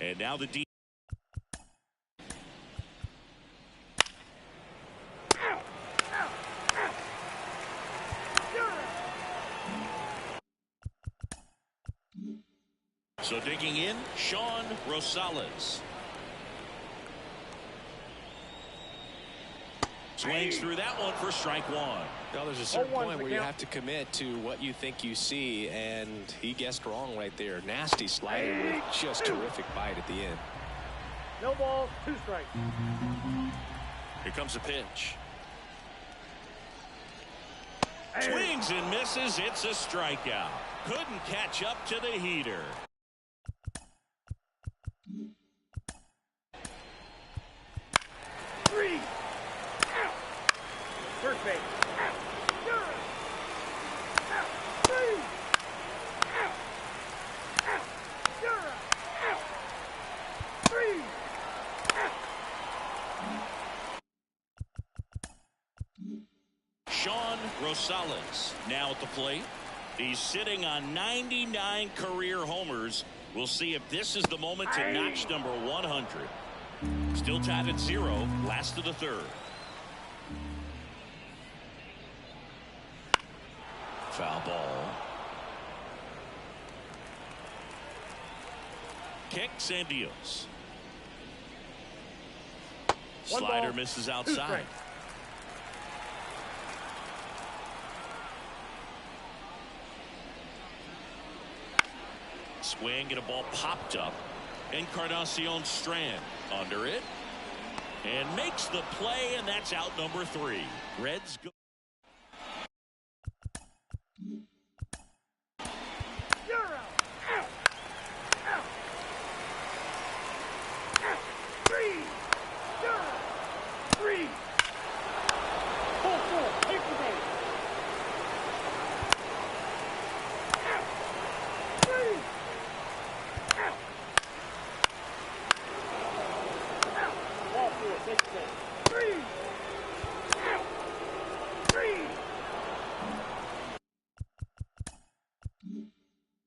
And now the D. So digging in, Sean Rosales. Swings through that one for strike one. Well, there's a certain point where you have to commit to what you think you see, and he guessed wrong right there. Nasty slider with just terrific bite at the end. No balls, 2 strikes. Here comes a pitch. Swings and misses. It's a strikeout. Couldn't catch up to the heater. First base. Sean Rosales now at the plate. He's sitting on 99 career homers. We'll see if this is the moment to notch number 100. Still tied at 0, last of the third. Foul ball. Kicks and deals. Slider misses outside. Swing and a ball popped up. Encarnacion Strand under it. And makes the play, and that's out number 3. Reds go.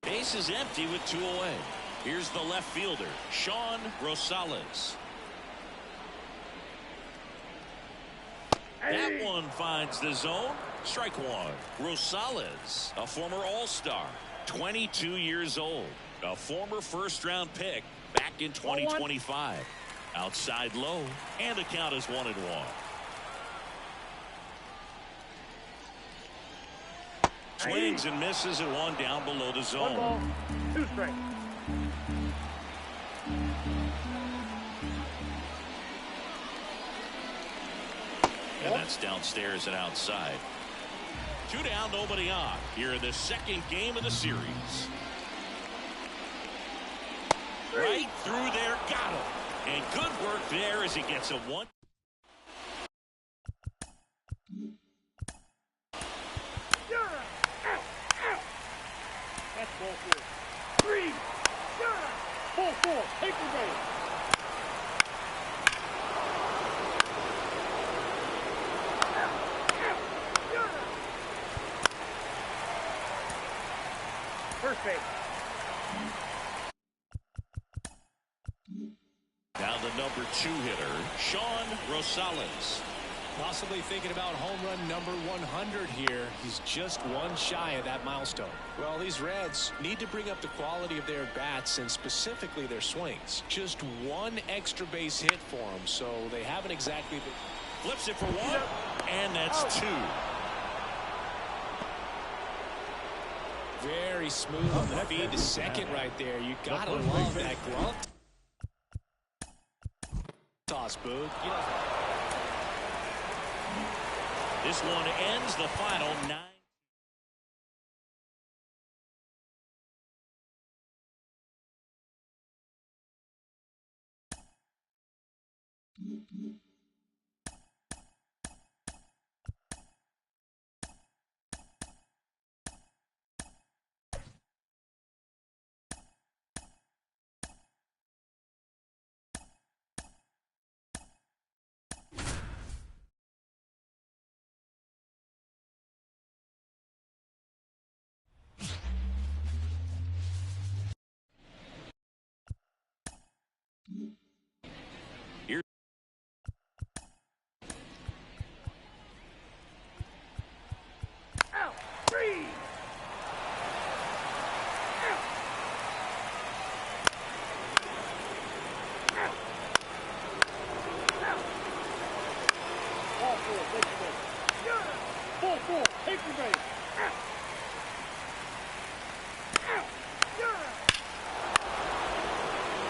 Base is empty with 2 away. Here's the left fielder, Sean Rosales. That one finds the zone. Strike one. Rosales, a former All-Star, 22 years old, a former first-round pick back in 2025. Outside low, and the count is 1-1. Swings and misses at 1 down below the zone. 1 ball, 2 strikes. And that's downstairs and outside. 2 down, nobody on. Here in the second game of the series. Right through there, got him. And good work there as he gets a 1. That's ball 4. 3. Ball 4. Paper base. First base. Now the number 2 hitter, Sean Rosales. Possibly thinking about home run number 100 here. He's just 1 shy of that milestone. Well, these Reds need to bring up the quality of their bats and specifically their swings. Just 1 extra base hit for them, so they haven't exactly been... Flips it for 1, and that's 2. Very smooth on the feed to second right there. You gotta love that glove toss, Booth. This one ends the final 9. Paper base. Out. Out. Yeah.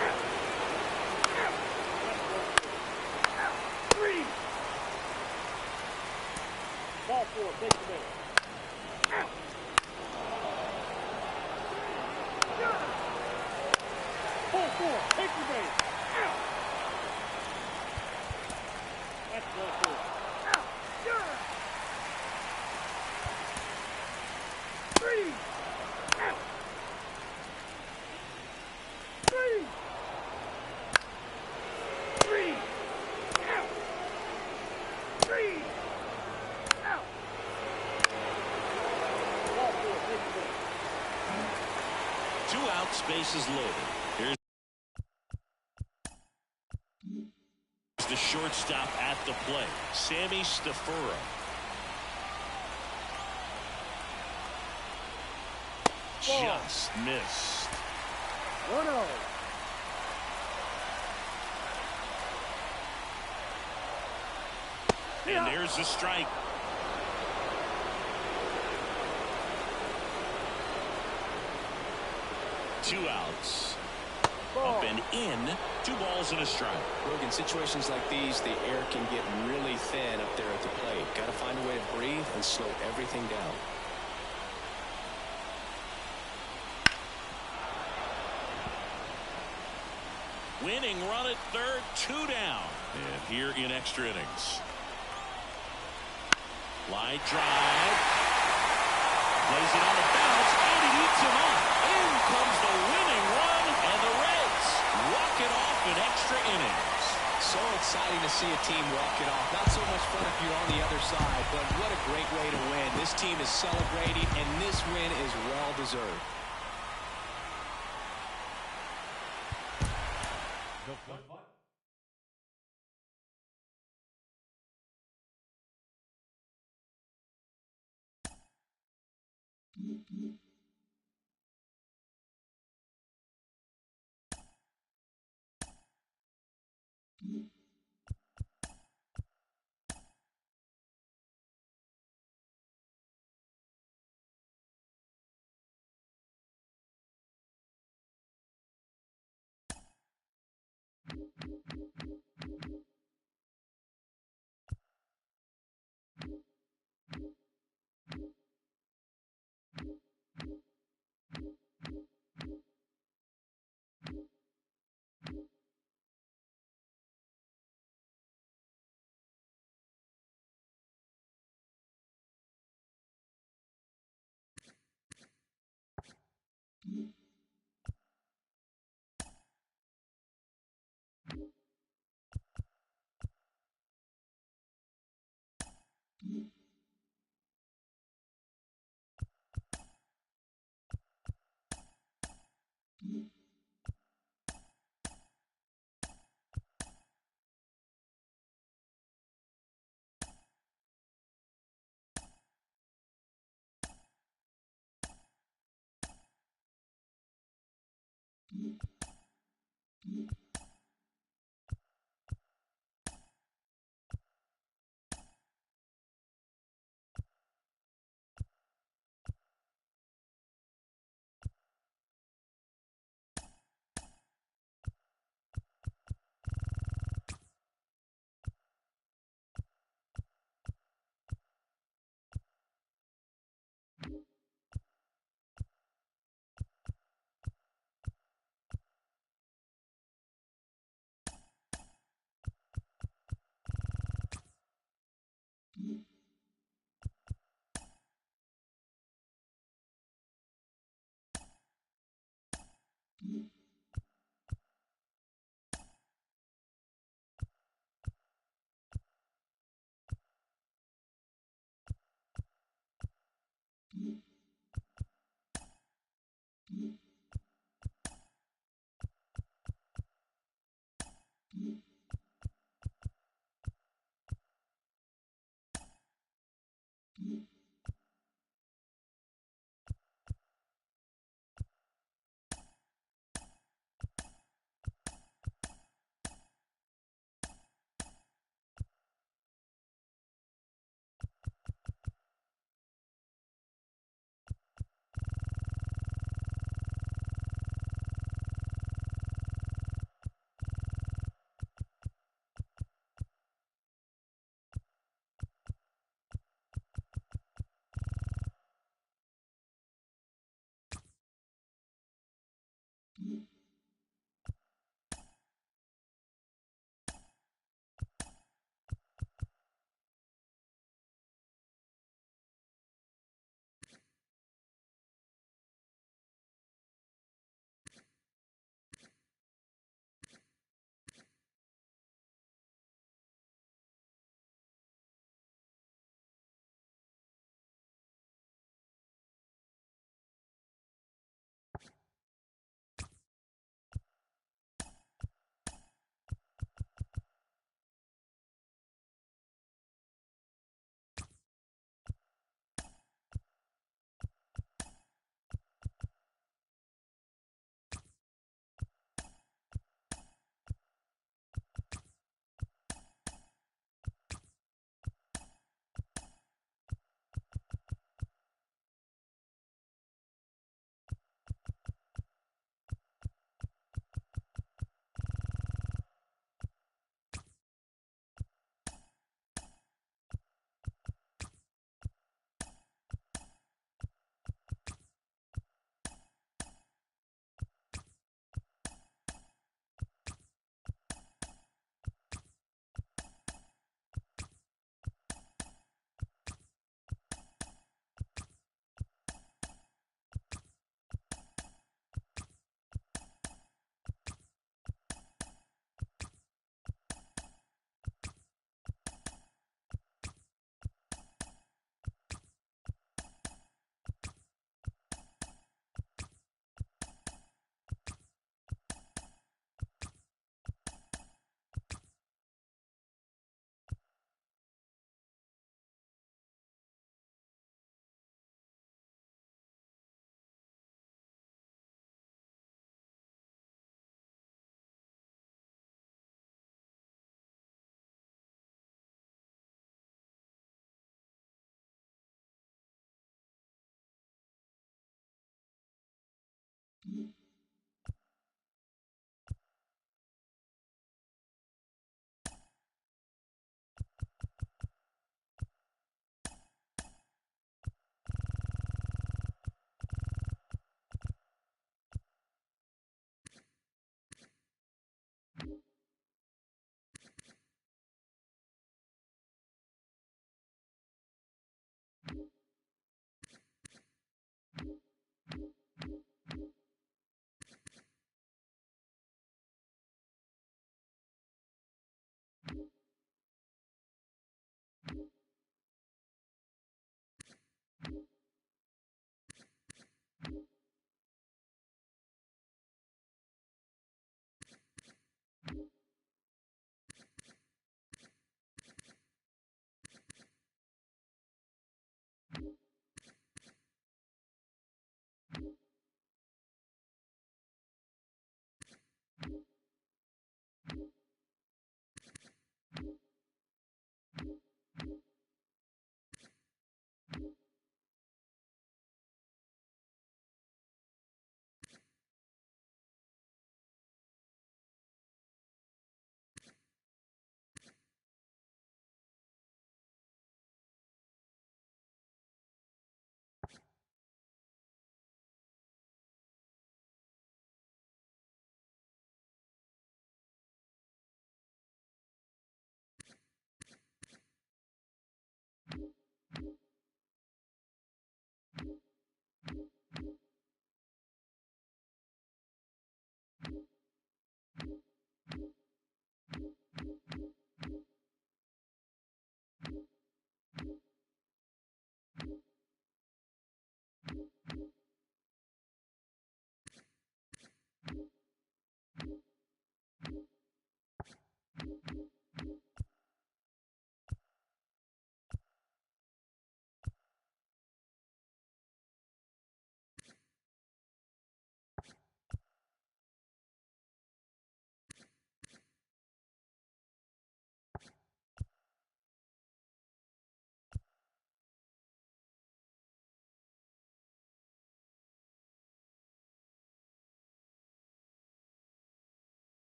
Out. Out. Out. 3. Ball 4. Take the base. Out. Yeah. Ball 4. Take the base. Out. That's ball 4. Out. Yeah. 3. Out. 3. 3. Out. 3. Out. Ball 4. Take the base. 2 outs, bases loaded. Here's the shortstop at the plate, Sammy Stafura. Just missed. 1-0. And there's the strike. Two outs. Ball. Up and in. 2 balls and a strike. Look, in situations like these, the air can get really thin up there at the plate. Got to find a way to breathe and slow everything down. Winning run at third, 2 down. And here in extra innings. Line drive. Plays it on the bounce, and it eats him up. In comes the winning run, and the Reds walk it off in extra innings. So exciting to see a team walk it off. Not so much fun if you're on the other side, but what a great way to win. This team is celebrating, and this win is well-deserved.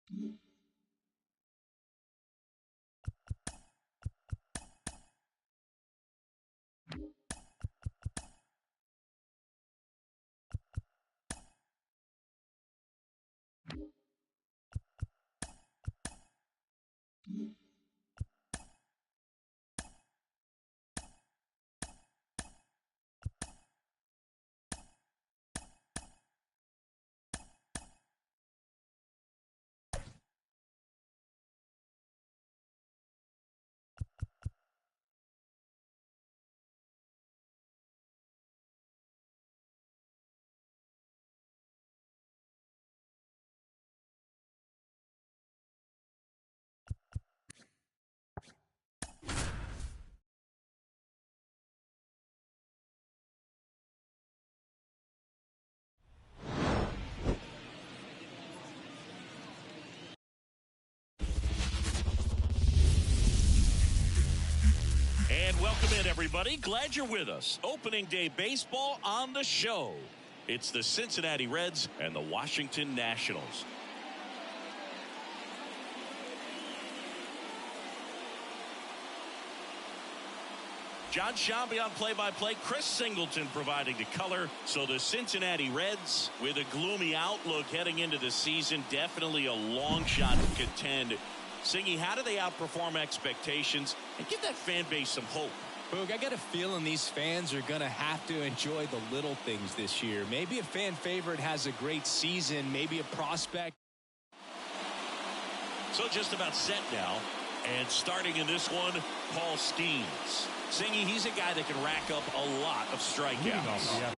And welcome in, everybody. Glad you're with us. Opening day baseball on the show. It's the Cincinnati Reds and the Washington Nationals. John Shambi on play-by-play. Chris Singleton providing the color. So the Cincinnati Reds, with a gloomy outlook heading into the season, definitely a long shot to contend. Singy, how do they outperform expectations and give that fan base some hope? Boog, I got a feeling these fans are going to have to enjoy the little things this year. Maybe a fan favorite has a great season, maybe a prospect. So just about set now. And starting in this one, Paul Skeens. Singy, he's a guy that can rack up a lot of strikeouts. Yeah.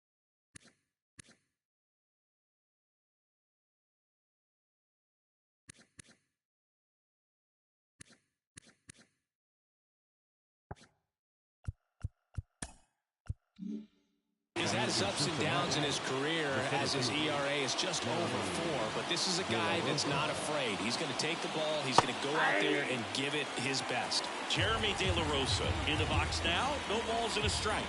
He's had his ups and downs in his career as his ERA is just over 4, but this is a guy that's not afraid. He's going to take the ball, he's going to go out there and give it his best. Jeremy De La Rosa in the box now. No balls and a strike.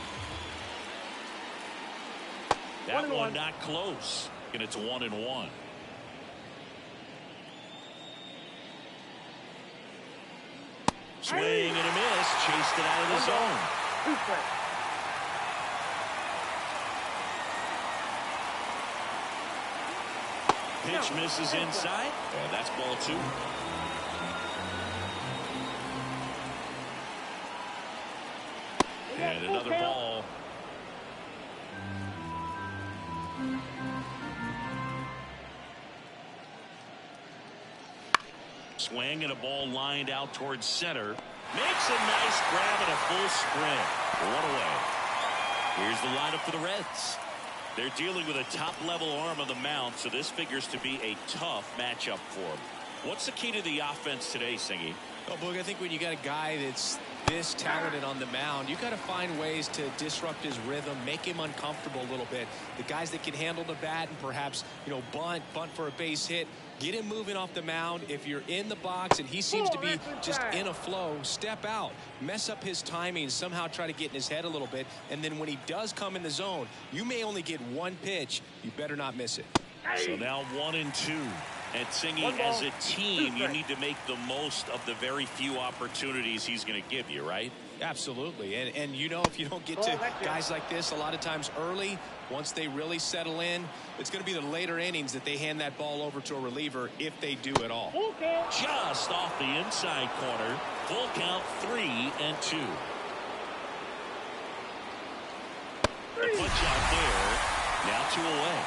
That one not close, and it's 1-1. Swing and a miss, chased it out of the zone. Pitch misses inside, and that's ball 2. And another ball. Swing and a ball lined out towards center. Makes a nice grab and a full sprint. 1 away. Here's the lineup for the Reds. They're dealing with a top-level arm on the mound, so this figures to be a tough matchup for them. What's the key to the offense today, Singy? Well, Boog, I think when you got a guy that's this talented on the mound, you got to find ways to disrupt his rhythm, make him uncomfortable a little bit. The guys that can handle the bat and perhaps, bunt for a base hit, get him moving off the mound. If you're in the box and he seems to be just in a flow, step out, mess up his timing, somehow try to get in his head a little bit. And then when he does come in the zone, you may only get one pitch. You better not miss it. So now 1-2. And Singy, as a team, you need to make the most of the very few opportunities he's going to give you, right? Absolutely. And if you don't get to guys like this a lot of times early, once they really settle in, it's going to be the later innings that they hand that ball over to a reliever if they do at all. Just off the inside corner. Full count, 3-2. The punch out there. Now 2 away.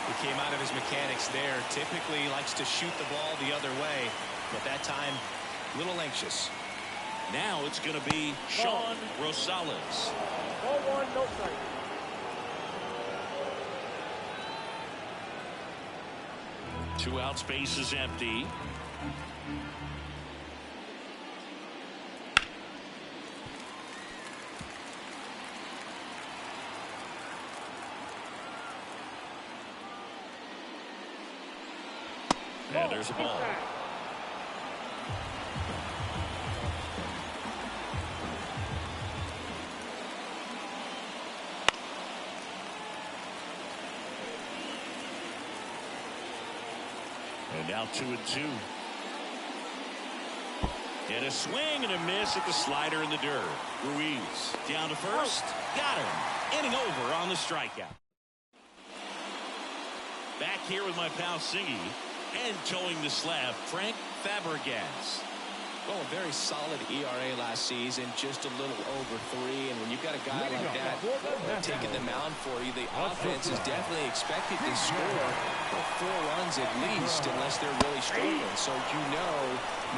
He came out of his mechanics there. Typically he likes to shoot the ball the other way, but that time a little anxious. Now it's going to be Sean Rosales. Ball 1, no strike. Two out, space is empty. And there's a ball. And And now 2-2. And a swing and a miss at the slider in the dirt. Ruiz down to first. Got him. Inning over on the strikeout. Back here with my pal Singy. And towing the slab, Frank Fabregas. Well, a very solid ERA last season, just a little over 3. And when you've got a guy like that taking the mound for you, the offense is definitely expected to score 4 runs at least, unless they're really struggling. So you know,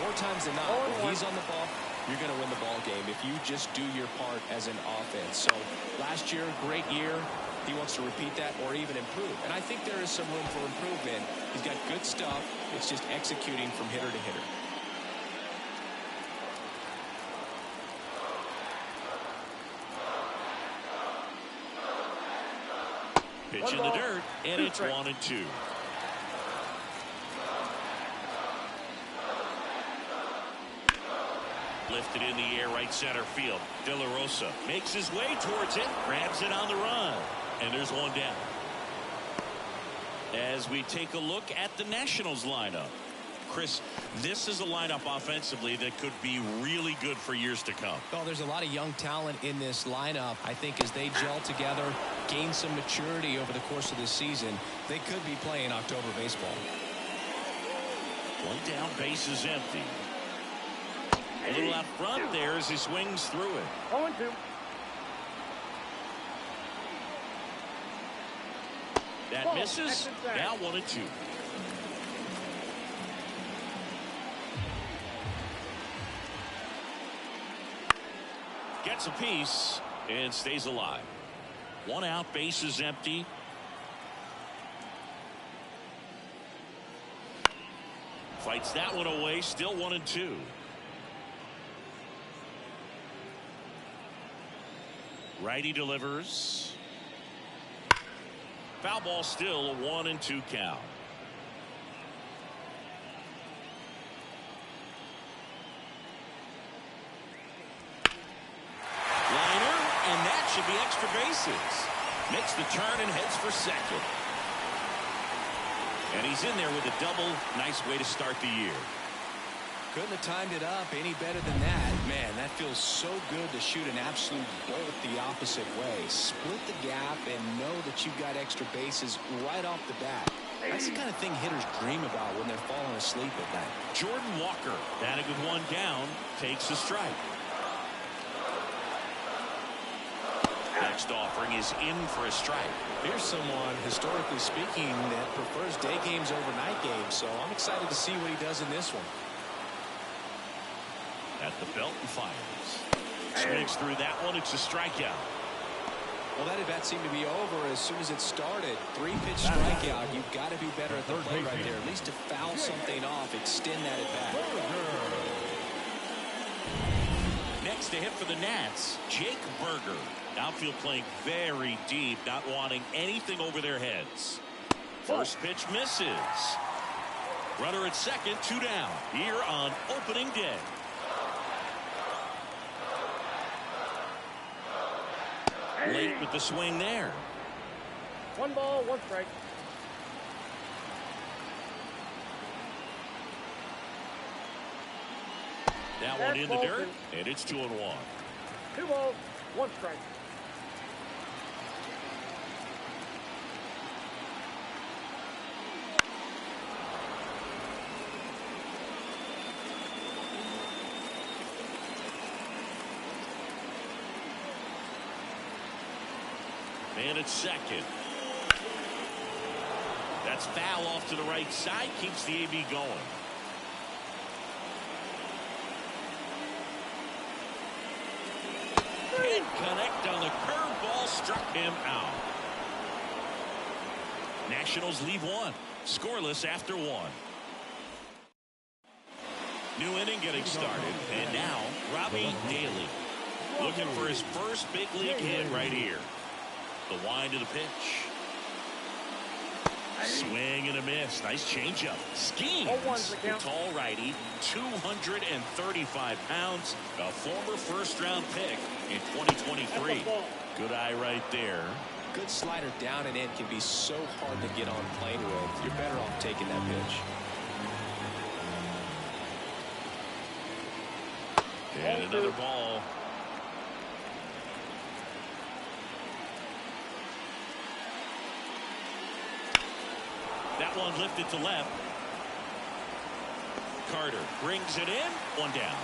more times than not, when he's on the ball, you're going to win the ball game if you just do your part as an offense. So last year, great year. He wants to repeat that or even improve. And I think there is some room for improvement. He's got good stuff. It's just executing from hitter to hitter. Pitch in the dirt, and it's 1-2. Lifted in the air, right center field. De La Rosa makes his way towards it, grabs it on the run, and there's one down. As we take a look at the Nationals lineup, Chris, this is a lineup offensively that could be really good for years to come. Well, there's a lot of young talent in this lineup. I think as they gel together, gain some maturity over the course of the season, they could be playing October baseball. One down, base is empty. A little out front there as he swings through it. 0-2. That misses. Now 1-2. Gets a piece and stays alive. One out, base is empty. Fights that one away, still 1-2. Righty delivers. Foul ball, still a 1-2 count. Liner, and that should be extra bases. Makes the turn and heads for second. And he's in there with a double. Nice way to start the year. Couldn't have timed it up any better than that. Man, that feels so good to shoot an absolute bolt the opposite way. Split the gap and know that you've got extra bases right off the bat. That's the kind of thing hitters dream about when they're falling asleep at night. Jordan Walker, batting with one down, takes a strike. Next offering is in for a strike. Here's someone, historically speaking, that prefers day games over night games. So I'm excited to see what he does in this one. At the belt and fires. Swings through that one. It's a strikeout. Well, that at bat seemed to be over as soon as it started. 3-pitch strikeout. You've got to be better at the plate right there. At least to foul something off, extend that at bat. Next to hit for the Nats, Jake Berger. Outfield playing very deep, not wanting anything over their heads. First pitch misses. Runner at second, 2 down. Here on opening day. Late with the swing there. 1 ball, 1 strike. That one in the dirt, and it's 2-1. 2 balls, 1 strike. Man at second. That's foul off to the right side. Keeps the AB going. Can't connect on the curveball. Struck him out. Nationals leave 1. Scoreless after 1. New inning getting started. And now Robbie Daly looking for his first big league hit right here. The wind of the pitch. Swing and a miss. Nice changeup. Schemes. The tall righty, 235 pounds. A former first-round pick in 2023. Good eye right there. Good slider down and in can be so hard to get on plane with. You're better off taking that pitch. And another ball. That one lifted to left. Carter brings it in. One down.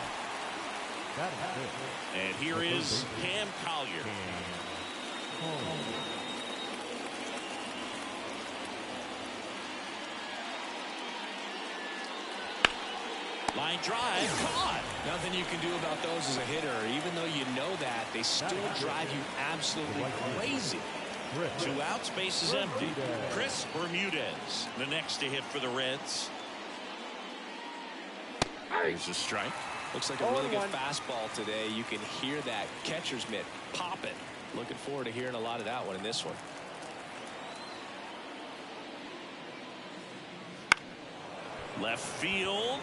And here is Cam Collier. Line drive, caught. Nothing you can do about those as a hitter. Even though you know that, they still drive you absolutely crazy. 2 outs, base is empty. Chris Bermudez, the next to hit for the Reds. There's a strike. Looks like a really good fastball today. You can hear that catcher's mitt popping. Looking forward to hearing a lot of that one in this one. Left field.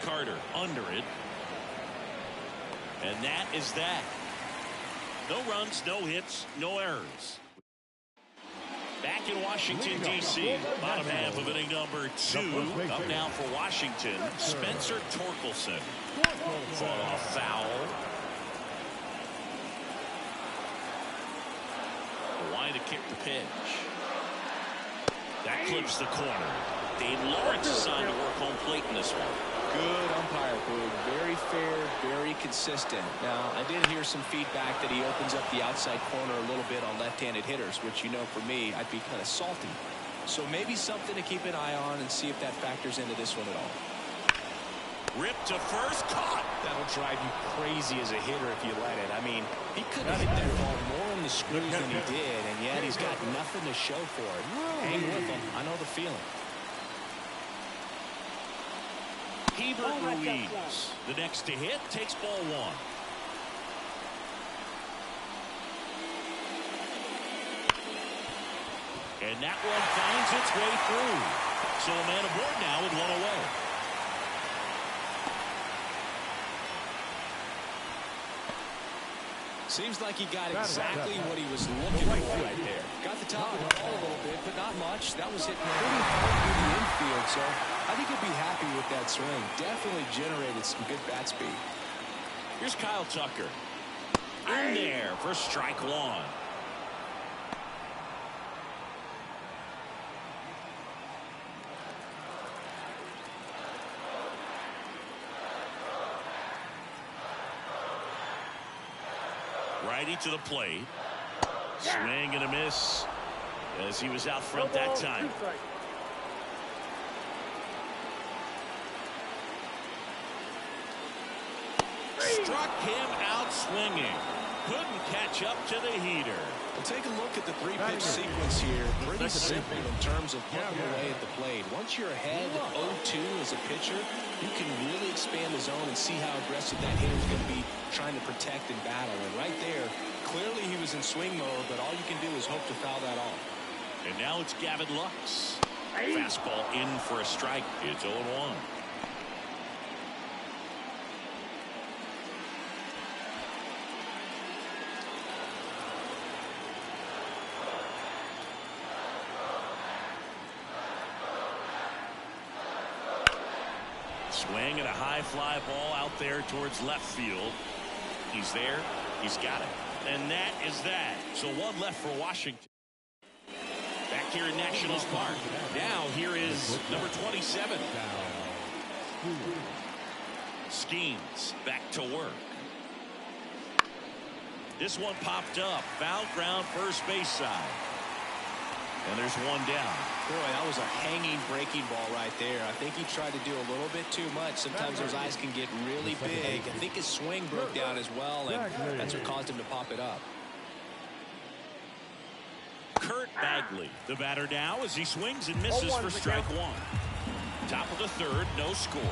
Carter under it. And that is that. No runs, no hits, no errors. Back in Washington, D.C., bottom half of inning number 2. Up now for Washington, Spencer Torkelson. Fought off foul. Why to kick the pitch? That clips the corner. Dave Lawrence assigned to work home plate in this one. Good umpire, Boog. Very fair, very consistent. Now, I did hear some feedback that he opens up the outside corner a little bit on left-handed hitters, which, you know, for me, I'd be kind of salty. So maybe something to keep an eye on and see if that factors into this one at all. Ripped to first, caught. That'll drive you crazy as a hitter if you let it. I mean, he could have hit that ball more in the screws than he did, and yet he's got nothing to show for it. Hang with him. I know the feeling. Hebert Ruiz, the next to hit, takes ball 1. And that one finds its way through. So a man aboard now with 1 away. Seems like he got exactly what he was looking for right there. Got the top of the ball a little bit, but not much. That was hitting pretty hard through the infield, so I think he'll be happy with that swing. Definitely generated some good bat speed. Here's Kyle Tucker. In there for strike 1. Righty to the plate. Swing and a miss as he was out front that time. Struck him out swinging. Couldn't catch up to the heater. Well, take a look at the 3-pitch sequence here. Pretty simple in terms of putting away at the plate. Once you're ahead 0-2 as a pitcher, you can really expand the zone and see how aggressive that hitter is going to be trying to protect and battle. And right there, clearly he was in swing mode, but all you can do is hope to foul that off. And now it's Gavin Lux. Fastball in for a strike. It's 0-1. Swing and a high fly ball out there towards left field. He's there. He's got it. And that is that. So 1 left for Washington. Back here in Nationals Park. Now here is number 27. Skeens back to work. This one popped up. Foul ground first base side. And there's 1 down. Boy, that was a hanging breaking ball right there. I think he tried to do a little bit too much. Sometimes those eyes can get really big. I think his swing broke down as well, and that's what caused him to pop it up. Kurt Bagley, the batter now, as he swings and misses for strike 1. Top of the 3rd, no score.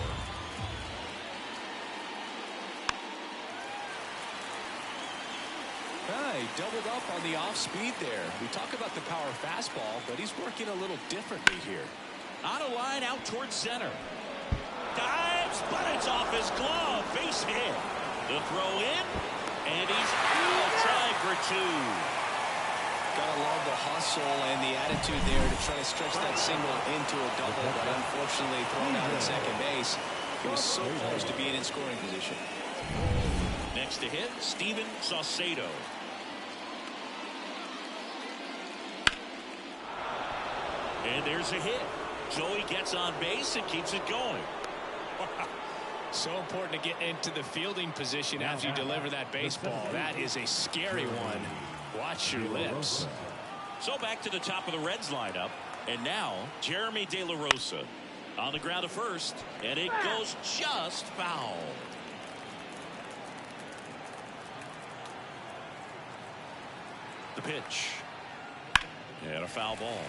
He doubled up on the off speed there. We talk about the power fastball, but he's working a little differently here. On a line out towards center. Dives, but it's off his glove. Base hit. The throw in, and he's out. Trying for 2. Gotta love the hustle and the attitude there to try to stretch that single into a double, but unfortunately thrown out at second base. He was so close to being in scoring position. Next to hit, Steven Saucedo. And there's a hit. So he gets on base and keeps it going. So important to get into the fielding position after you deliver that baseball. That is a scary one. Watch your lips. So back to the top of the Reds lineup. And now Jeremy De La Rosa on the ground at first. And it goes just foul. The pitch. And a foul ball.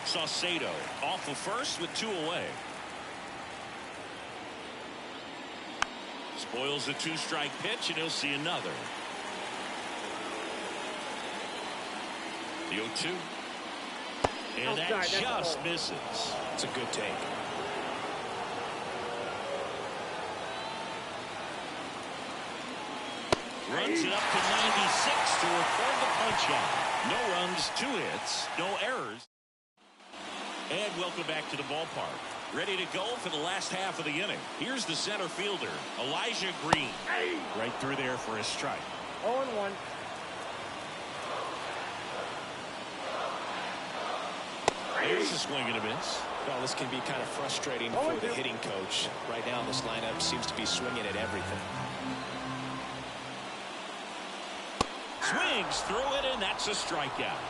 Saucedo off of first with 2 away. Spoils the 2-strike pitch, and he'll see another. The 0-2. And that just misses. It's a good take. Runs it up to 96 to record the punch out. No runs, 2 hits, no errors. And welcome back to the ballpark. Ready to go for the last half of the inning. Here's the center fielder, Elijah Green. Right through there for a strike. 0-1. There's a swing and a miss. Well, this can be kind of frustrating for the hitting coach. Right now, this lineup seems to be swinging at everything. Swings through it, and that's a strikeout.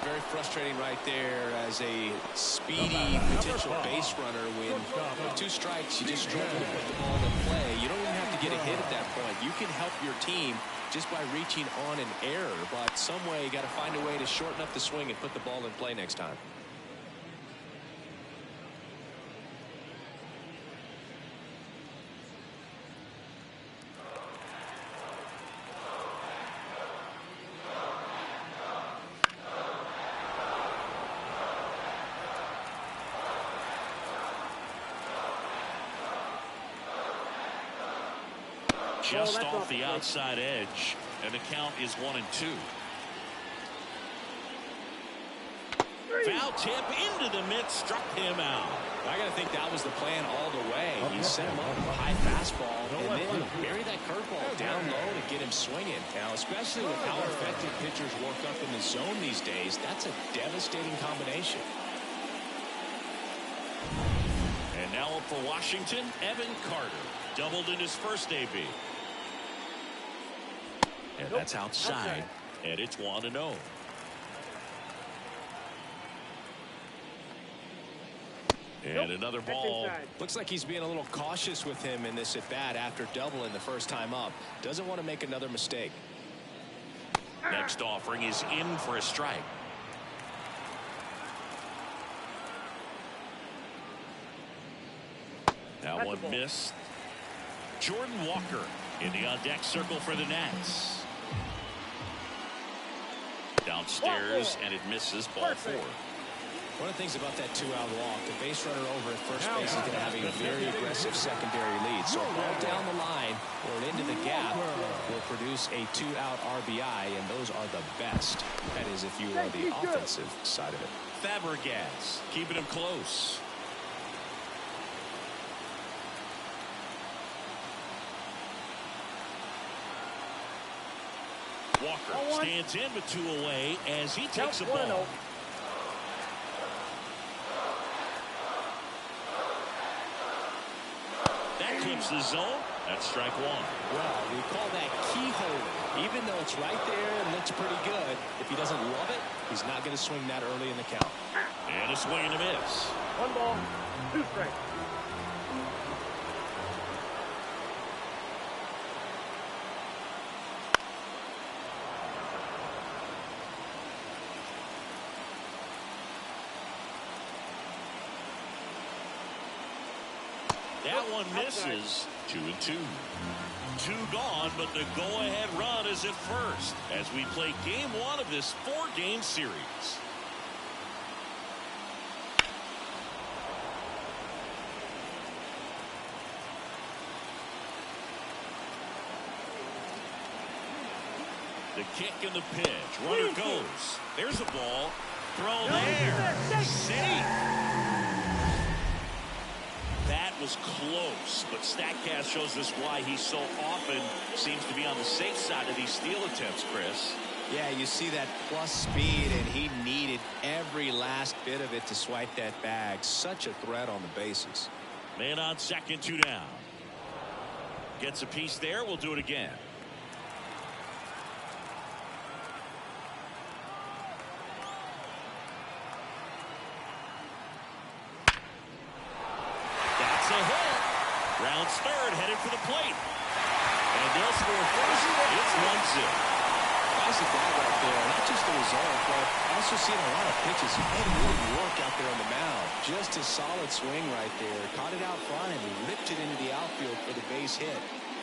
Very frustrating right there as a speedy potential base runner. When with 2 strikes, you just struggle to put the ball in play. You don't even have to get a hit at that point. You can help your team just by reaching on an error, but some way you got to find a way to shorten up the swing and put the ball in play next time. Just off the outside edge, and the count is 1-2. Foul tip into the mid, struck him out. I got to think that was the plan all the way. He set him up with a high fastball and then bury that curveball down low to get him swinging. Now, especially with how effective pitchers work up in the zone these days, that's a devastating combination. And now up for Washington, Evan Carter. Doubled in his first AB. And that's outside. And it's 1-0. And another ball. Looks like he's being a little cautious with him in this at bat after doubling the first time up. Doesn't want to make another mistake. Next offering is in for a strike. That one missed. Jordan Walker in the on-deck circle for the Nats. Downstairs, and it misses. Ball 4. One of the things about that 2-out walk, the base runner over at first base is going to have a very aggressive secondary lead. So a ball down the line or into the gap will produce a 2-out RBI, and those are the best. That is if you are the offensive side of it. Fabregas keeping him close. Walker stands in with 2 away as he takes a ball. That keeps the zone. That's strike 1. Well, we call that keyhole. Even though it's right there and looks pretty good, if he doesn't love it, he's not going to swing that early in the count. And a swing and a miss. 1 ball, 2 strikes. That one misses. 2-2. 2 gone, but the go-ahead run is at first as we play game 1 of this 4-game series. The kick and the pitch. Runner goes. There's a ball. Throw there. Safe. That was close, but StatCast shows us why he so often seems to be on the safe side of these steal attempts, Chris. Yeah, you see that plus speed, and he needed every last bit of it to swipe that bag. Such a threat on the bases. Man on second, 2 down. Gets a piece there. We'll do it again. That's a hit. Rounds third, headed for the plate. And they'll score first. It's 1-0. Nice at that right there. Not just the result, but also seeing a lot of pitches. He made really work out there on the mound. Just a solid swing right there. Caught it out front and ripped it into the outfield for the base hit.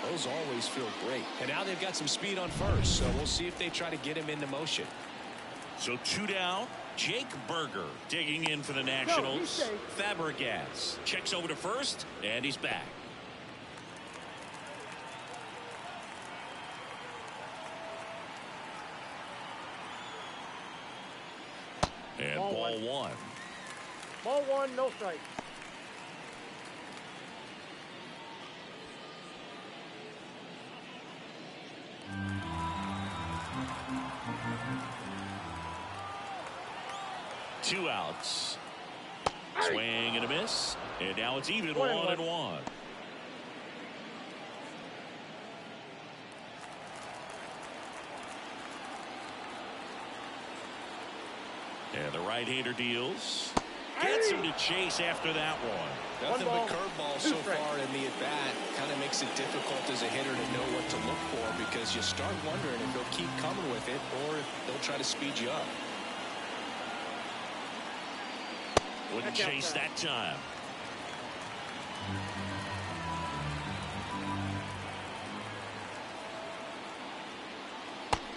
Those always feel great. And now they've got some speed on first, so we'll see if they try to get him into motion. So 2 down. Jake Berger digging in for the Nationals. Fabregas checks over to first, and he's back. And ball 1. Ball 1, no strike. Two outs. Swing and a miss. And now it's even 1-1. And the right-hander deals. Gets him to chase after that one. Nothing but curveball so far in the at-bat. Kind of makes it difficult as a hitter to know what to look for, because you start wondering if they'll keep coming with it or if they'll try to speed you up. Wouldn't chase that time.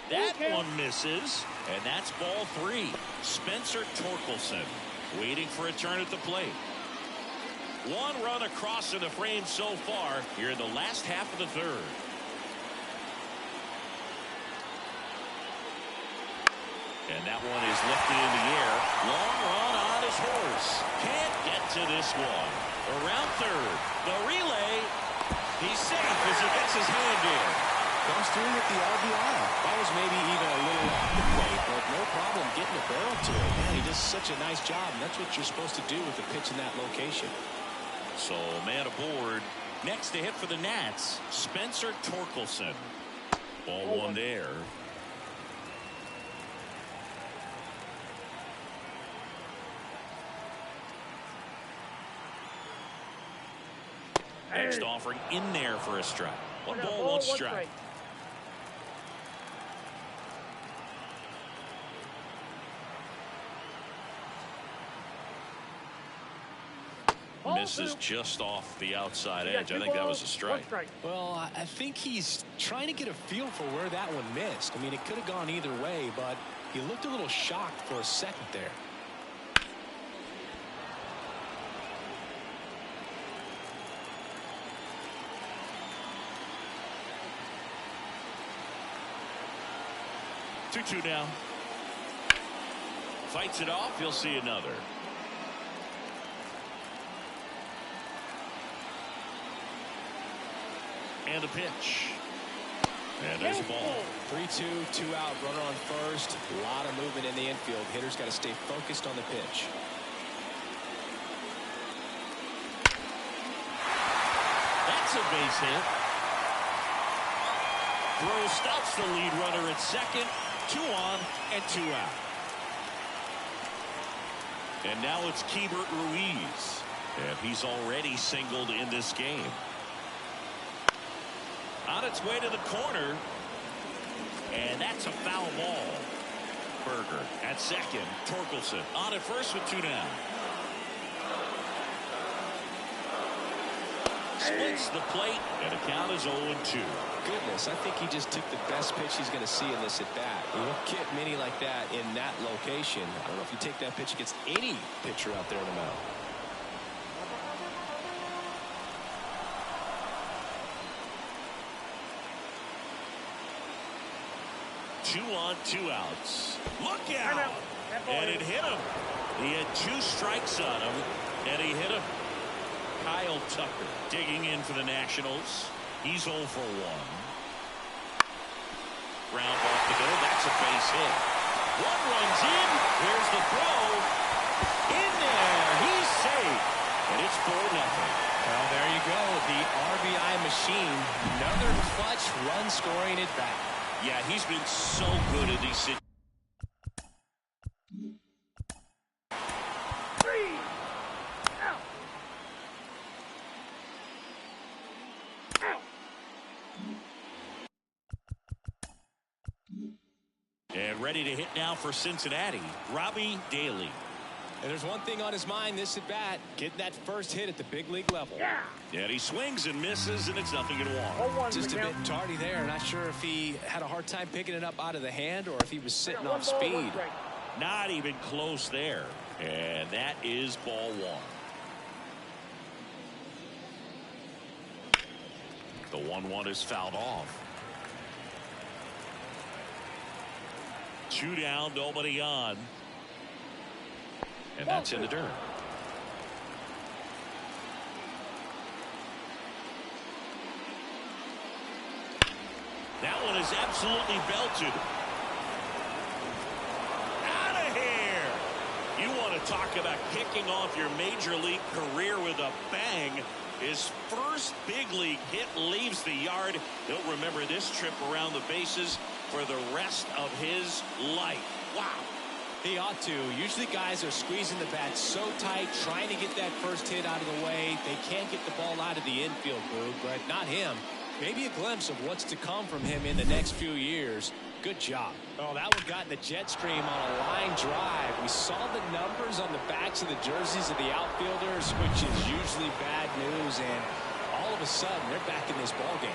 That one misses, and that's ball 3. Spencer Torkelson waiting for a turn at the plate. One run across in the frame so far here in the last half of the third. And that one is lifted in the air. Long run on his horse. Can't get to this one. Around third. The relay. He's safe as he gets his hand in. Comes through with the RBI. That was maybe even a little off the plate, but no problem getting a barrel to it. Man, he does such a nice job, and that's what you're supposed to do with a pitch in that location. So, man aboard. Next to hit for the Nats, Spencer Torkelson. Ball 1 there. Next offering in there for a strike. 1 ball, 1 strike. Misses just off the outside edge. I think that was a strike. Well, I think he's trying to get a feel for where that one missed. I mean, it could have gone either way, but he looked a little shocked for a second there. Two now. Fights it off. You'll see another. And a pitch. And there's a ball. 3-2, 2 out, runner on first. A lot of movement in the infield. Hitter's got to stay focused on the pitch. That's a base hit. Throw stops the lead runner at second. 2 on and 2 out. And now it's Keibert Ruiz. And he's already singled in this game. On its way to the corner. And that's a foul ball. Berger at second. Torkelson on at first with 2 down. Splits the plate, and the count is 0-2. Goodness, I think he just took the best pitch he's going to see in this at bat. You don't get many like that in that location. I don't know if you take that pitch against any pitcher out there in the mound. Two on, 2 outs. Look out! And it hit him. He had 2 strikes on him, and he hit him. Kyle Tucker digging in for the Nationals. He's 0 for 1. Ground ball to go. That's a base hit. One runs in. Here's the throw. In there. He's safe. And it's 4-0. Well, there you go. The RBI machine. Another clutch run scoring at bat. Yeah, he's been so good at these situations. And ready to hit now for Cincinnati, Robbie Daly. And there's one thing on his mind this at bat, getting that first hit at the big league level. Yeah. And he swings and misses, and it's 0-1. Just a bit tardy there. Not sure if he had a hard time picking it up out of the hand or if he was sitting off speed. Not even close there. And that is ball 1. The 1-1 is fouled off. 2 down, nobody on. And that's in the dirt. That one is absolutely belted. Out of here. You want to talk about kicking off your major league career with a bang. His first big league hit leaves the yard. He'll remember this trip around the bases for the rest of his life. Wow. He ought to. Usually guys are squeezing the bat so tight, trying to get that first hit out of the way. They can't get the ball out of the infield, Boog, but not him. Maybe a glimpse of what's to come from him in the next few years. Good job. Oh, that one got in the jet stream on a line drive. We saw the numbers on the backs of the jerseys of the outfielders, which is usually bad news, and all of a sudden they're back in this ball game.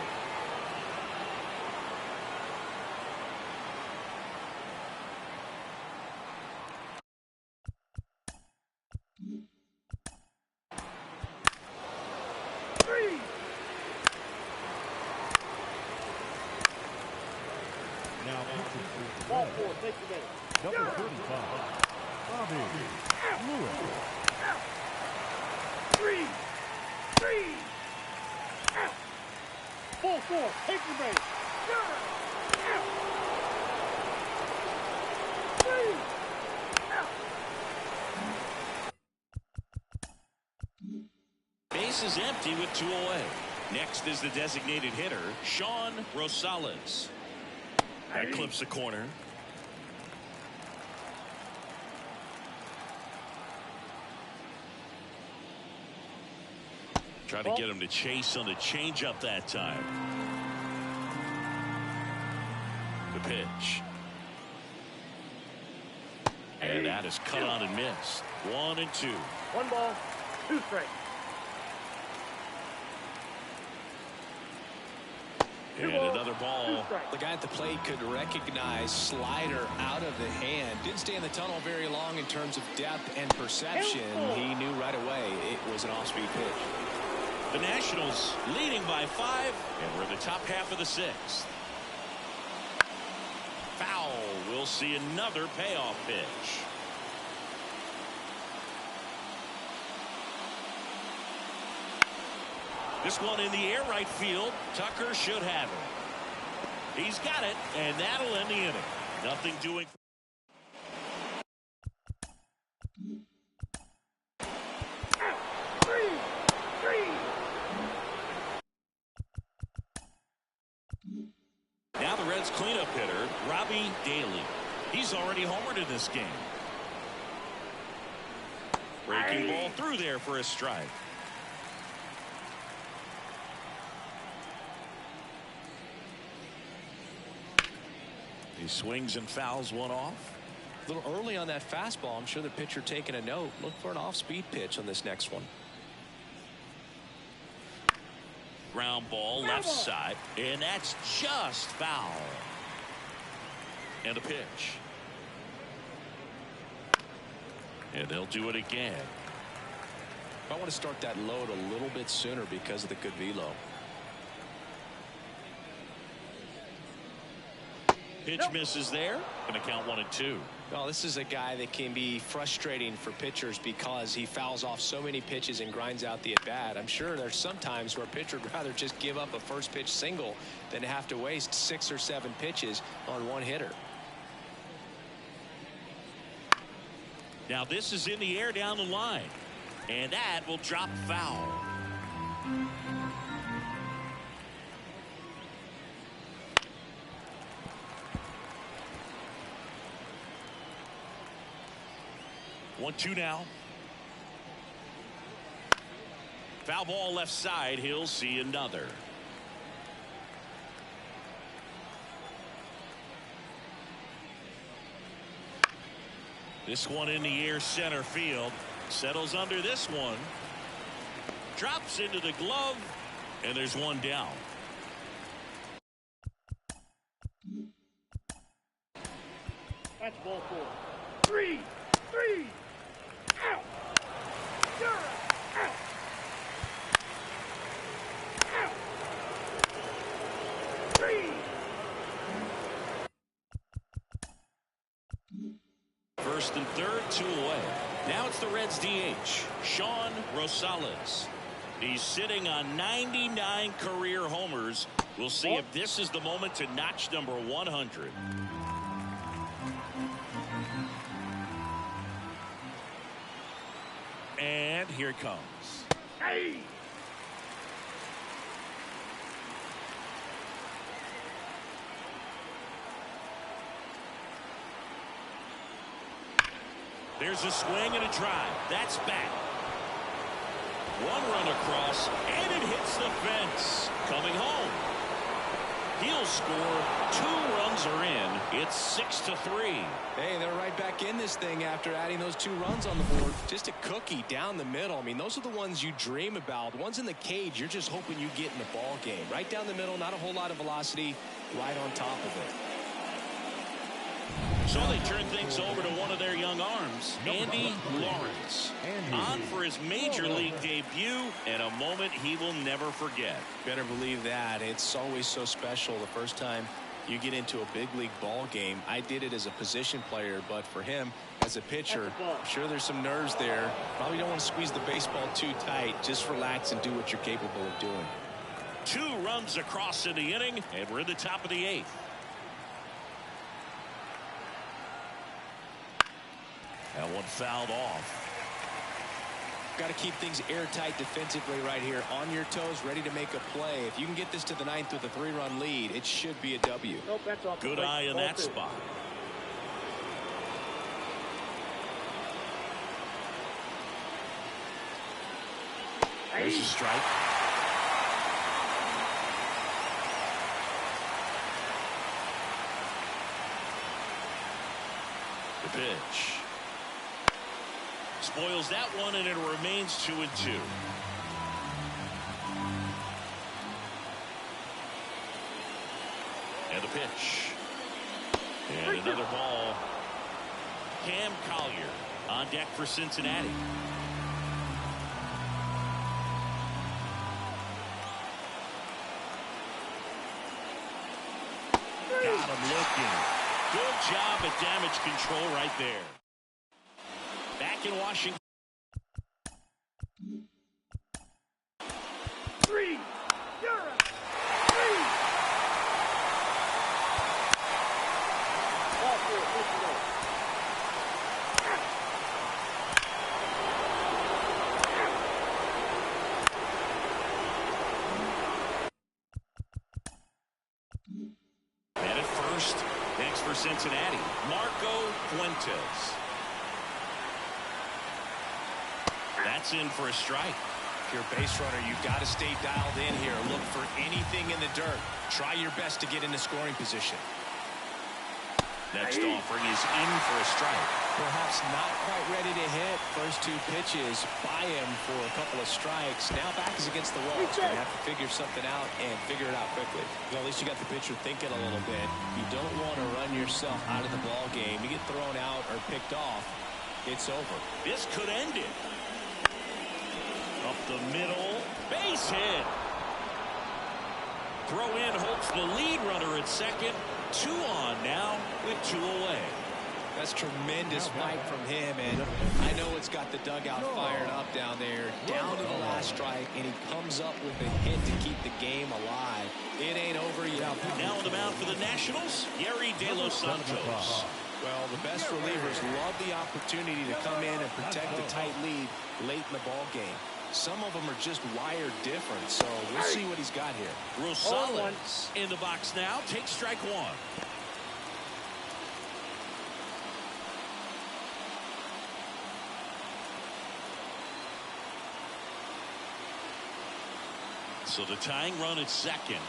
Ball 4, take the game. Number 35, Bobby Lewis. 3. Ball 4, take the base. 3. Base is empty with 2 away. Next is the designated hitter, Sean Rosales. That clips the corner. Trying to get him to chase on the changeup that time. The pitch. And that is cut on and missed. 1-2. 1 ball, 2 strikes. And another ball. The guy at the plate could recognize slider out of the hand. Didn't stay in the tunnel very long in terms of depth and perception. He knew right away it was an off-speed pitch. The Nationals leading by 5, and we're in the top half of the 6th. Foul. We'll see another payoff pitch. This one in the air right field. Tucker should have it. He's got it, and that'll end the inning. Nothing doing. Now the Reds cleanup hitter, Robbie Daly. He's already homered in this game. Breaking ball through there for a strike. He swings and fouls one off. A little early on that fastball. I'm sure the pitcher taking a note. Look for an off-speed pitch on this next one. Ground ball left side, and that's just foul. And a pitch. And they'll do it again. I want to start that load a little bit sooner because of the good velo. Pitch misses there. Going to count 1-2. Well, this is a guy that can be frustrating for pitchers because he fouls off so many pitches and grinds out the at-bat. I'm sure there's some times where a pitcher would rather just give up a first pitch single than have to waste 6 or 7 pitches on one hitter. Now this is in the air down the line, and that will drop foul. One, two now. Foul ball left side. He'll see another. This one in the air center field. Settles under this one. Drops into the glove. And there's one down. That's ball 4. 3. Out. You're out. Out. 3. First and third, 2 away. Now it's the Reds DH, Sean Rosales. He's sitting on 99 career homers. We'll see if this is the moment to notch number 100. And here it comes. Hey. There's a swing and a drive. That's back. One run across, and it hits the fence. Coming home. He'll score. 2 runs are in. It's 6-3. Hey, they're right back in this thing after adding those 2 runs on the board. Just a cookie down the middle. I mean, those are the ones you dream about. The ones in the cage, you're just hoping you get in the ball game. Right down the middle, not a whole lot of velocity, right on top of it. So they turn things over to one of their young arms, Andy Lawrence, on for his major league debut, and a moment he will never forget. Better believe that. It's always so special the first time you get into a big league ball game. I did it as a position player, but for him as a pitcher, I'm sure there's some nerves there. Probably don't want to squeeze the baseball too tight. Just relax and do what you're capable of doing. 2 runs across in the inning, and we're in the top of the 8th. That one fouled off. Got to keep things airtight defensively right here. On your toes, ready to make a play. If you can get this to the 9th with a 3-run lead, it should be a W. Nope, that's off. Good eye in that spot. There's a strike. The pitch. Spoils that one, and it remains 2-2. And the pitch. And another ball. Cam Collier on deck for Cincinnati. Got him looking. Good job at damage control right there. Back in Washington. 3. You're out. 3. Ball 4. And at first, thanks for Cincinnati, Marco Fuentes. That's in for a strike. If you're a base runner, you've got to stay dialed in here. Look for anything in the dirt. Try your best to get into scoring position. Next offering is in for a strike. Perhaps not quite ready to hit. First 2 pitches by him for a couple of strikes. Now back is against the wall. He's going to have to figure something out and figure it out quickly. Well, at least you got the pitcher thinking a little bit. You don't want to run yourself out of the ball game. You get thrown out or picked off, it's over. This could end it. Up the middle, base hit. Throw in hopes the lead runner at second, 2 on now with 2 away. That's tremendous fight from him, and I know it's got the dugout fired up down there, down to the last strike, and he comes up with a hit to keep the game alive. It ain't over yet. Now on the mound for the Nationals, Gary De Los Santos. Well, the best relievers love the opportunity to come in and protect a tight lead late in the ball game. Some of them are just wired different, so we'll see what he's got here. Rosales in the box now, takes strike 1. So the tying run at second.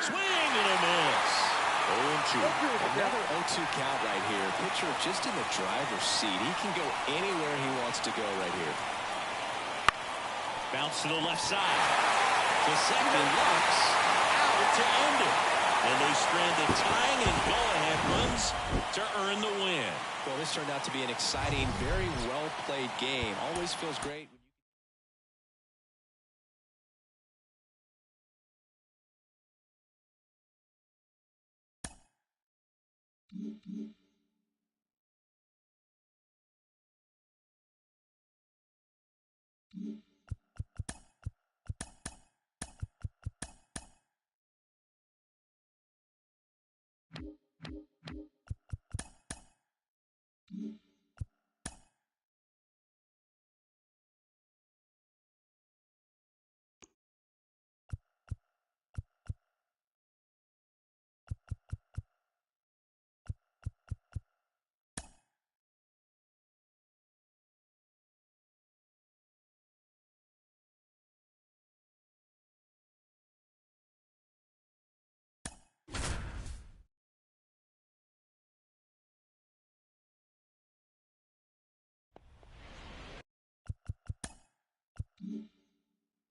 Swing and a miss. 0-2. Another 0-2 count right here. Pitcher just in the driver's seat. He can go anywhere he wants to go right here. Bounce to the left side. To second, looks out to end it. And they strand the tying and go-ahead runs to earn the win. Well, this turned out to be an exciting, very well-played game. Always feels great.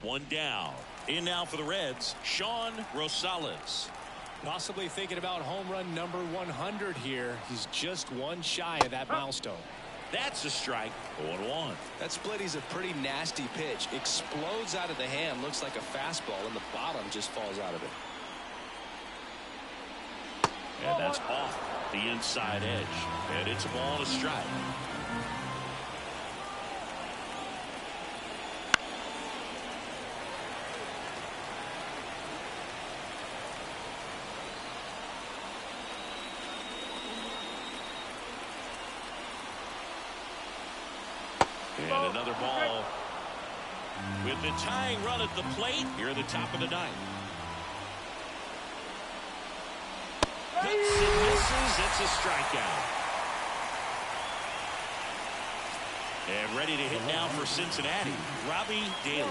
One down. In now for the Reds, Sean Rosales. Possibly thinking about home run number 100 here. He's just one shy of that milestone. That's a strike. 0-1. That split is a pretty nasty pitch. Explodes out of the hand. Looks like a fastball, and the bottom just falls out of it. And that's off the inside edge. And it's a ball and a strike. And another ball. With the tying run at the plate here at the top of the ninth. Hits and misses. It's a strikeout. And ready to hit now for Cincinnati, Robbie Daly.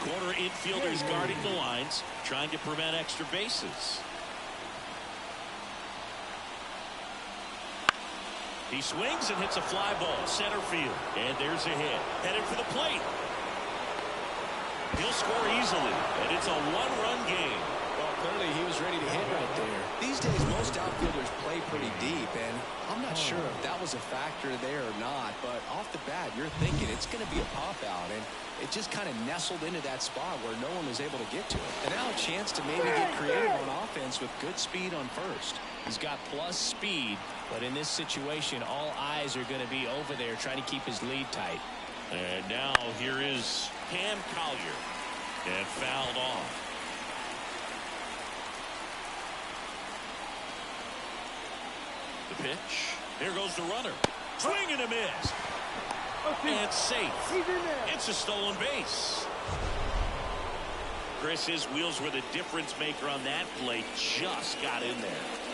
Corner infielders guarding the lines, trying to prevent extra bases. He swings and hits a fly ball center field. And there's a hit. Headed for the plate. He'll score easily. And it's a one-run game. Well, clearly he was ready to hit right there. These days, most outfielders play pretty deep, and I'm not sure if that was a factor there or not, but off the bat, you're thinking it's going to be a pop-out, and it just kind of nestled into that spot where no one was able to get to it. And now a chance to maybe get creative on offense with good speed on first. He's got plus speed, but in this situation, all eyes are going to be over there trying to keep his lead tight. And now here is Cam Collier. And fouled off. The pitch. Here goes the runner. Swing and a miss. And safe. It's a stolen base. Chris, his wheels were the difference maker on that play. Just got in there.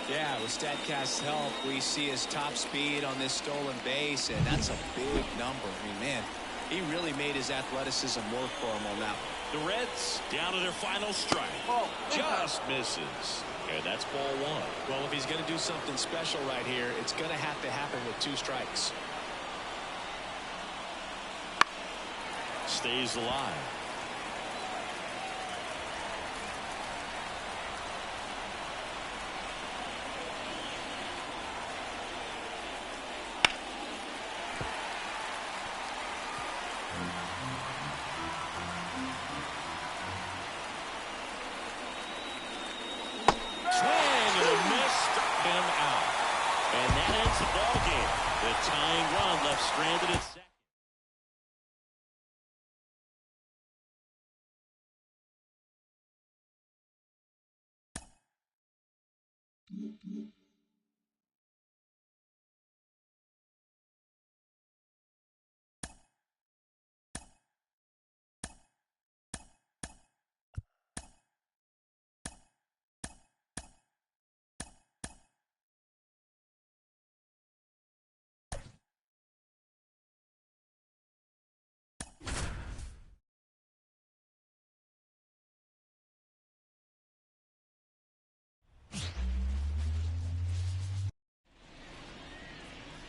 Yeah, with StatCast's help, we see his top speed on this stolen base, and that's a big number. I mean, man, he really made his athleticism work for him on that one. The Reds down to their final strike. Just misses. And that's ball one. Well, if he's going to do something special right here, it's going to have to happen with 2 strikes. Stays alive. stranded at second.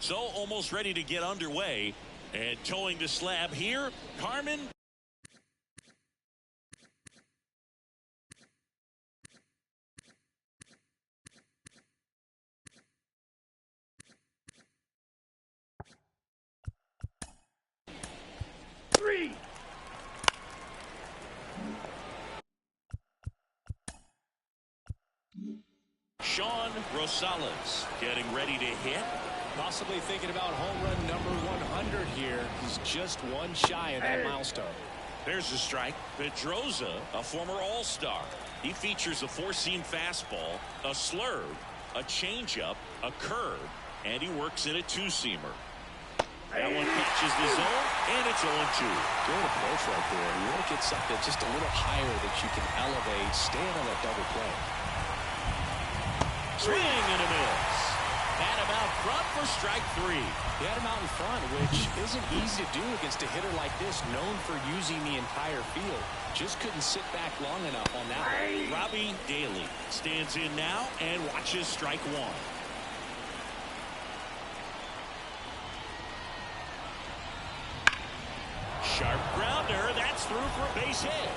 So almost ready to get underway, and towing the slab here, Carmen. Three. Sean Rosales getting ready to hit. Possibly thinking about home run number 100 here. He's just one shy of that milestone. There's a strike. Pedroza, a former All-Star. He features a four-seam fastball, a slurve, a changeup, a curve, and he works in a two-seamer. That one catches the zone, and it's 0-2. Good approach right there. You want to get something just a little higher that you can elevate, stand on that double play. Swing and a miss. Had him out front for strike three. He had him out in front, which isn't easy to do against a hitter like this, known for using the entire field. Just couldn't sit back long enough on that one. Robbie Daly stands in now and watches strike one. Sharp grounder. That's through for a base hit.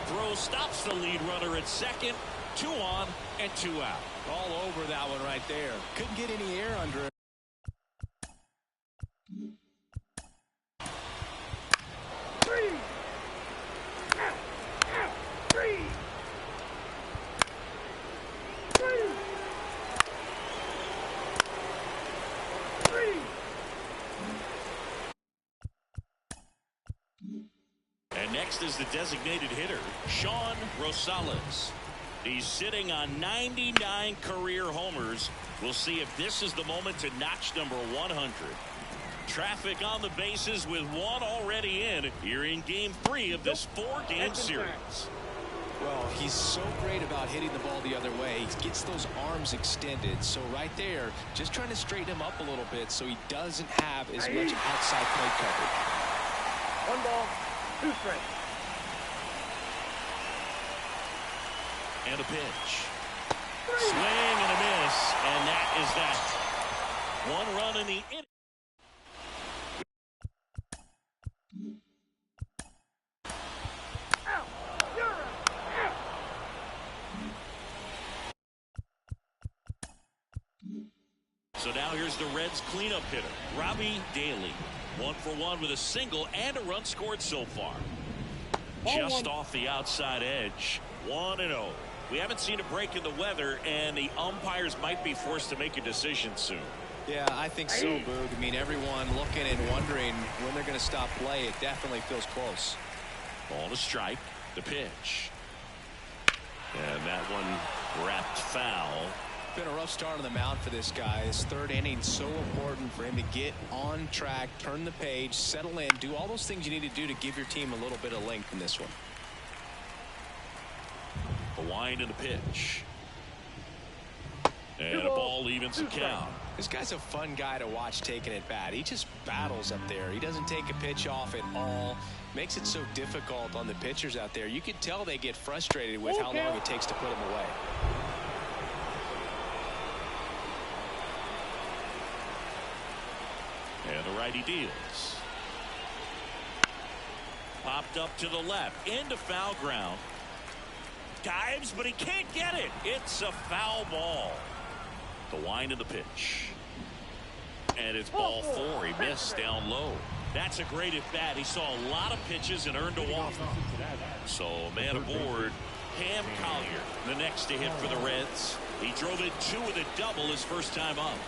Throw stops the lead runner at second. 2 on and 2 out. All over that one right there. Couldn't get any air under it. Three. Three. Three. Three. And next is the designated hitter, Sean Rosales. He's sitting on 99 career homers. We'll see if this is the moment to notch number 100. Traffic on the bases with one already in here in game 3 of this 4-game series. Well, he's so great about hitting the ball the other way. He gets those arms extended. So right there, just trying to straighten him up a little bit so he doesn't have as much outside plate coverage. 1 ball, 2 strikes. And a pitch. Swing and a miss. And that is that. 1 run in the inning. So now here's the Reds cleanup hitter, Robbie Daly. 1 for 1 with a single and a run scored so far. Just off the outside edge. 1-0. We haven't seen a break in the weather, and the umpires might be forced to make a decision soon. Yeah, I think so, Boog. I mean, everyone looking and wondering when they're going to stop play. It definitely feels close. Ball to strike. The pitch. And that one wrapped foul. Been a rough start on the mound for this guy. His 3rd inning, so important for him to get on track, turn the page, settle in, do all those things you need to do to give your team a little bit of length in this one. The wind and the pitch. And a ball evens the count. This guy's a fun guy to watch taking at bat. He just battles up there. He doesn't take a pitch off at all. Makes it so difficult on the pitchers out there. You could tell they get frustrated with how long it takes to put him away. And the righty deals. Popped up to the left. Into foul ground. Dives, but he can't get it. It's a foul ball. The wind of the pitch. And it's ball 4. He missed down low. That's a great at bat. He saw a lot of pitches and earned a walk. So man aboard, Cam Collier, the next to hit for the Reds. He drove in 2 with a double his first time up.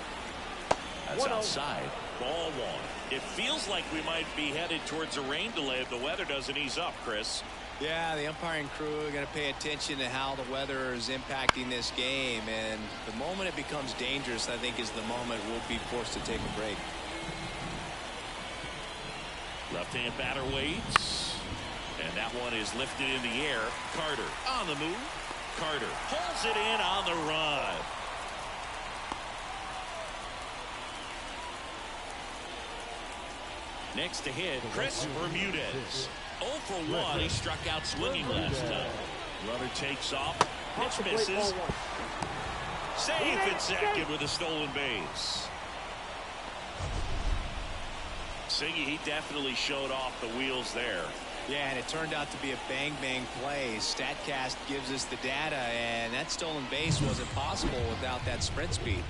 That's outside. Ball one. It feels like we might be headed towards a rain delay if the weather doesn't ease up, Chris. Yeah, the umpiring crew are going to pay attention to how the weather is impacting this game. And the moment it becomes dangerous, I think, is the moment we'll be forced to take a break. Left-hand batter waits. And that one is lifted in the air. Carter on the move. Carter pulls it in on the run. Next to hit, Chris Bermudez. 0 for 1. He struck out swinging last time. Runner takes off. Pitch misses. Safe at second with a stolen base. Siggy, he definitely showed off the wheels there. Yeah, and it turned out to be a bang-bang play. StatCast gives us the data, and that stolen base wasn't possible without that sprint speed.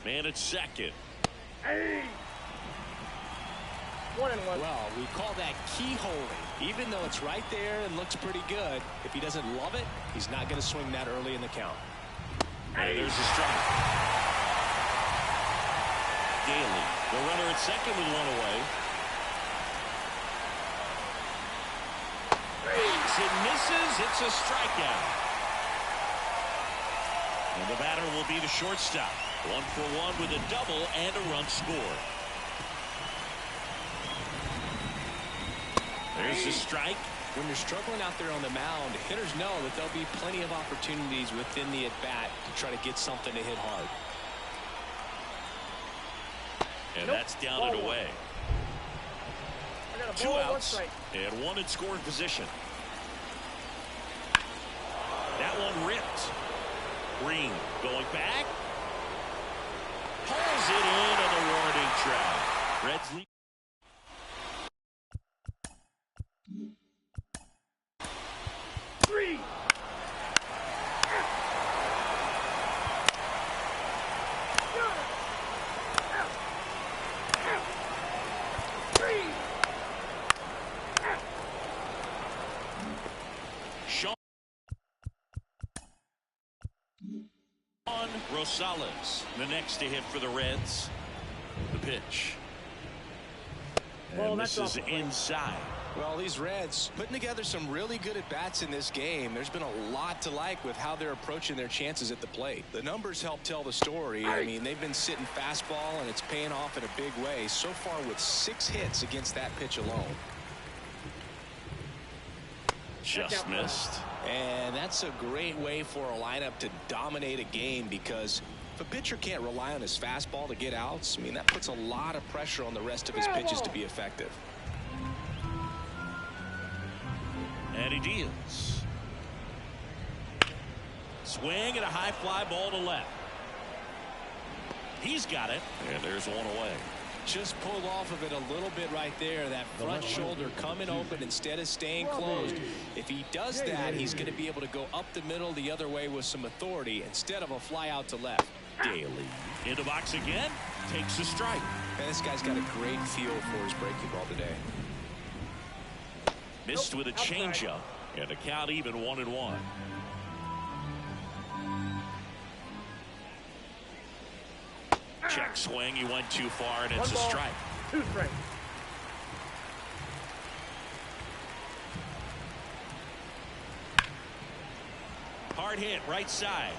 Man at second. Hey. 1-1. Well, we call that keyholing. Even though it's right there and looks pretty good, if he doesn't love it, he's not going to swing that early in the count. And there's a strike. Daly, the runner at second with one away. It misses. It's a strikeout. And the batter will be the shortstop. 1 for 1 with a double and a run scored. There's the strike. When you're struggling out there on the mound, hitters know that there'll be plenty of opportunities within the at-bat to try to get something to hit hard. And that's down and away. 2 outs and 1 in scoring position. That one ripped. Green going back. Pulls it in on the warning track. Reds lead. Rosales, the next to hit for the Reds. The pitch. And this is inside. Well, these Reds putting together some really good at-bats in this game. There's been a lot to like with how they're approaching their chances at the plate. The numbers help tell the story. I mean, they've been sitting fastball, and it's paying off in a big way so far with 6 hits against that pitch alone. Just missed. And that's a great way for a lineup to dominate a game, because if a pitcher can't rely on his fastball to get outs, I mean, that puts a lot of pressure on the rest of his pitches to be effective. And he deals. Swing and a high fly ball to left. He's got it. And there's one away. Just pulled off of it a little bit right there. That front shoulder coming open instead of staying closed. If he does that, he's going to be able to go up the middle the other way with some authority instead of a fly out to left. Daly in the box again. Takes a strike. Man, this guy's got a great feel for his breaking ball today. Missed with a changeup. And the count even 1-1. Check swing. He went too far, and it's a strike. 2 strikes. Hard hit right side.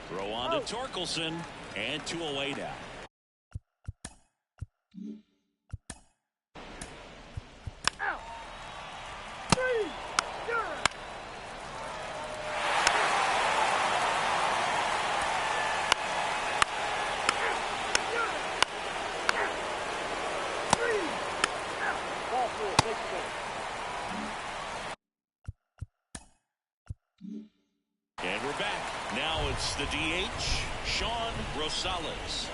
Throw on to Torkelson, and 2 away now. And we're back. Now it's the DH, Sean Rosales.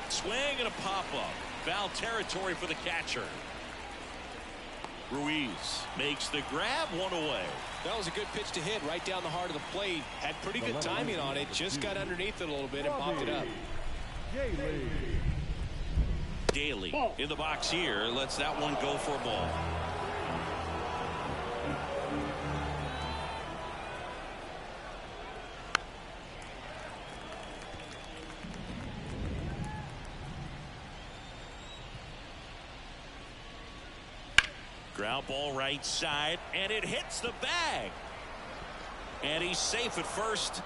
Swing and a pop-up. Foul territory for the catcher. Ruiz makes the grab, 1 away. That was a good pitch to hit right down the heart of the plate. Had pretty good timing on it. Just got underneath it a little bit and popped it up. Daly in the box here. Lets that one go for a ball. Ground ball right side, and it hits the bag. And he's safe at first.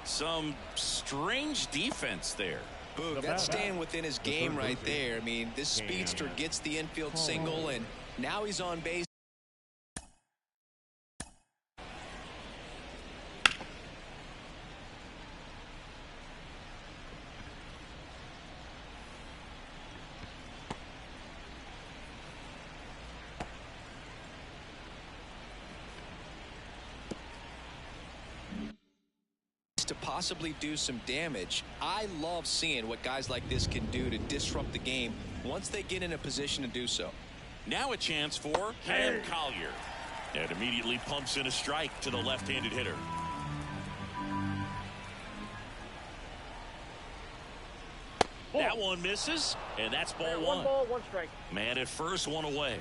Some strange defense there. Boog, that's staying within his game right there. I mean, this speedster gets the infield single, and now he's on base. To possibly do some damage. I love seeing what guys like this can do to disrupt the game once they get in a position to do so. Now a chance for Cam Collier. And immediately pumps in a strike to the left-handed hitter. That one misses, and that's ball one. 1 ball, 1 strike. Man at first, 1 away.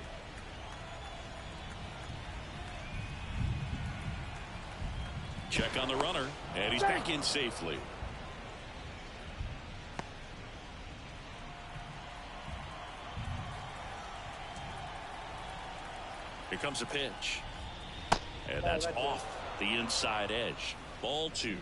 Check on the runner, and he's back in safely. Here comes a pitch. And that's off the inside edge. Ball 2.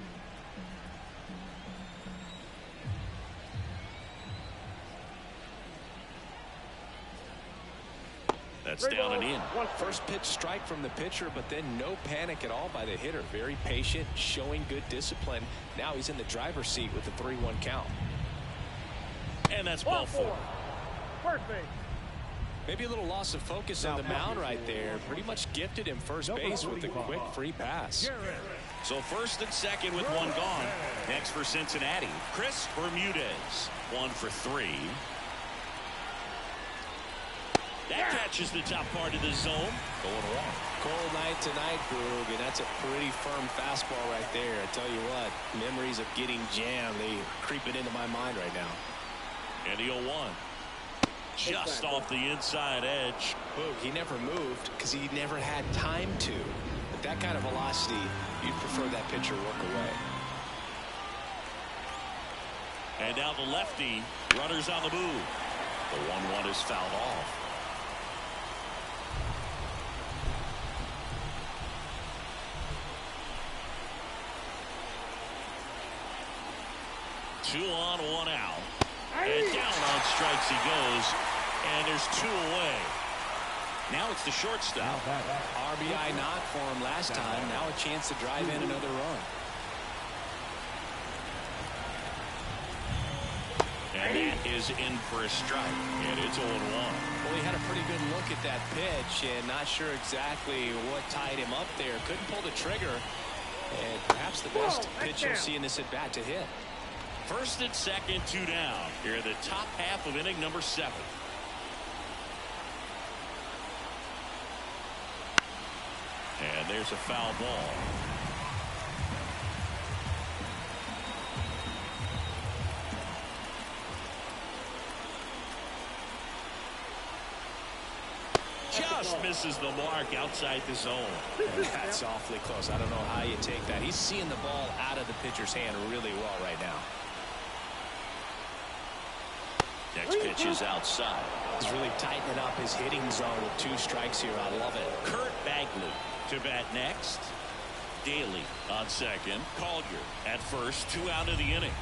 That's down and in. First pitch strike from the pitcher, but then no panic at all by the hitter. Very patient, showing good discipline. Now he's in the driver's seat with the 3-1 count. And that's ball 4. First base. Maybe a little loss of focus on the mound right there. Pretty much gifted him first base with a quick free pass. So first and second with 1 gone. Next for Cincinnati, Chris Bermudez. 1 for 3. That catches the top part of the zone. Going wrong. Cold night tonight, Boog, and that's a pretty firm fastball right there. I tell you what, memories of getting jammed, they creeping into my mind right now. And the 0-1. Just off the inside edge. Boog, he never moved because he never had time to. But that kind of velocity, you'd prefer that pitcher work away. And now the lefty, runners on the move. The 1-1 is fouled off. Two on, 1 out. And down on strikes he goes. And there's 2 away. Now it's the shortstop. RBI not for him last time. Now a chance to drive in another run. And that is in for a strike. And it's 0-1. Well, he had a pretty good look at that pitch and not sure exactly what tied him up there. Couldn't pull the trigger. And perhaps the best pitch you'll see in this at bat to hit. First and second, 2 down. Here are the top half of inning number 7. And there's a foul ball. Just misses the mark outside the zone. That's awfully close. I don't know how you take that. He's seeing the ball out of the pitcher's hand really well right now. Next pitch is outside. He's really tightening up his hitting zone with 2 strikes here. I love it. Kurt Bagley to bat next. Daly on second. Collier at first. 2 out of the inning.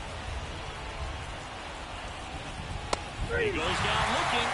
He goes down looking.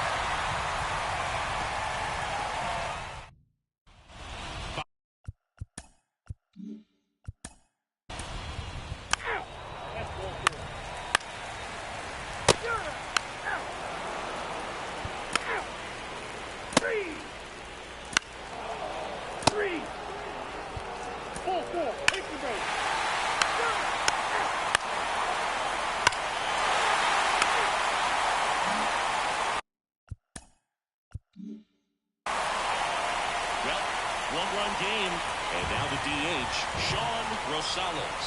One-run game, and now the DH, Sean Rosales.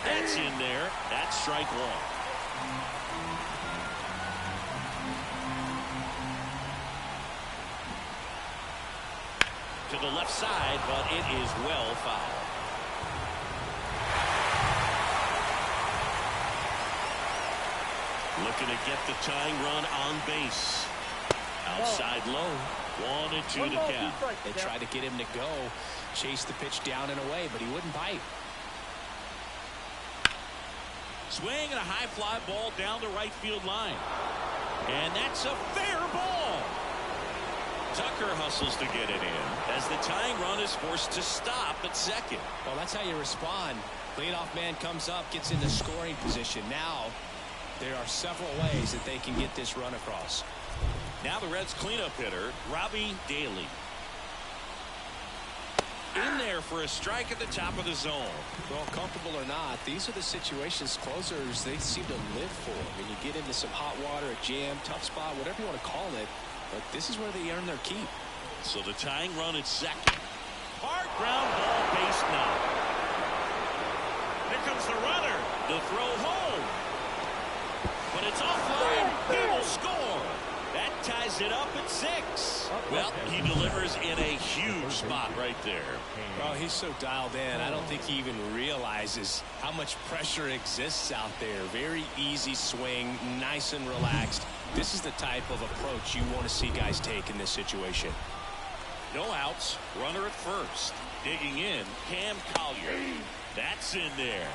That's in there. That's strike 1. To the left side, but it is well fouled. Looking to get the tying run on base. Outside low. 1-2 the count. They tried to get him to go, chase the pitch down and away, but he wouldn't bite. Swing and a high fly ball down the right field line. And that's a fair ball. Tucker hustles to get it in as the tying run is forced to stop at second. Well, that's how you respond. Leadoff man comes up, gets into scoring position. Now there are several ways that they can get this run across. Now the Reds cleanup hitter, Robbie Daly. In there for a strike at the top of the zone. Well, comfortable or not, these are the situations closers they seem to live for. I mean, you get into some hot water, a jam, tough spot, whatever you want to call it, but this is where they earn their keep. So the tying run at second. Hard ground ball, base knock. Here comes the runner. The throw home. But it's offline. He will score. That ties it up at 6. Well, he delivers in a huge spot right there. Well, he's so dialed in, I don't think he even realizes how much pressure exists out there. Very easy swing, nice and relaxed. This is the type of approach you want to see guys take in this situation. No outs, runner at first. Digging in, Cam Collier. That's in there.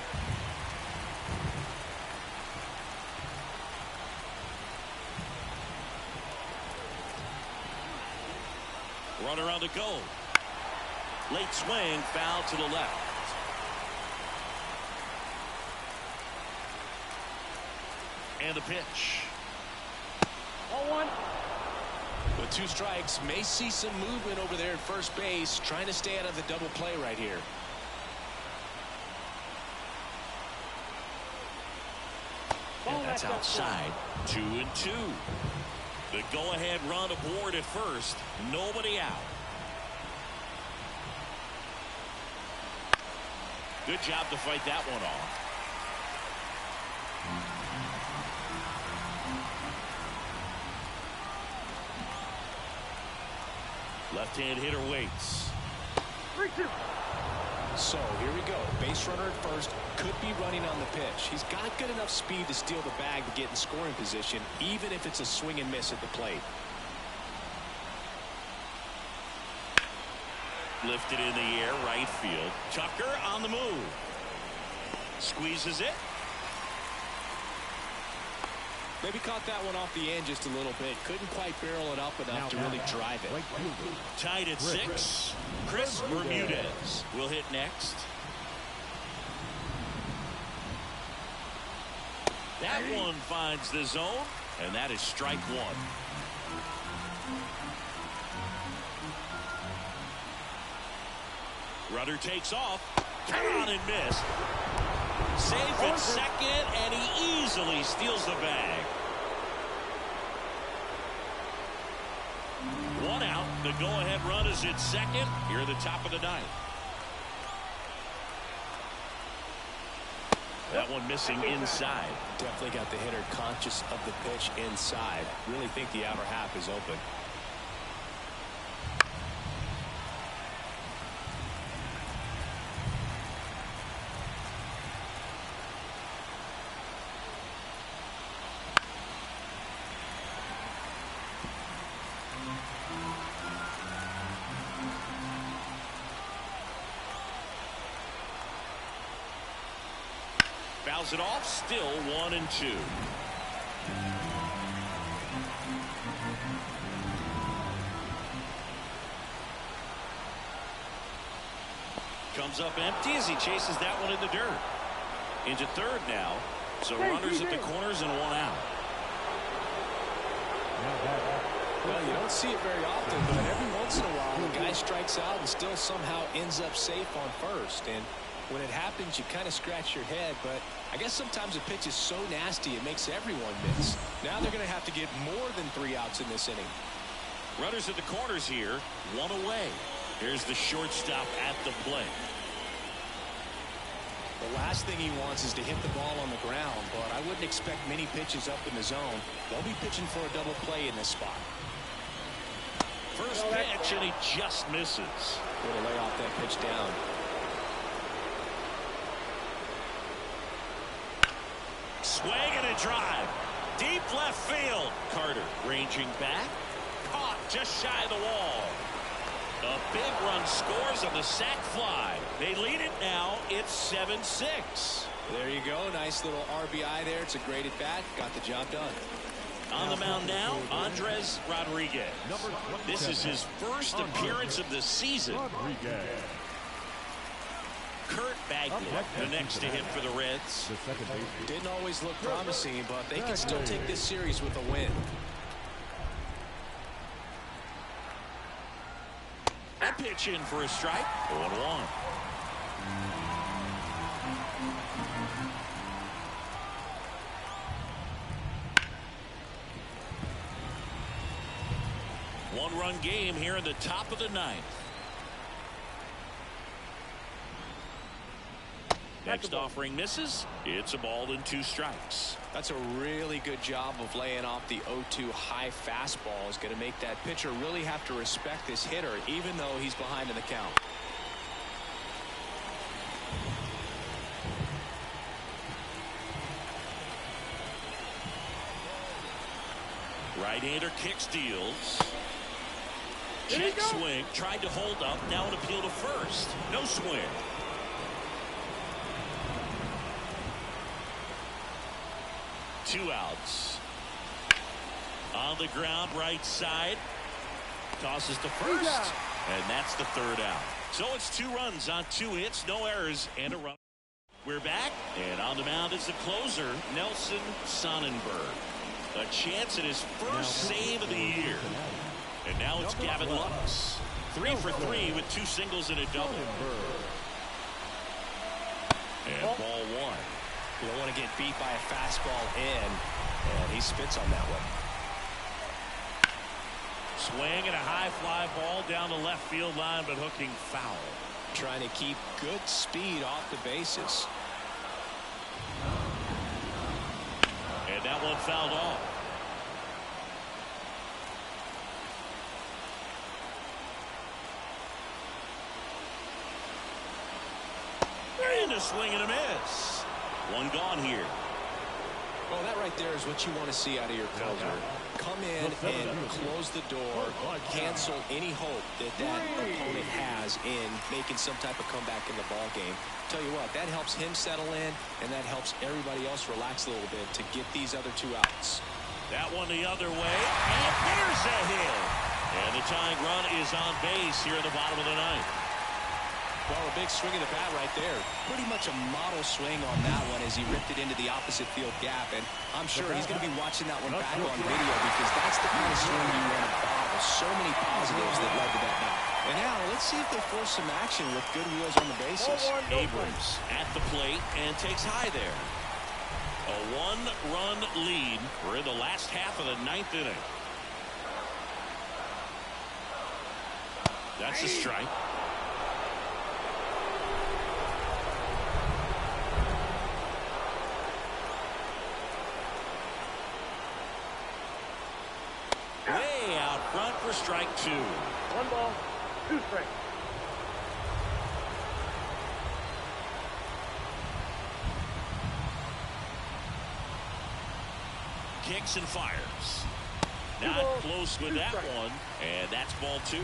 Runner on the go. Late swing, foul to the left. And the pitch. 0-1. With 2 strikes, may see some movement over there at first base, trying to stay out of the double play right here. And that's outside. 2-2. The go-ahead run aboard at first. Nobody out. Good job to fight that one off. Left-hand hitter waits. 3-2. So here we go. Base runner at first, could be running on the pitch. He's got good enough speed to steal the bag to get in scoring position, even if it's a swing and miss at the plate. Lifted in the air, right field. Tucker on the move. Squeezes it. Maybe caught that one off the end just a little bit. Couldn't quite barrel it up enough to really drive it. Tied at 6. Chris Bermudez will hit next. That one finds the zone, and that is strike 1. Rudder takes off. Come on and missed. Safe at second, and he easily steals the bag. 1 out. The go-ahead run is at second. Here at the top of the 9th. That one missing inside. Definitely got the hitter conscious of the pitch inside. Really think the outer half is open. Fouls it off, still 1-2. Comes up empty as he chases that one in the dirt. Into third now. So runners at the corners and 1 out. Well, you don't see it very often, but every once in a while, the guy strikes out and still somehow ends up safe on first. And when it happens, you kind of scratch your head, but I guess sometimes a pitch is so nasty it makes everyone miss. Now they're going to have to get more than 3 outs in this inning. Runners at the corners here, 1 away. Here's the shortstop at the plate. The last thing he wants is to hit the ball on the ground, but I wouldn't expect many pitches up in the zone. They'll be pitching for a double play in this spot. First pitch, and he just misses. Going to lay off that pitch down. Swing and a drive. Deep left field. Carter ranging back. just shy of the wall. A big run scores on the sac fly. They lead it now. It's 7-6. There you go. Nice little RBI there. It's a great at bat. Got the job done. On the mound now, Andres Rodriguez. This is his first appearance of the season. Kurt Bagley, the next to hit for the Reds. Didn't always look promising, but they can still take this series with a win. A pitch in for a strike. 0-1. One-run game here in the top of the ninth. Next offering misses. It's a ball and 2 strikes. That's a really good job of laying off the 0-2 high fastball. Is going to make that pitcher really have to respect this hitter, even though he's behind in the count. Right-hander kick steals. Check swing. Tried to hold up. Now an appeal to first. No swing. Two outs. On the ground, right side. Tosses to first. And that's the 3rd out. So it's 2 runs on 2 hits, no errors, and a run. We're back, and on the mound is the closer, Nelson Sonnenberg. A chance at his first save of the year. And now it's Gavin Lux. 3 for 3 with 2 singles and a double. And ball 1. You don't want to get beat by a fastball in, and he spits on that one. Swing and a high fly ball down the left field line, but hooking foul. Trying to keep good speed off the bases. And that one fouled off. And a swing and a miss. One gone here. Well, that right there is what you want to see out of your closer. Come in and close the door, cancel any hope that opponent has in making some type of comeback in the ball game. Tell you what, that helps him settle in, and that helps everybody else relax a little bit to get these other 2 outs. That one the other way, and there's a hit. And the tying run is on base here in the bottom of the 9th. Well, a big swing of the bat right there. Pretty much a model swing on that one as he ripped it into the opposite field gap. And I'm sure he's going to be watching that one back on video because that's the kind of swing you want to bottle. So many positives that led to that knock. And now let's see if they force some action with good wheels on the bases. Abrams at the plate and takes high there. A 1-run lead. We're in the last half of the 9th inning. That's a strike. Way out front for strike 2. 1 ball, 2 strikes. Kicks and fires. Not close with that one, and that's ball 2.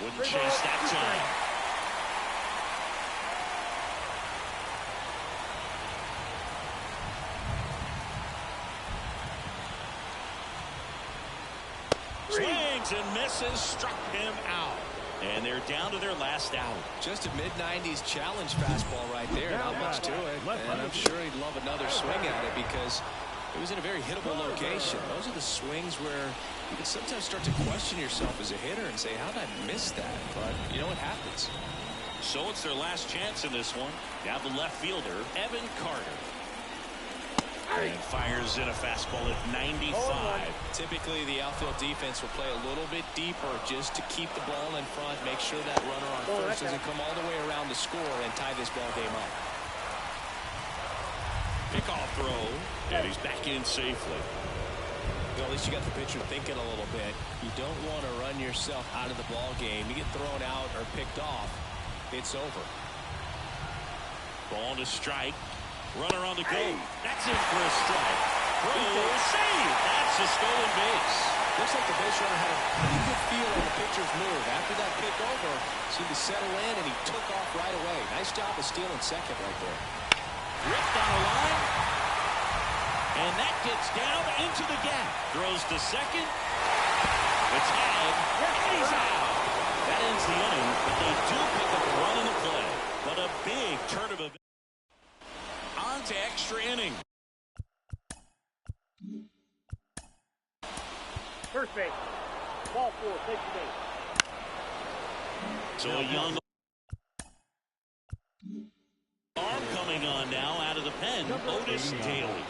Wouldn't chase that time. Swings and misses, struck him out. And they're down to their last out. Just a mid-90s challenge fastball right there. Not much to it. And I'm sure he'd love another swing at it because it was in a very hittable location. Those are the swings where you can sometimes start to question yourself as a hitter and say, how did I miss that? But, you know, it happens. So it's their last chance in this one. Down the left fielder, Evan Carter. And fires in a fastball at 95. Typically, the outfield defense will play a little bit deeper just to keep the ball in front, make sure that runner on first doesn't come all the way around to score and tie this ball game up. Pickoff throw, and he's back in safely. Well, at least you got the pitcher thinking a little bit. You don't want to run yourself out of the ball game. You get thrown out or picked off, it's over. Ball to strike. Runner on the go. That's in for a strike. Throw, save. That's a stolen base. Looks like the base runner had a pretty good feel on the pitcher's move. After that pick over, seemed to settle in, and he took off right away. Nice job of stealing second right there. Ripped on a line. And that gets down into the gap. Throws to second. The tag. And he's out. That ends the inning, but they do pick up a run in the play. But a big turn of events. On to extra inning. First base. Ball 4. Take the base. So a young arm coming on now out of the pen. Otis Daly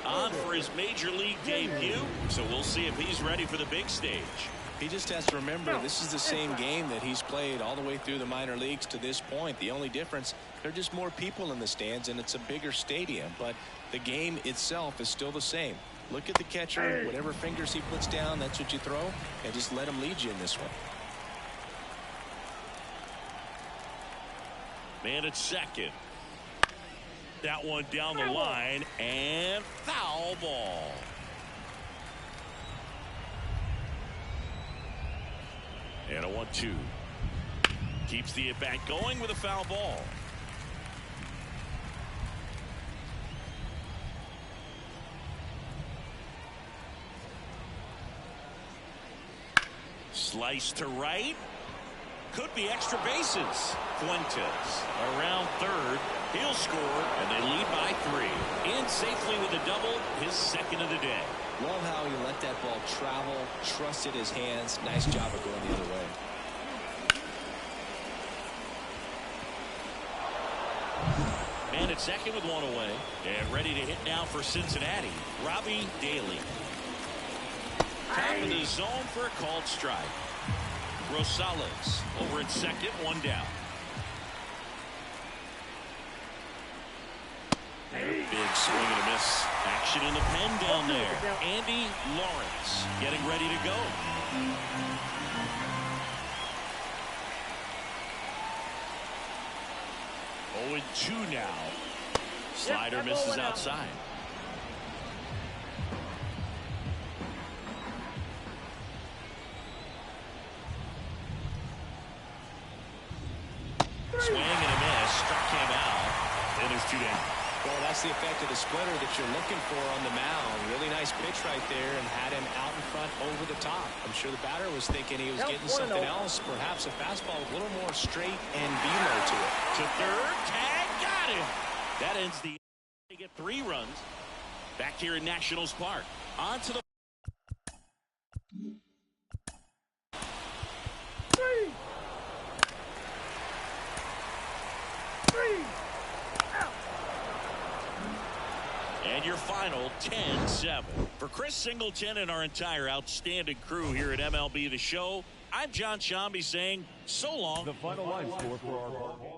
on for his major league debut. So we'll see if he's ready for the big stage. He just has to remember this is the same game that he's played all the way through the minor leagues to this point. The only difference, there are just more people in the stands and it's a bigger stadium, but the game itself is still the same. Look at the catcher, whatever fingers he puts down, that's what you throw, and just let him lead you in this one. Man at second. That one down the line and foul ball. And a 1-2. Keeps the at-bat going with a foul ball. Slice to right. Could be extra bases. Fuentes around third. He'll score, and they lead by 3. In safely with a double, his second of the day. Love how he let that ball travel, trusted his hands. Nice job of going the other way. Man at second with one away. And ready to hit now for Cincinnati. Robbie Daly. Top of the zone for a called strike. Rosales over at second, one down. Big swing and a miss. Action in the pen down there. Andy Lawrence getting ready to go. Oh, and 2 now. Slider misses outside. Swing and a miss. Struck him out. And there's 2 down. Well, that's the effect of the splitter that you're looking for on the mound. Really nice pitch right there and had him out in front over the top. I'm sure the batter was thinking he was getting something else, perhaps a fastball with a little more straight and velo to it. To third, tag, got him. That ends the inning. They get 3 runs back here in Nationals Park. On to the and your final 10-7. For Chris Singleton and our entire outstanding crew here at MLB The Show, I'm John Shambi saying so long. The final line score for our ball game.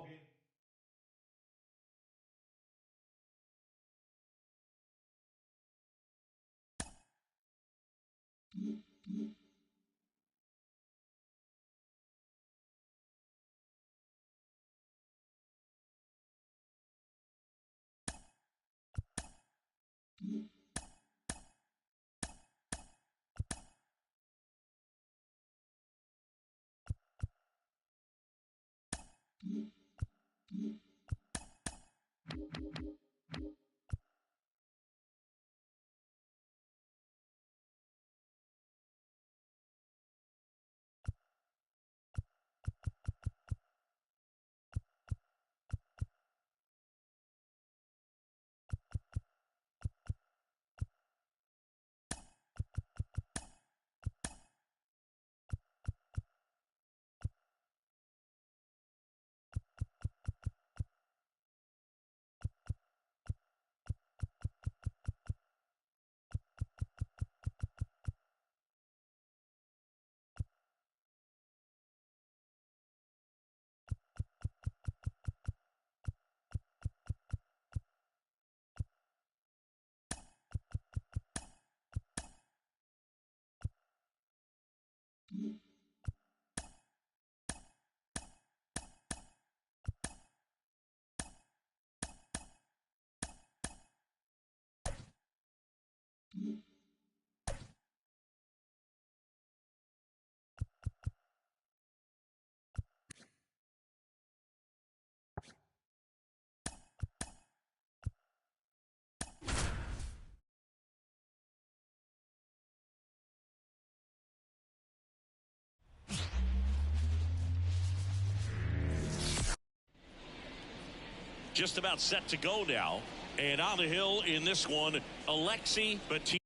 just about set to go now. And on the hill in this one, Alexi Batista.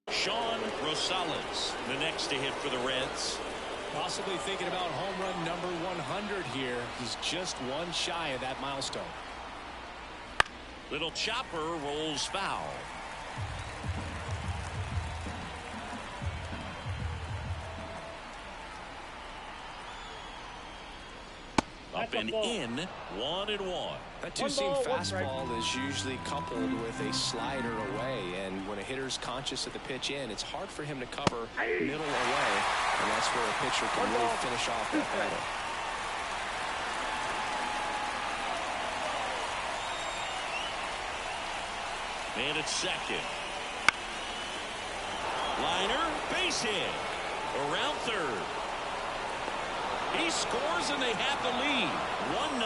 Sean Rosales, the next to hit for the Reds. Possibly thinking about home run number 100 here. He's just one shy of that milestone. Little chopper rolls foul. Up and in, 1-1. That two-seam fastball is usually coupled with a slider away, and when a hitter's conscious of the pitch in, it's hard for him to cover middle away, and that's where a pitcher can really finish off that batter. And it's second. Liner, base hit. Around third. He scores and they have the lead. 1-0.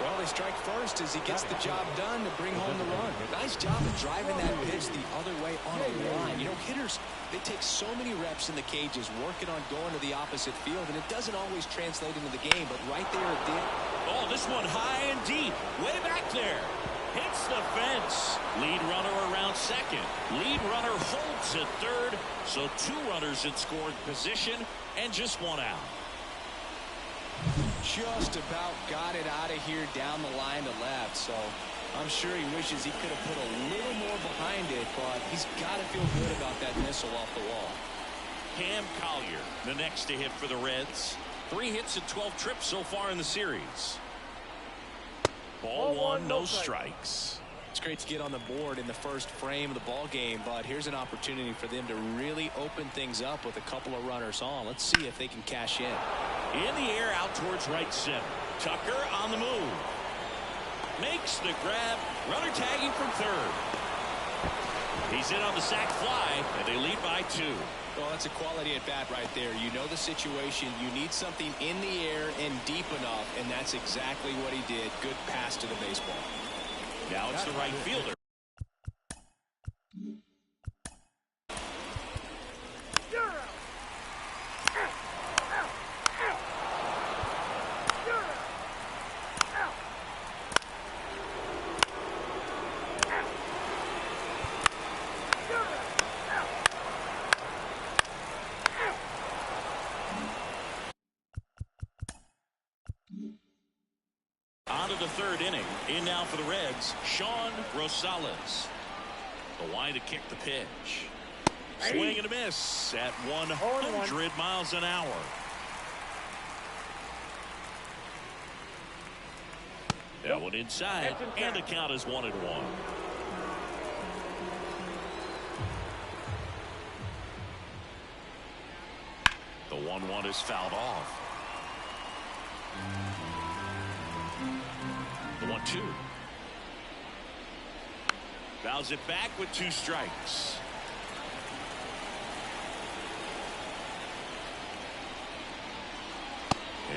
Well, they strike first as he gets the job done to bring home the run. Nice job of driving that pitch the other way on a line. You know, hitters, they take so many reps in the cages working on going to the opposite field, and it doesn't always translate into the game, but right there it did. Oh, this one high and deep. Way back there. Hits the fence. Lead runner around second. Lead runner holds at third. So 2 runners in scoring position and just 1 out. Just about got it out of here down the line to left, so I'm sure he wishes he could have put a little more behind it, but he's got to feel good about that missile off the wall. Cam Collier, the next to hit for the Reds. 3 hits and 12 trips so far in the series. Ball 1, no strikes. It's great to get on the board in the first frame of the ball game, but here's an opportunity for them to really open things up with a couple of runners on. Let's see if they can cash in. In the air out towards right center. Tucker on the move. Makes the grab. Runner tagging from third. He's in on the sac fly, and they lead by 2. Well, that's a quality at bat right there. You know the situation. You need something in the air and deep enough, and that's exactly what he did. Good pass to the baseball. Now it's the right fielder. On to the third inning. In now for the Reds, Sean Rosales. The line to kick the pitch. Swing and a miss at 100 miles an hour. That one inside, and the count is 1-1. The 1-1 is fouled off. The 1-2. Fouls it back with 2 strikes.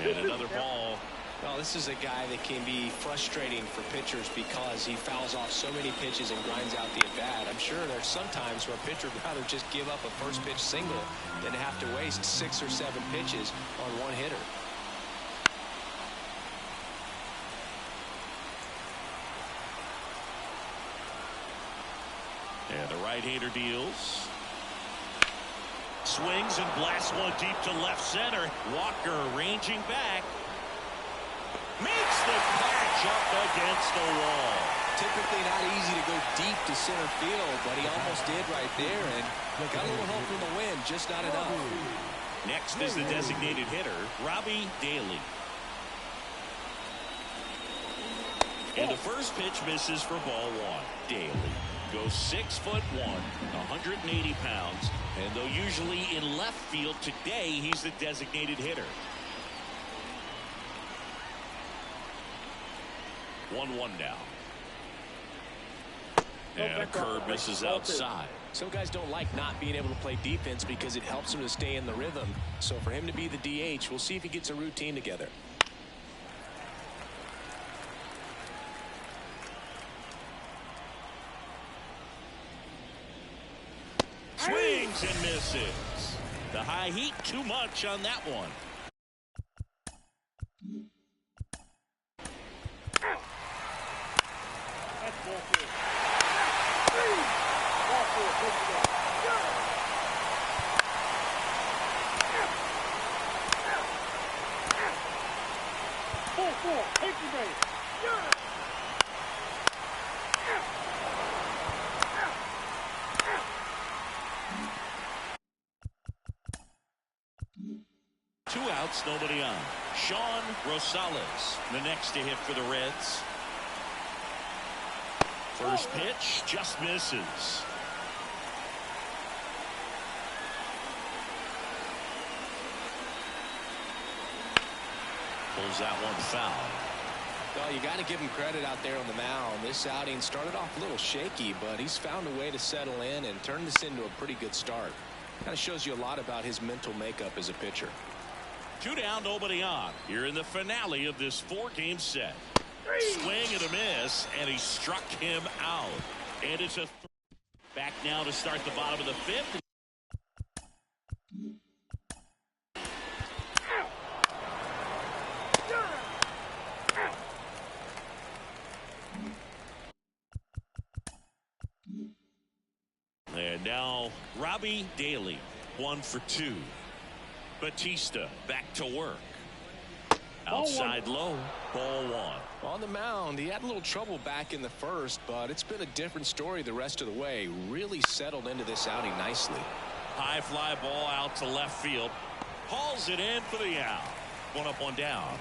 And another ball. Well, this is a guy that can be frustrating for pitchers because he fouls off so many pitches and grinds out the at-bat. I'm sure there's some times where a pitcher would rather just give up a first pitch single than have to waste 6 or 7 pitches on one hitter. And the right-hander deals. Swings and blasts one deep to left center. Walker ranging back. Makes the catch up against the wall. Typically not easy to go deep to center field, but he almost did right there, and got a little help from the wind, just not enough. Next is the designated hitter, Robbie Daly. And the first pitch misses for ball 1. Daly goes 6'1", 180 pounds, and though usually in left field, today he's the designated hitter. 1-1 now. And a curve misses outside. Some guys don't like not being able to play defense because it helps them to stay in the rhythm. So for him to be the DH, we'll see if he gets a routine together. Swings and misses. The high heat, too much on that one. That's ball four. Ball four. Take it back. 4-4. Take the base. 2 outs, nobody on. Sean Rosales, the next to hit for the Reds. First pitch just misses. Pulls that one foul. Well, you got to give him credit out there on the mound. This outing started off a little shaky, but he's found a way to settle in and turn this into a pretty good start. Kind of shows you a lot about his mental makeup as a pitcher. 2 down, nobody on. Here in the finale of this 4-game set. Swing and a miss, and he struck him out. And it's a back now to start the bottom of the 5th. And now Robbie Daly, 1 for 2. Batista back to work. Outside low, ball 1. On the mound, he had a little trouble back in the first, but it's been a different story the rest of the way. Really settled into this outing nicely. High fly ball out to left field. Hauls it in for the out. 1 up, 1 down.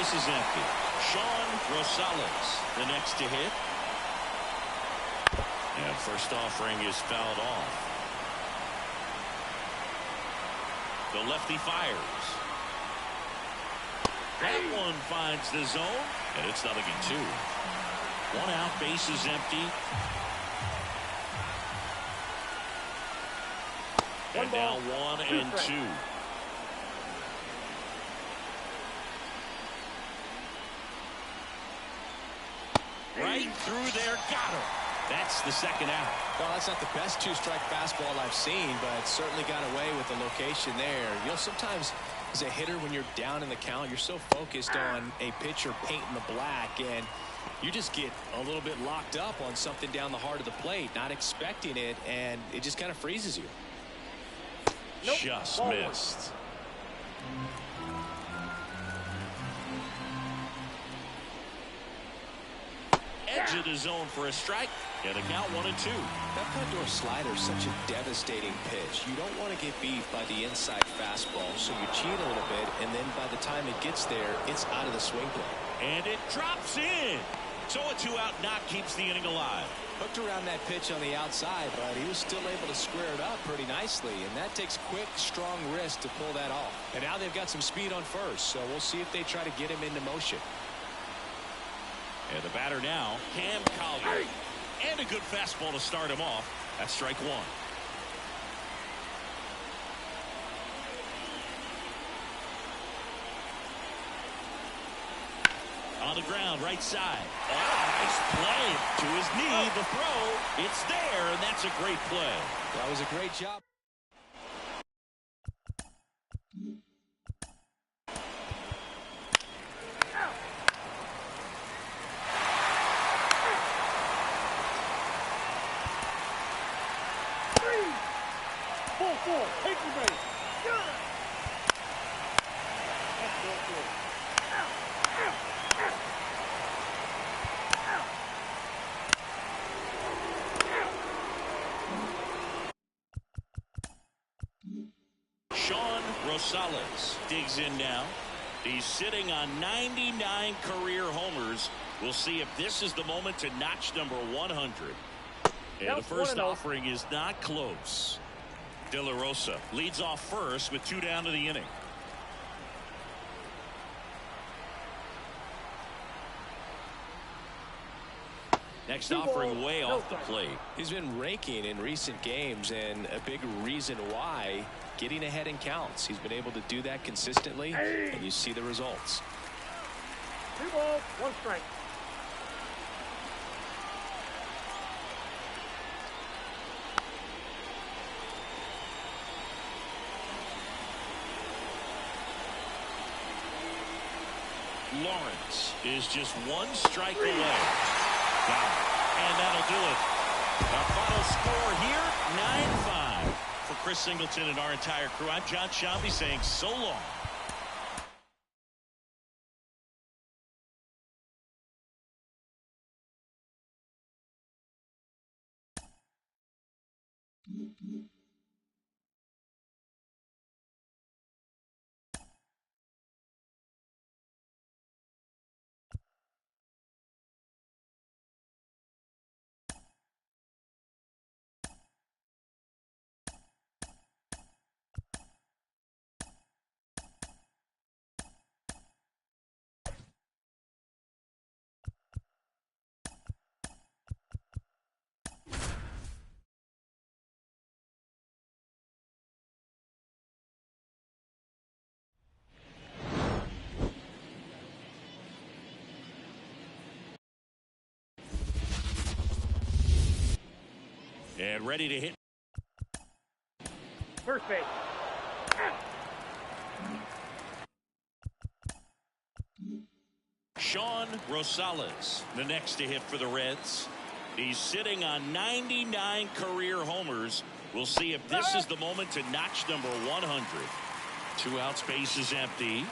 Is empty. Sean Rosales, the next to hit. And first offering is fouled off. The lefty fires. That one finds the zone, and it's 0-2. 1 out, base is empty. And now 1 and 2. Right through there, got him. That's the 2nd out. Well, that's not the best 2-strike fastball I've seen, but certainly got away with the location there. You know, sometimes as a hitter, when you're down in the count, you're so focused on a pitcher painting the black, and you just get a little bit locked up on something down the heart of the plate, not expecting it, and it just kind of freezes you. Nope. Just missed. Edge of the zone for a strike, and a count 1 and 2. That front-door slider is such a devastating pitch. You don't want to get beat by the inside fastball, so you cheat a little bit, and then by the time it gets there, it's out of the swing plane. And it drops in. So a 2-out knock keeps the inning alive. Hooked around that pitch on the outside, but he was still able to square it up pretty nicely, and that takes quick, strong wrist to pull that off. And now they've got some speed on first, so we'll see if they try to get him into motion. And the batter now, Cam Collier. And a good fastball to start him off. That's strike 1. On the ground, right side. Oh, nice play. To his knee, the throw. It's there, and that's a great play. That was a great job. Take the base. That's ball four. Sean Rosales digs in now. He's sitting on 99 career homers. We'll see if this is the moment to notch number 100. And the first offering is not close. De La Rosa leads off first with 2 down to the inning. Next offering way off the plate. He's been raking in recent games, and a big reason why, getting ahead in counts. He's been able to do that consistently, and you see the results. 2 balls, 1 strike. Lawrence is just 1 strike away. Got it. And that'll do it. Our final score here, 9-5. For Chris Singleton and our entire crew, I'm John Shambi saying so long. And ready to hit. First base. Sean Rosales, the next to hit for the Reds. He's sitting on 99 career homers. We'll see if this is the moment to notch number 100. 2 outs, base is empty.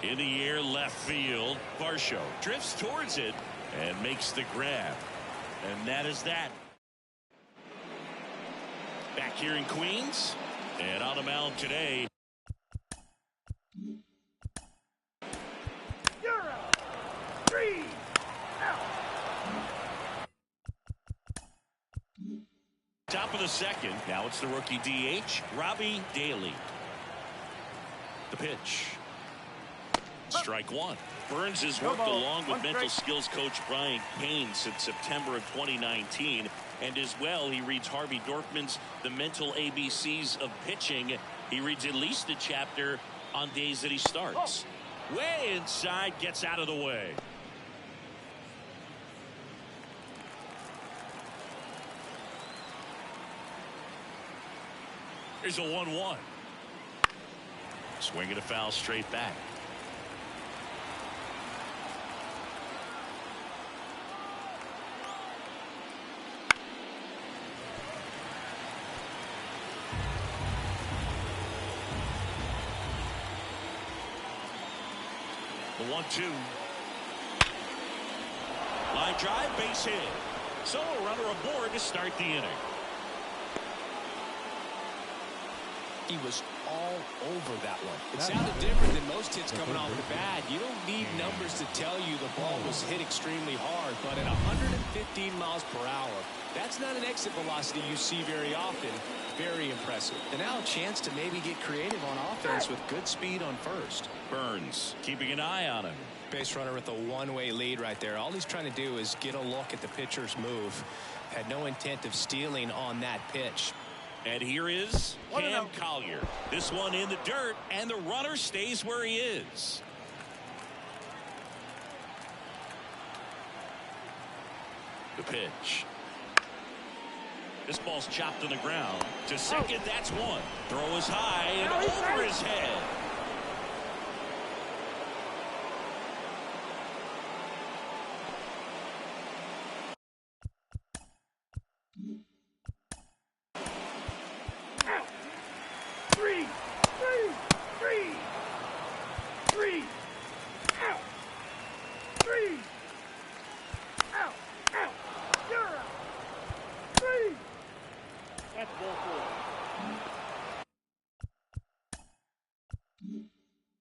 In the air, left field. Varsho drifts towards it and makes the grab. And that is that. Back here in Queens. And on the mound today. You're out. 3 out. Top of the second. Now it's the rookie DH, Robbie Daly. The pitch. Strike 1. Burns has worked along with mental skills coach Brian Kane since September of 2019. And as well, he reads Harvey Dorfman's The Mental ABCs of Pitching. He reads at least a chapter on days that he starts. Way inside, gets out of the way. Here's a 1-1. Swinging a foul straight back. The 1-2. Line drive, base hit. So a runner aboard to start the inning. He was all over that one. It sounded different than most hits coming off the bat. You don't need numbers to tell you the ball was hit extremely hard, but at 115 miles per hour, that's not an exit velocity you see very often. Very impressive. And now a chance to maybe get creative on offense with good speed on first. Burns keeping an eye on him. Base runner with a one-way lead right there. All he's trying to do is get a look at the pitcher's move. Had no intent of stealing on that pitch. And here is Cam Collier. This one in the dirt, and the runner stays where he is. The pitch. This ball's chopped on the ground. To second, that's one. Throw is high and over his head.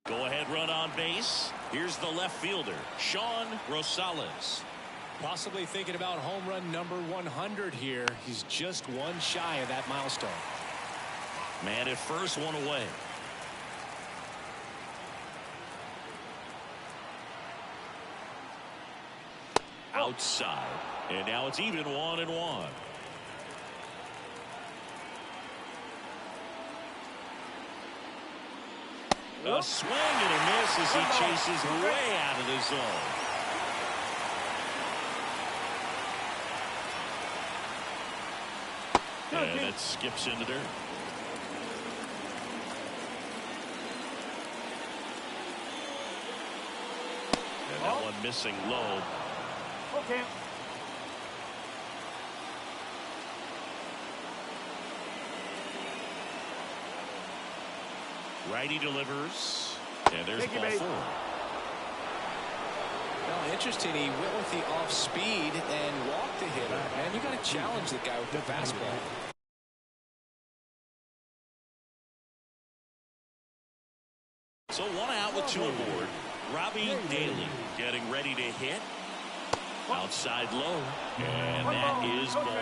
Go-ahead run on base. Here's the left fielder, Sean Rosales. Possibly thinking about home run number 100 here. He's just one shy of that milestone. Man at first, one away. outside. And now it's even 1-1. A swing and a miss as he chases way out of the zone. And it skips into dirt. And that one missing low. Okay. Righty delivers. And there's ball 4. Well, interesting. He went with the off speed and walked the hitter. Man, you got to challenge the guy with the fastball. So 1 out with 2 aboard. Robbie Daly getting ready to hit. Outside low. And that is ball 1.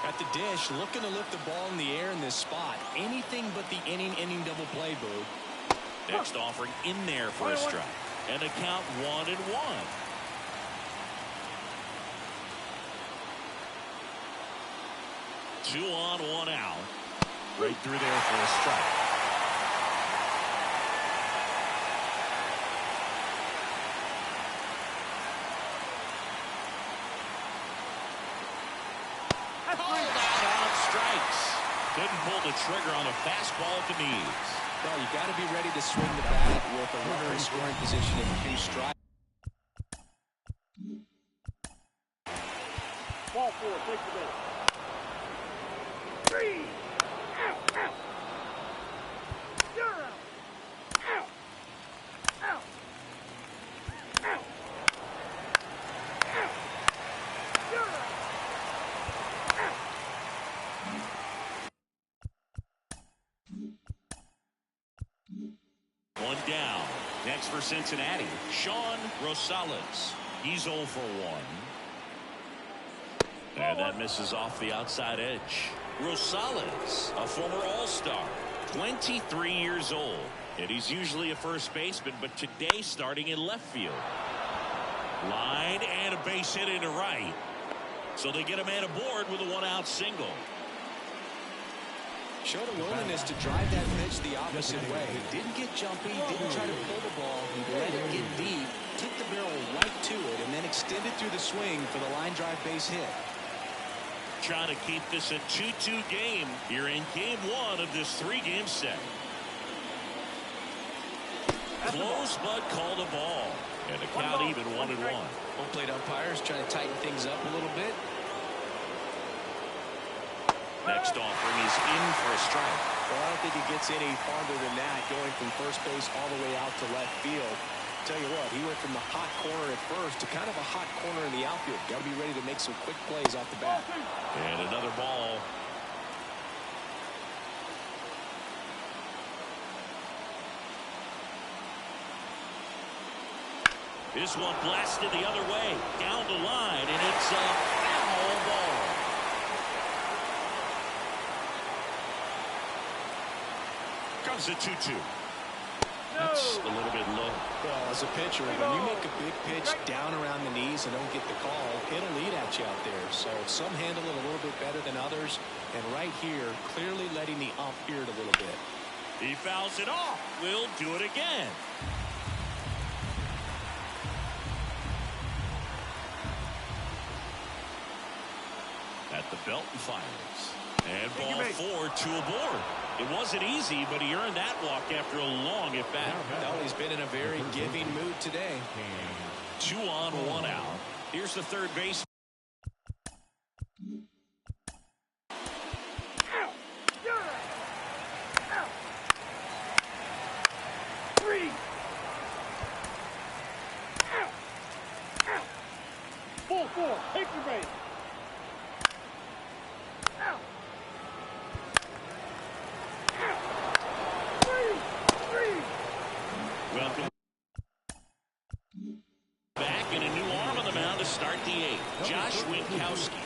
At the dish, looking to lift the ball in the air in this spot. Anything but the inning double play, Boo. Next offering in there for a strike. And a count 1-1. Two on, 1 out. Right through there for a strike. Couldn't pull the trigger on a fastball at the knees. Well, you got to be ready to swing the bat with a runner in scoring position and 2 strikes. Ball 4, take the base. 3. Out, out. You're out. Out. Out. Out. Out. You're out. One down. Next for Cincinnati, Sean Rosales. He's 0 for 1. And that misses off the outside edge. Rosales, a former All-Star, 23 years old. And he's usually a first baseman, but today starting in left field. Line and a base hit into right. So they get a man aboard with a 1-out single. Showed a willingness to drive that pitch the opposite way. He didn't get jumpy, didn't try to pull the ball. He let it get deep, took the barrel right to it, and then extended through the swing for the line drive base hit. Trying to keep this a 2-2 game here in game 1 of this 3-game set. Close but called a ball. And the count even 1-1. Both plate umpires trying to tighten things up a little bit. Next offering is in for a strike. Well, I don't think it gets any farther than that, going from first base all the way out to left field. Tell you what, he went from the hot corner at first to kind of a hot corner in the outfield. Got to be ready to make some quick plays off the bat. And another ball. This one blasted the other way, down the line, and it's a foul ball. Comes a 2-2. That's a little bit low. Well, as a pitcher, when you make a big pitch down around the knees and don't get the call, it'll eat at you out there. So some handle it a little bit better than others. And right here, clearly letting the ump hear it a little bit. He fouls it off. We'll do it again. At the belt and fires. And ball 4, 2 aboard. It wasn't easy, but he earned that walk after a long at bat. No, he's been in a very giving mood today. 2 on, 1 out. Here's the third base. Out. You're out. Out. 3. Out. Out. Ball 4, take the base. Out. Welcome back, and a new arm on the mound to start the 8th. Josh Winkowski.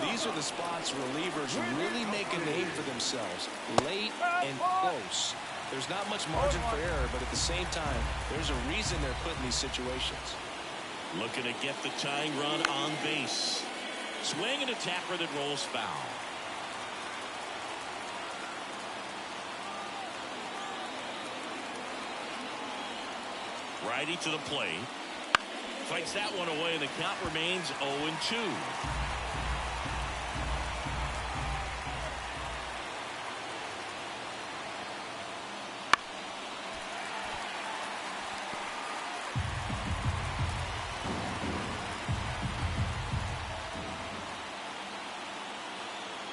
These are the spots relievers really make a name for themselves. Late and close. There's not much margin for error, but at the same time, there's a reason they're put in these situations. Looking to get the tying run on base. Swing and a tapper that rolls foul. Righty to the plate. Fights that one away, and the count remains 0-2.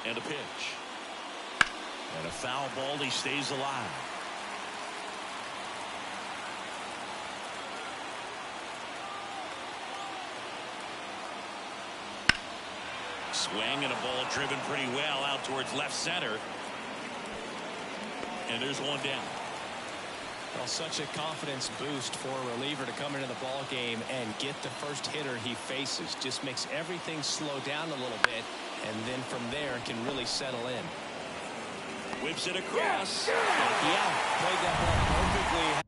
And a pitch. And a foul ball. He stays alive. Swing and a ball driven pretty well out towards left center. And there's one down. Well, such a confidence boost for a reliever to come into the ball game and get the first hitter he faces. Just makes everything slow down a little bit, and then from there can really settle in. Whips it across. Yeah, played that ball perfectly.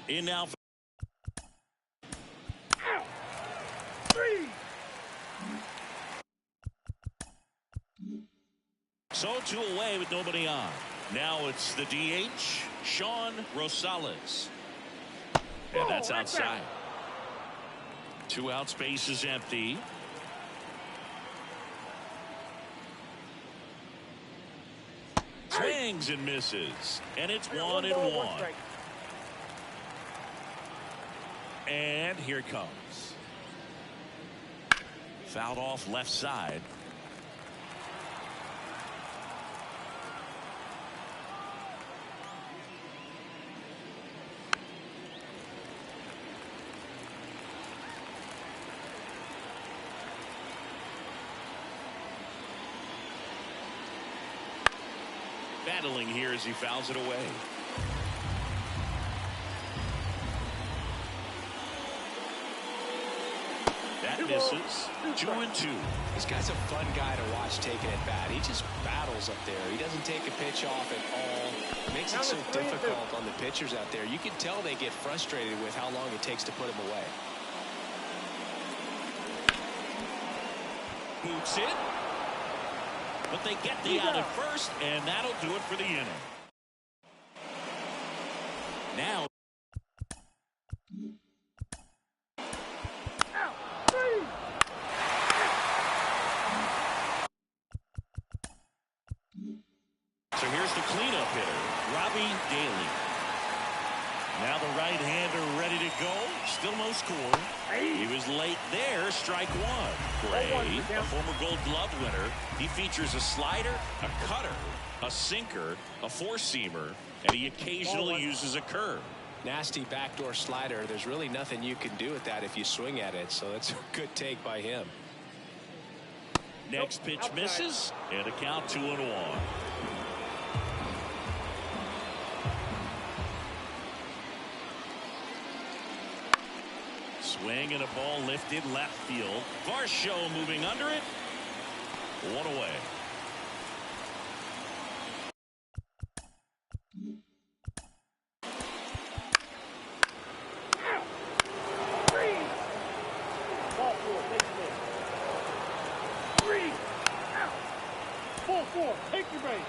In now. So 2 away with nobody on. Now it's the DH, Sean Rosales. And that's outside. 2 outs, base is empty. Swings and misses. And it's 1-1. And here it comes. Fouled off left side. Battling here as he fouls it away. That misses. 2-2. This guy's a fun guy to watch taking at bat. He just battles up there. He doesn't take a pitch off at all. Makes it so difficult on the pitchers out there. You can tell they get frustrated with how long it takes to put him away. Boots it. But they get the out at first, and that'll do it for the inning. Now. So here's the cleanup hitter, Robbie Daly. Now the right-hander ready to go. Still no score. He was late there. Strike one. Gray, a former Gold Glove winner. He features a slider, a cutter, a sinker, a four-seamer, and he occasionally uses a curve. Nasty backdoor slider. There's really nothing you can do with that if you swing at it. So that's a good take by him. Next pitch misses, and a count 2-1. Swing and a ball lifted left field. Varsho moving under it. One away. Four. Take your base.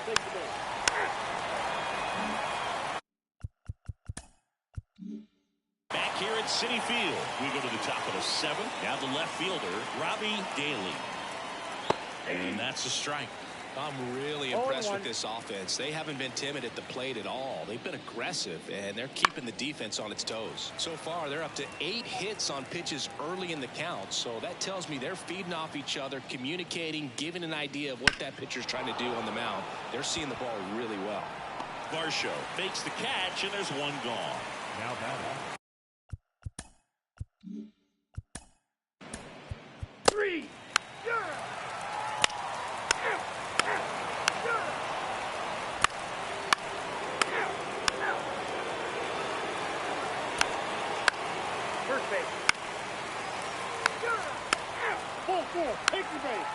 take the base. Back here at Citi Field, we go to the top of the seventh. Now the left fielder, Robbie Daly. And that's a strike. I'm really impressed with this offense. They haven't been timid at the plate at all. They've been aggressive, and they're keeping the defense on its toes. So far, they're up to 8 hits on pitches early in the count. So that tells me they're feeding off each other, communicating, giving an idea of what that pitcher's trying to do on the mound. They're seeing the ball really well. Varsho fakes the catch, and there's one gone. Now batting. 3. First base. Full 4. Take the base.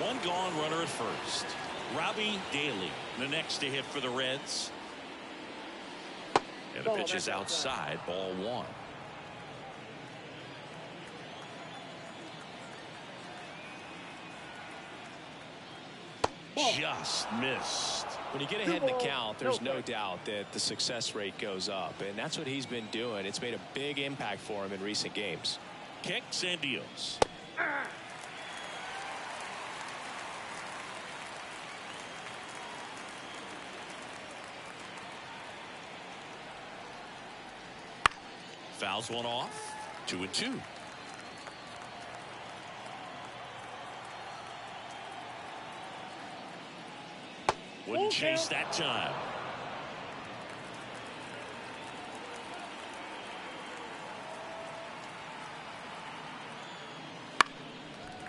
One gone, runner at first. Robbie Daly, the next to hit for the Reds. And the pitch is outside, ball 1. Just missed. When you get ahead in the count, there's no doubt that the success rate goes up, and that's what he's been doing. It's made a big impact for him in recent games. Kicks and deals. Fouls one off. 2-2. Wouldn't chase that time.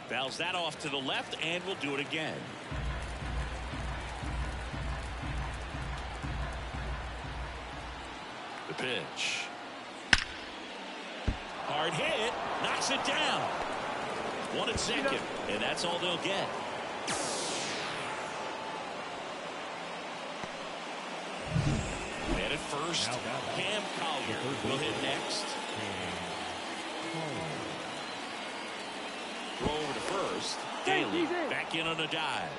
Fouls that off to the left, and we'll do it again. The pitch. Hard hit. Knocks it down. 1 at second, and that's all they'll get. And at first, Cam Collier will hit next. Throw over to first. Daly back in on a dive.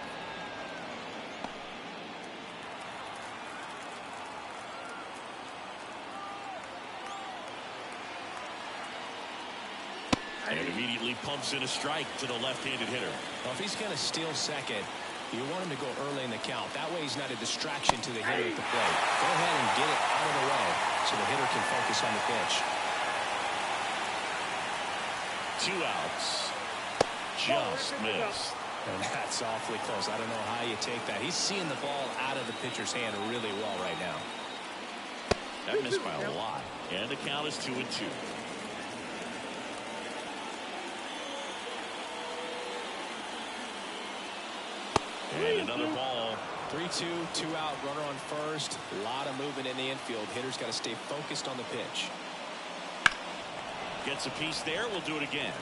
And immediately pumps in a strike to the left-handed hitter. Well, if he's going to steal second, you want him to go early in the count. That way he's not a distraction to the hitter at the plate. Go ahead and get it out of the way so the hitter can focus on the pitch. 2 outs. Just missed. And that's awfully close. I don't know how you take that. He's seeing the ball out of the pitcher's hand really well right now. That missed by a lot. And the count is 2-2. And another ball. 3-2, 2 out, runner on first. A lot of movement in the infield. Hitter's got to stay focused on the pitch. Gets a piece there. We'll do it again.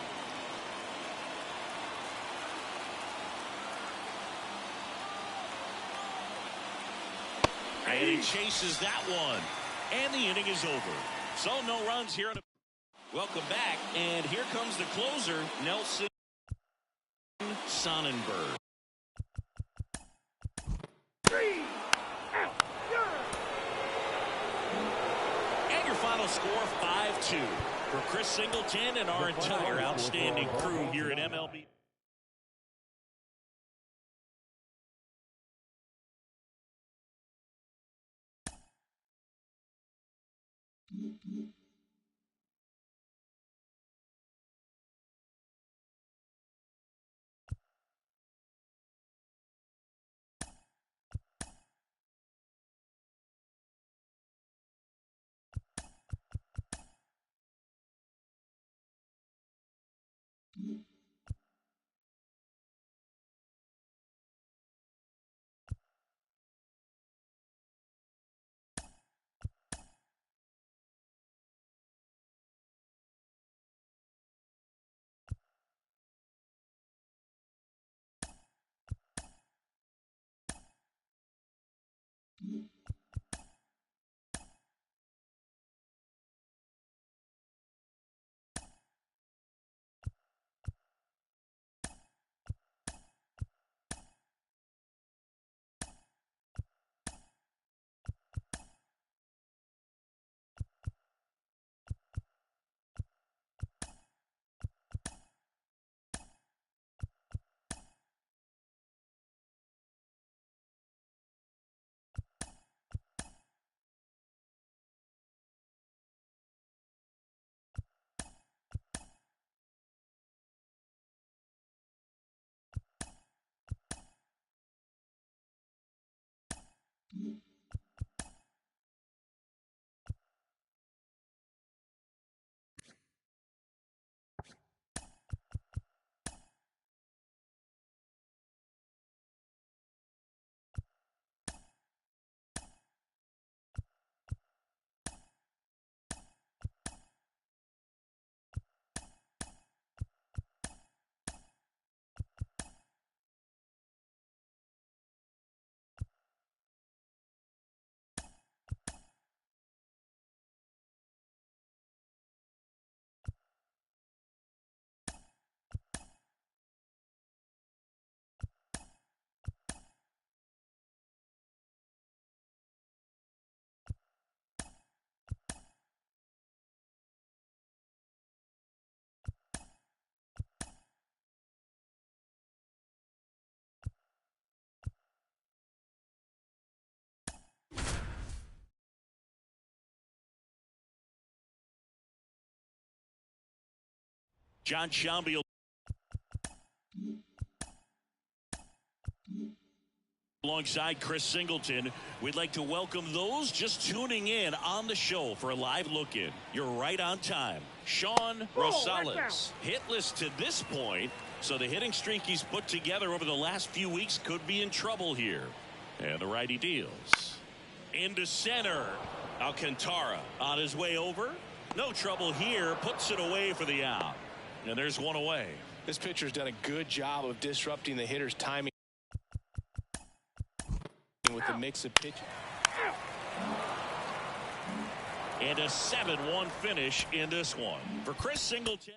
And he chases that one. And the inning is over. So no runs here. Welcome back. And here comes the closer, Nelson Sonnenberg. 3 out. And your final score, 5-2. For Chris Singleton and our entire outstanding crew here at MLB. John Sciambi alongside Chris Singleton. We'd like to welcome those just tuning in on the show for a live look-in. You're right on time. Sean Rosales, hitless to this point, so the hitting streak he's put together over the last few weeks could be in trouble here. And the righty deals. Into center. Alcantara on his way over. No trouble here. Puts it away for the out. And there's one away. This pitcher's done a good job of disrupting the hitter's timing with the mix of pitch. And a 7-1 finish in this one for Chris Singleton.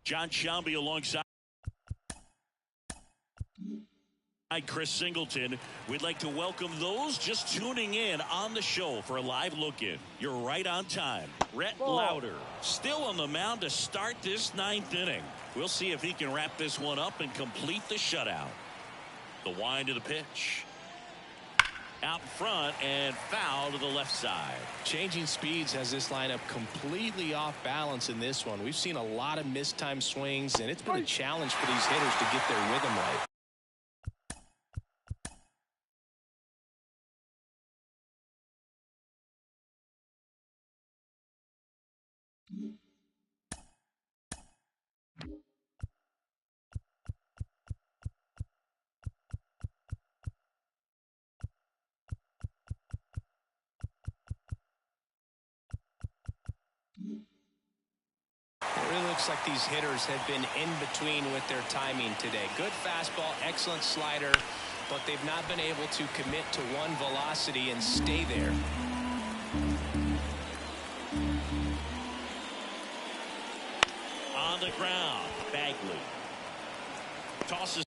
John Sciambi alongside Chris Singleton. We'd like to welcome those just tuning in on the show for a live look-in. You're right on time. Rhett Lauder still on the mound to start this 9th inning. We'll see if he can wrap this one up and complete the shutout. The wind of the pitch. Out in front and foul to the left side. Changing speeds has this lineup completely off balance in this one. We've seen a lot of mistimed swings, and it's been a challenge for these hitters to get their rhythm right. It really looks like these hitters have been in between with their timing today. Good fastball, excellent slider, but they've not been able to commit to one velocity and stay there. On the ground, Bagley tosses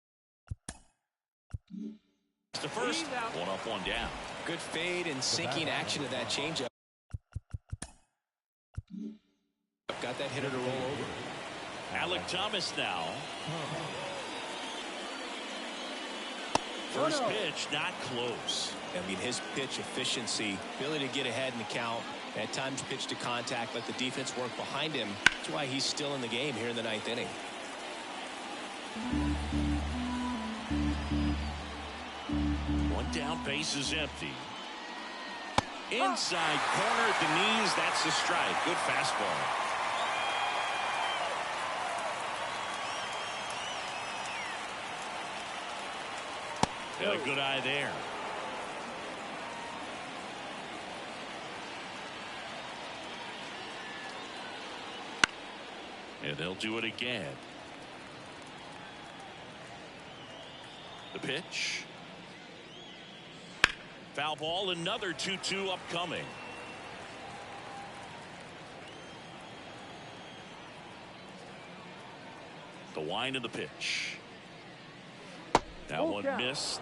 the first. One up, one down. Good fade and sinking action of that changeup. Got that hitter to roll over. Alec Thomas now. First pitch, not close. I mean, his pitch efficiency, ability to get ahead in the count, at times pitch to contact, let the defense work behind him. That's why he's still in the game here in the 9th inning. One down, base is empty. Inside corner at the knees, that's the strike. Good fastball. Got a good eye there. And they'll do it again. The pitch. Foul ball, another 2-2 upcoming. The wind of the pitch. That one missed.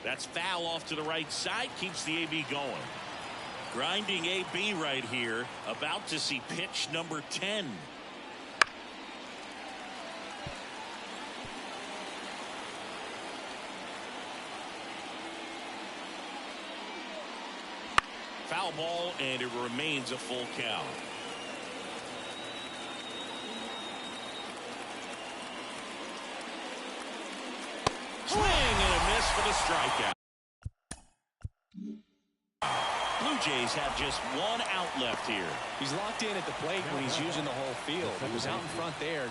That's foul off to the right side. Keeps the AB going. Grinding AB right here, about to see pitch number 10. Foul ball, and it remains a full count. Swing and a miss for the strikeout. Blue Jays have just one out left here. He's locked in at the plate when he's using the whole field. He was out in front there.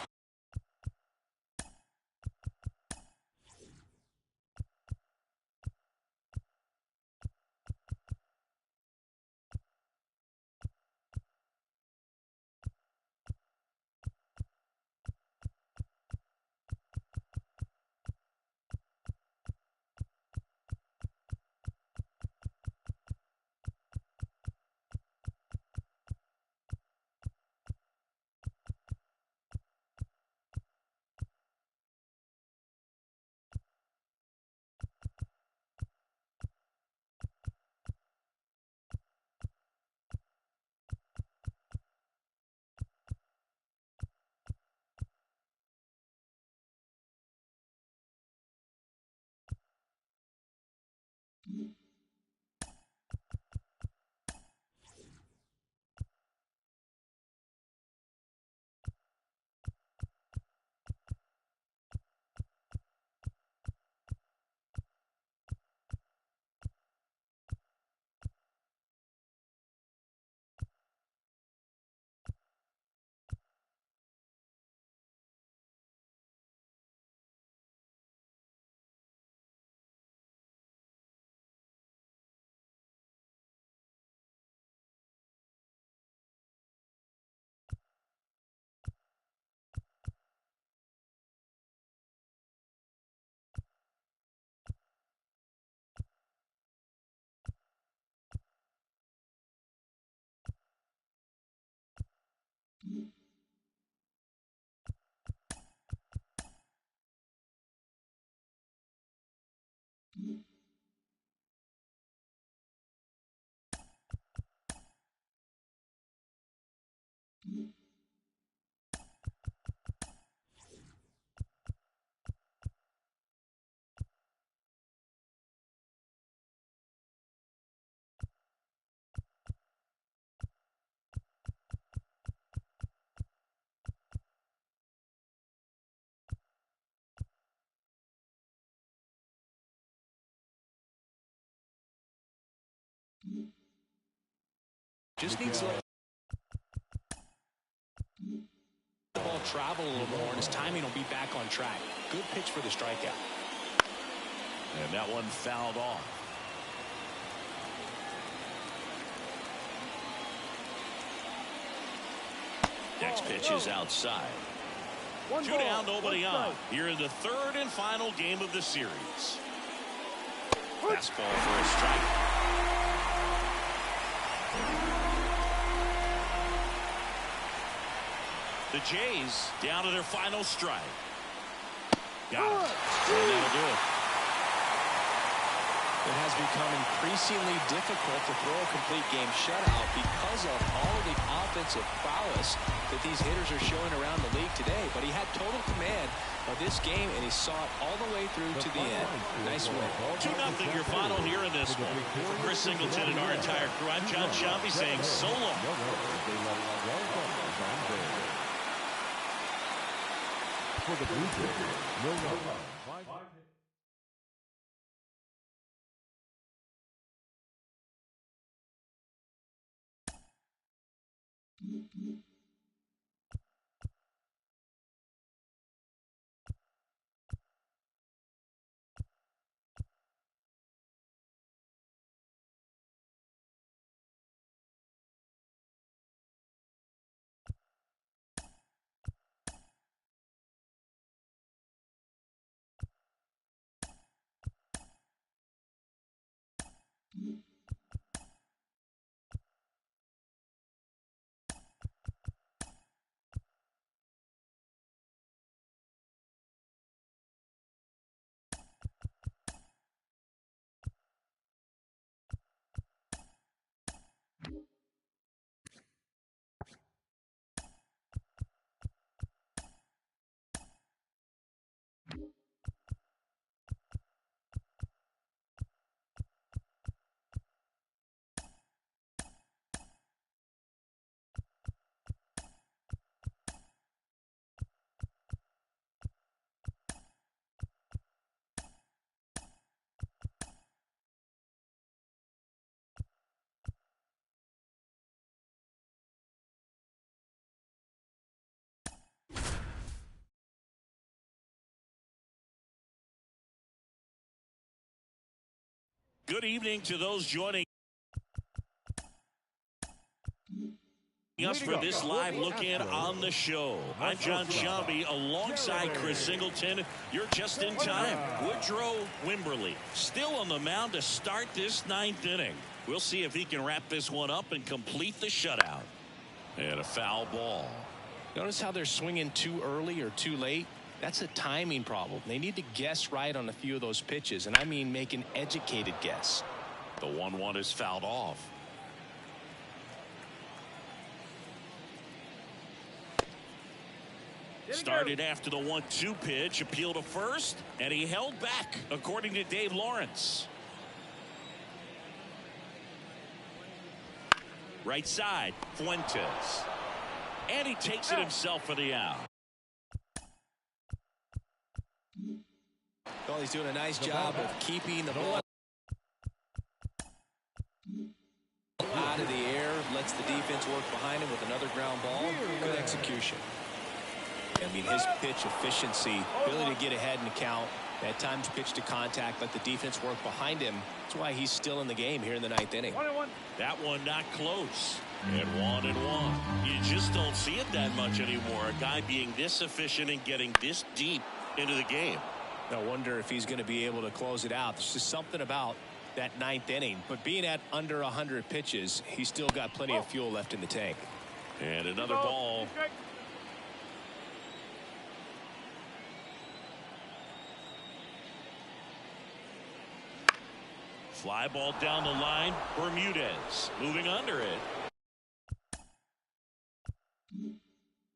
Just needs to let the ball travel a little more, and his timing will be back on track. Good pitch for the strikeout. And that one fouled off. Next pitch is outside. Two down, nobody on. Here in the third and final game of the series. Fastball for a strike. The Jays down to their final strike. Got it. And that'll do it. It has become increasingly difficult to throw a complete game shutout because of all of the offensive prowess that these hitters are showing around the league today. But he had total command of this game, and he saw it all the way through to the end. Nice win. 2-0 your final here in this one. For Chris Singleton and our entire crew, I'm John Shampi saying so long. For the Blue Jays, no run. Good evening to those joining us for this live look in on the show. I'm John Shelby alongside Chris Singleton. You're just in time. Woodrow Wimberly still on the mound to start this ninth inning. We'll see if he can wrap this one up and complete the shutout. And a foul ball. Notice how they're swinging too early or too late. That's a timing problem. They need to guess right on a few of those pitches, and I mean make an educated guess. The 1-1 is fouled off. Started after the 1-2 pitch, appeal to first, and he held back, according to Dave Lawrence. Right side, Fuentes. And he takes it himself for the out. Well, he's doing a nice job of keeping the ball out of the air, lets the defense work behind him with another ground ball. Good execution. I mean, his pitch efficiency, ability to get ahead in the count, at times pitch to contact, let the defense work behind him. That's why he's still in the game here in the ninth inning. That one not close. And 1-1. You just don't see it that much anymore. A guy being this efficient and getting this deep into the game. I wonder if he's going to be able to close it out. There's just something about that ninth inning. But being at under 100 pitches, he's still got plenty of fuel left in the tank. And another ball. Fly ball down the line. Bermudez moving under it.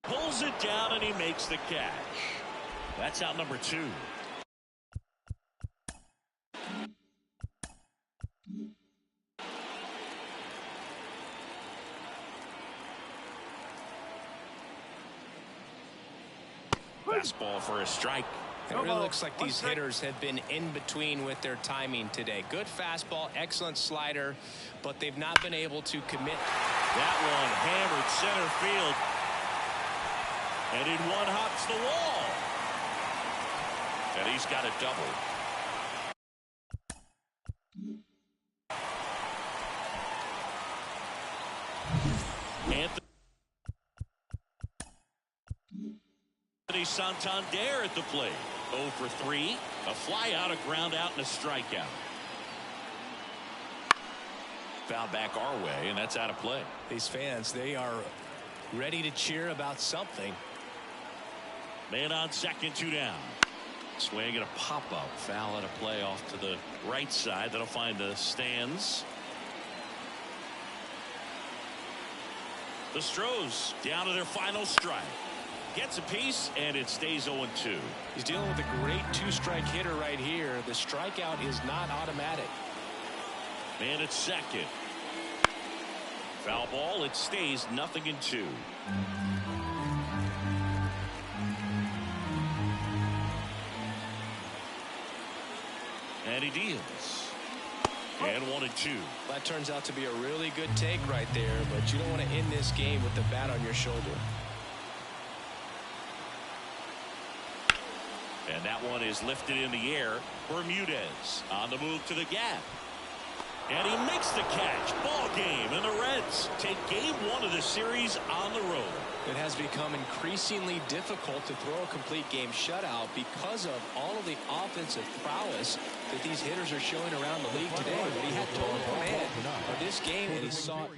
Pulls it down and he makes the catch. That's out number 2. Fastball for a strike. It really looks like these hitters have been in between with their timing today. Good fastball, excellent slider, but they've not been able to commit. That one hammered center field. And in one hops the wall. And he's got a double. Anthony Santander at the plate. 0 for 3. A fly out, a ground out, and a strikeout. Foul back our way, and that's out of play. These fans, they are ready to cheer about something. Man on second, 2 down. Swing and a pop-up. Foul out of play off to the right side. That'll find the stands. The Stros down to their final strike. Gets a piece, and it stays 0-2. He's dealing with a great 2-strike hitter right here. The strikeout is not automatic. Man at second. Foul ball. It stays 0-2. And he deals. And 1-2. That turns out to be a really good take right there, but you don't want to end this game with the bat on your shoulder. And that one is lifted in the air. Bermudez on the move to the gap. And he makes the catch. Ball game. And the Reds take game 1 of the series on the road. It has become increasingly difficult to throw a complete game shutout because of all of the offensive prowess that these hitters are showing around the league today. But he had total command of this game, and he saw it.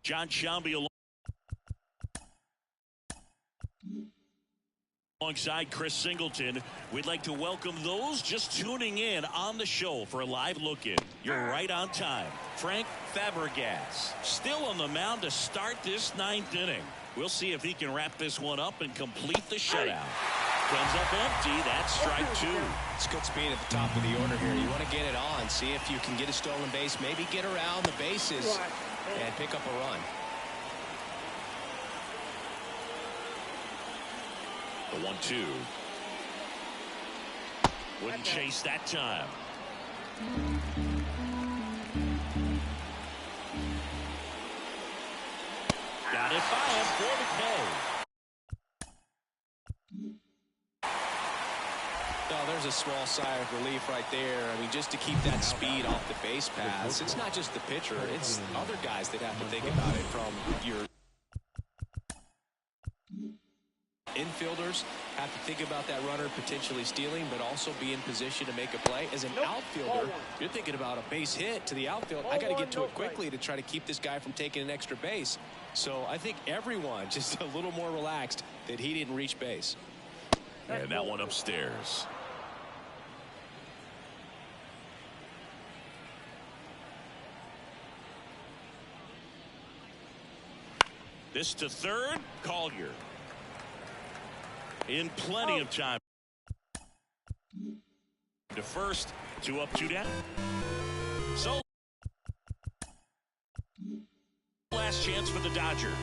John Shelby alongside Chris Singleton. We'd like to welcome those just tuning in on the show for a live look-in. You're right on time. Frank Fabregas still on the mound to start this ninth inning. We'll see if he can wrap this one up and complete the shutout. Comes up empty. That's strike two. It's good speed at the top of the order here. You want to get it on, see if you can get a stolen base, maybe get around the bases and pick up a run. The 1-2. Wouldn't chase that time. it by him for the K. Well, there's a small sigh of relief right there. I mean, just to keep that speed off the base paths. It's not just the pitcher. It's other guys that have to think about it from your infielders have to think about that runner potentially stealing, but also be in position to make a play. As an outfielder, you're thinking about a base hit to the outfield. I got to get to it quickly to try to keep this guy from taking an extra base. So I think everyone just a little more relaxed that he didn't reach base. And that one upstairs. This to third, Collier. In plenty of time. To first, 2 up, 2 down. So, last chance for the Dodgers.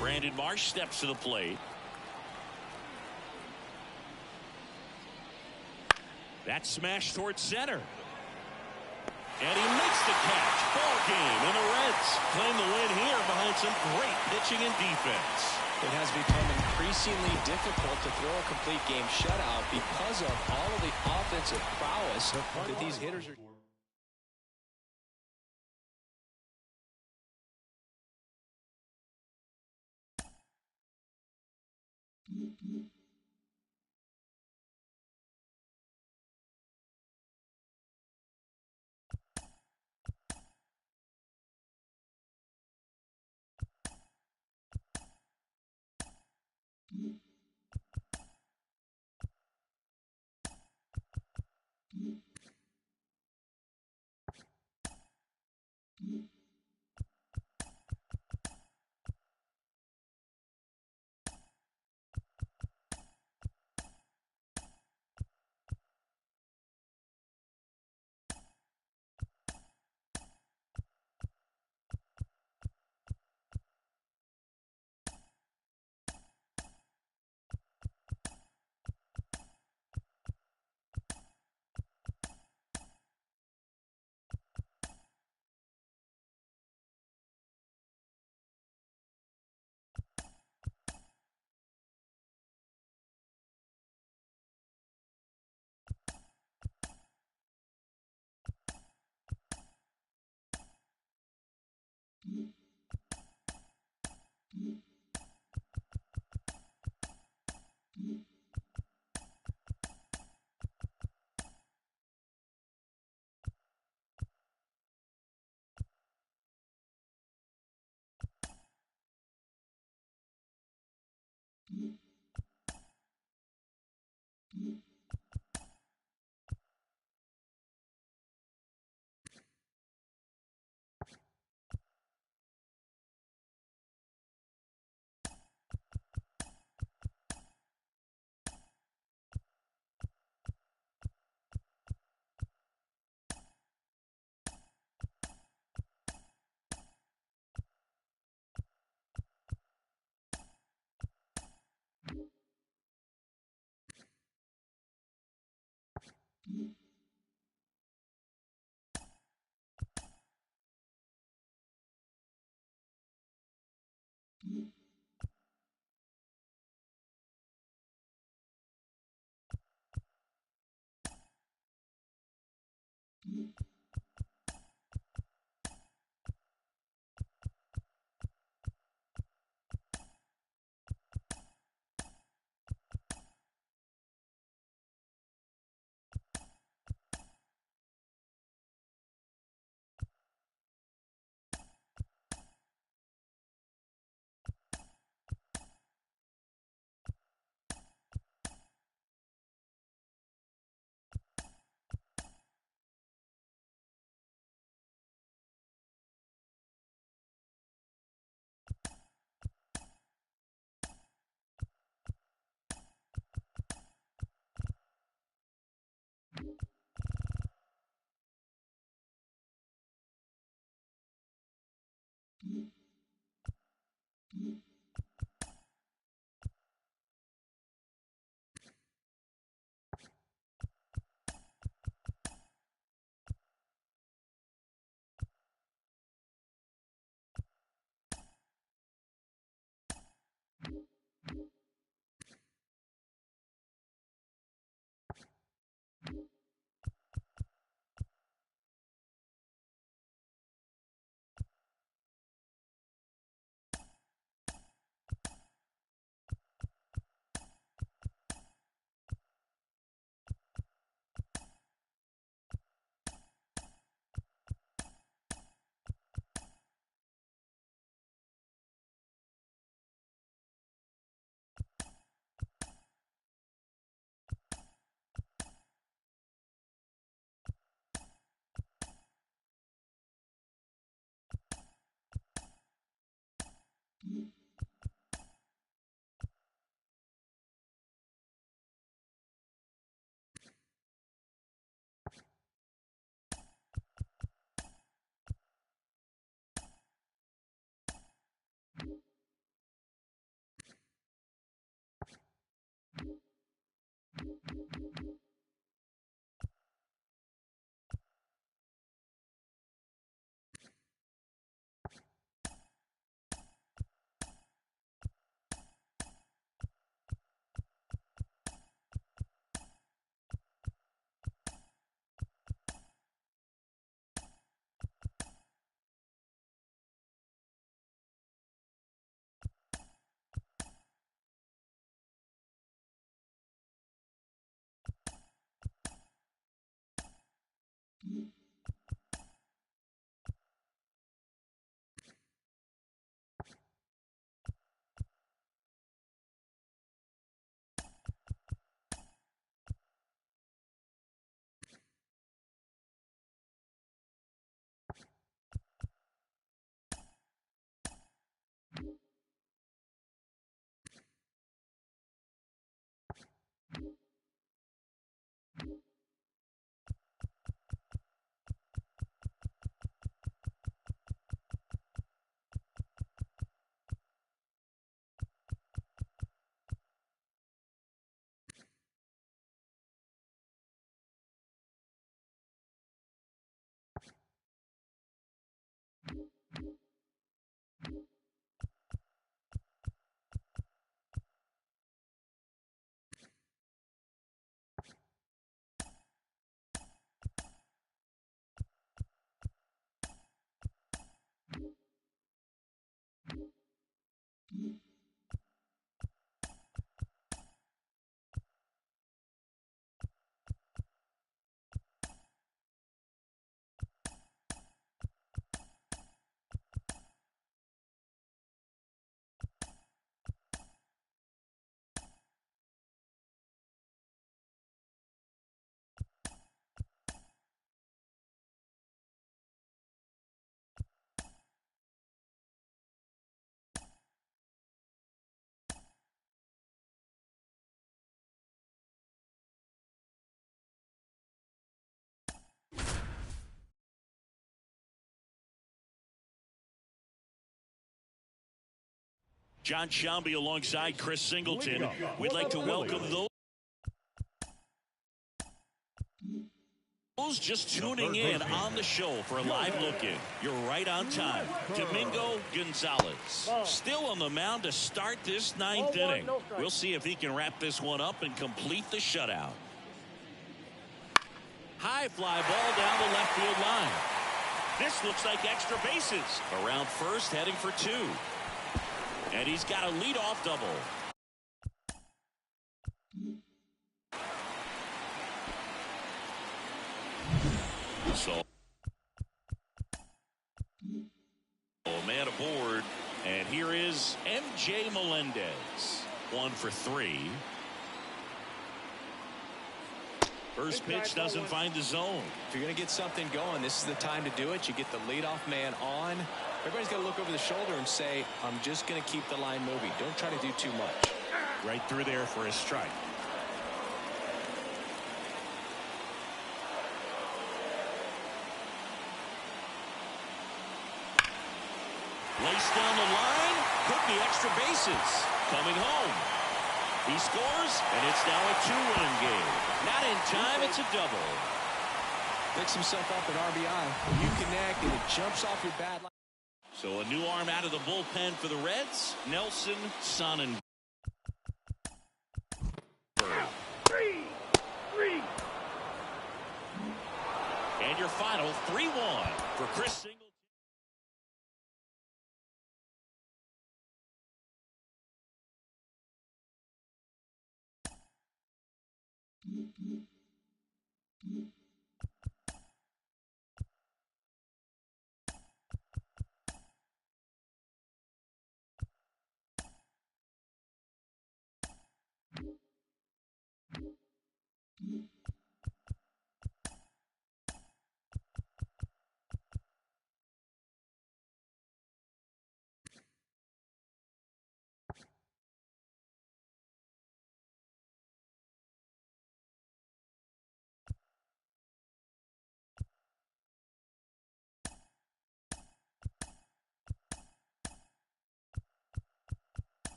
Brandon Marsh steps to the plate. That smash towards center. And he makes the catch. Ball game. And the Reds claim the win here behind some great pitching and defense. It has become increasingly difficult to throw a complete game shutout because of all of the offensive prowess that these hitters are. John Sciambi alongside Chris Singleton. We'd like to welcome those just tuning in on the show for a live look-in. You're right on time. Domingo Gonzalez still on the mound to start this ninth inning. We'll see if he can wrap this one up and complete the shutout. High fly ball down the left field line. This looks like extra bases. Around first, heading for two. And he's got a leadoff double. So, man aboard. And here is MJ Melendez. 1 for 3. First pitch doesn't find the zone. If you're going to get something going, this is the time to do it. You get the leadoff man on. Everybody's got to look over the shoulder and say, I'm just going to keep the line moving. Don't try to do too much. Right through there for a strike. Laced down the line. Could be extra bases. Coming home. He scores, and it's now a 2-run game. Not in time, it's a double. Picks himself up at RBI. You connect, and it jumps off your bat line. So a new arm out of the bullpen for the Reds, Nelson Sonnenberg. And your final 3-1 for Chris Singleton.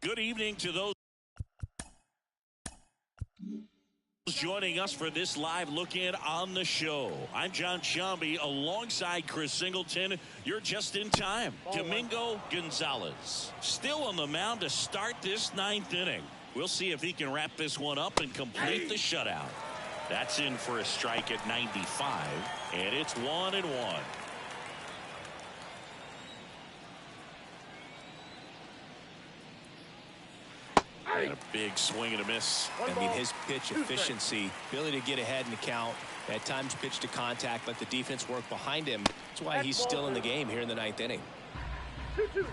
Good evening to those joining us for this live look-in on the show. I'm John Sciambi alongside Chris Singleton. You're just in time. Domingo Gonzalez still on the mound to start this ninth inning. We'll see if he can wrap this one up and complete the shutout. That's in for a strike at 95, and it's 1-1. And a big swing and a miss. I mean, his pitch efficiency, ability to get ahead in the count, at times pitch to contact, let the defense work behind him. That's why he's still in the game here in the 9th inning. 2-2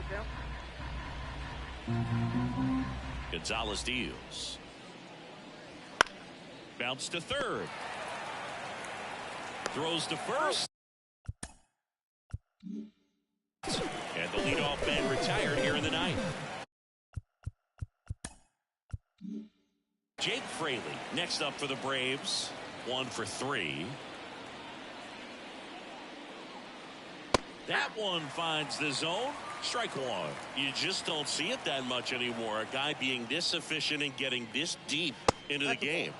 now. Gonzalez deals. Bounce to third. Throws to first. And the leadoff man retired here in the 9th. Jake Fraley next up for the Braves. 1 for 3. That one finds the zone. Strike one. You just don't see it that much anymore. A guy being this efficient and getting this deep into the game.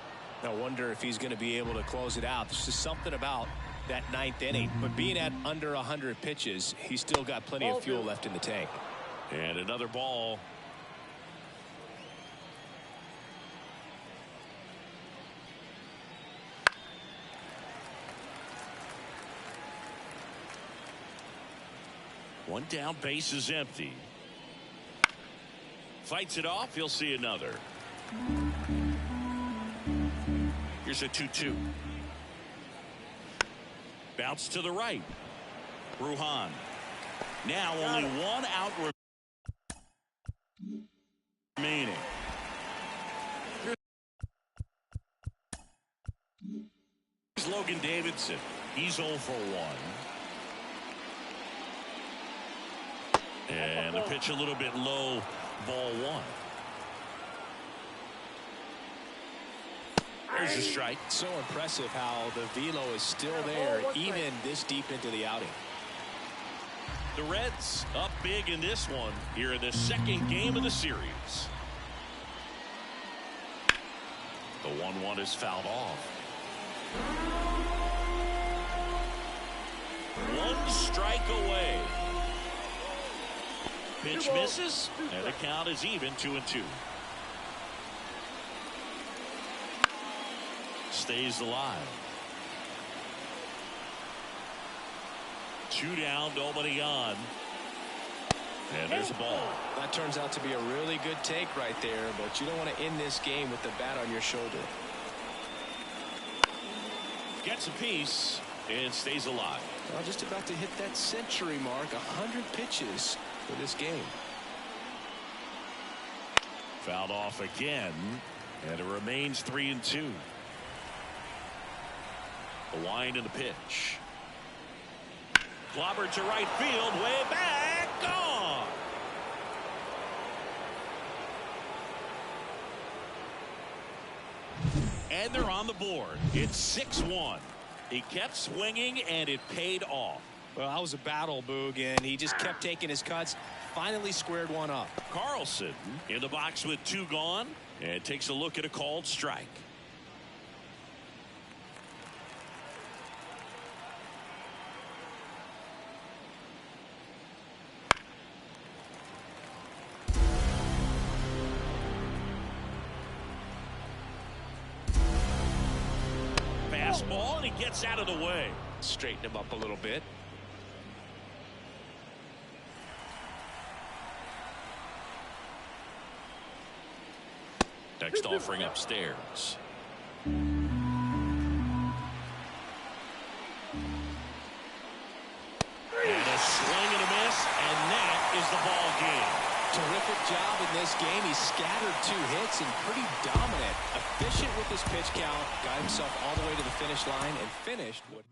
I wonder if he's going to be able to close it out. There's just something about that 9th inning. But being at under 100 pitches, he's still got plenty of fuel left in the tank. And another ball. One down, base is empty. Fights it off, he'll see another. Here's a 2-2. Bounce to the right. Bruhan. Now only one out remaining. Here's Logan Davidson. He's 0 for 1. And the pitch a little bit low, ball 1. There's a strike. So impressive how the velo is still there even this deep into the outing. The Reds up big in this one here in the second game of the series. The 1-1 is fouled off. One strike away. Pitch misses, and the count is even 2-2. Stays alive. 2 down, nobody on. And there's a ball. That turns out to be a really good take right there, but you don't want to end this game with the bat on your shoulder. Gets a piece and stays alive. Well, just about to hit that century mark, 100 pitches for this game. Fouled off again, and it remains 3-2. The wind and the pitch. Clobbered to right field, way back, gone. And they're on the board. It's 6-1. He kept swinging, and it paid off. Well, that was a battle, Boog, and he just kept taking his cuts. Finally squared one up. Carlson in the box with 2 gone, and takes a look at a called strike. Fastball, and he gets out of the way. Straighten him up a little bit. Next offering upstairs. And a swing and a miss, and that is the ball game. Terrific job in this game. He scattered 2 hits and pretty dominant. Efficient with his pitch count. Got himself all the way to the finish line and finished what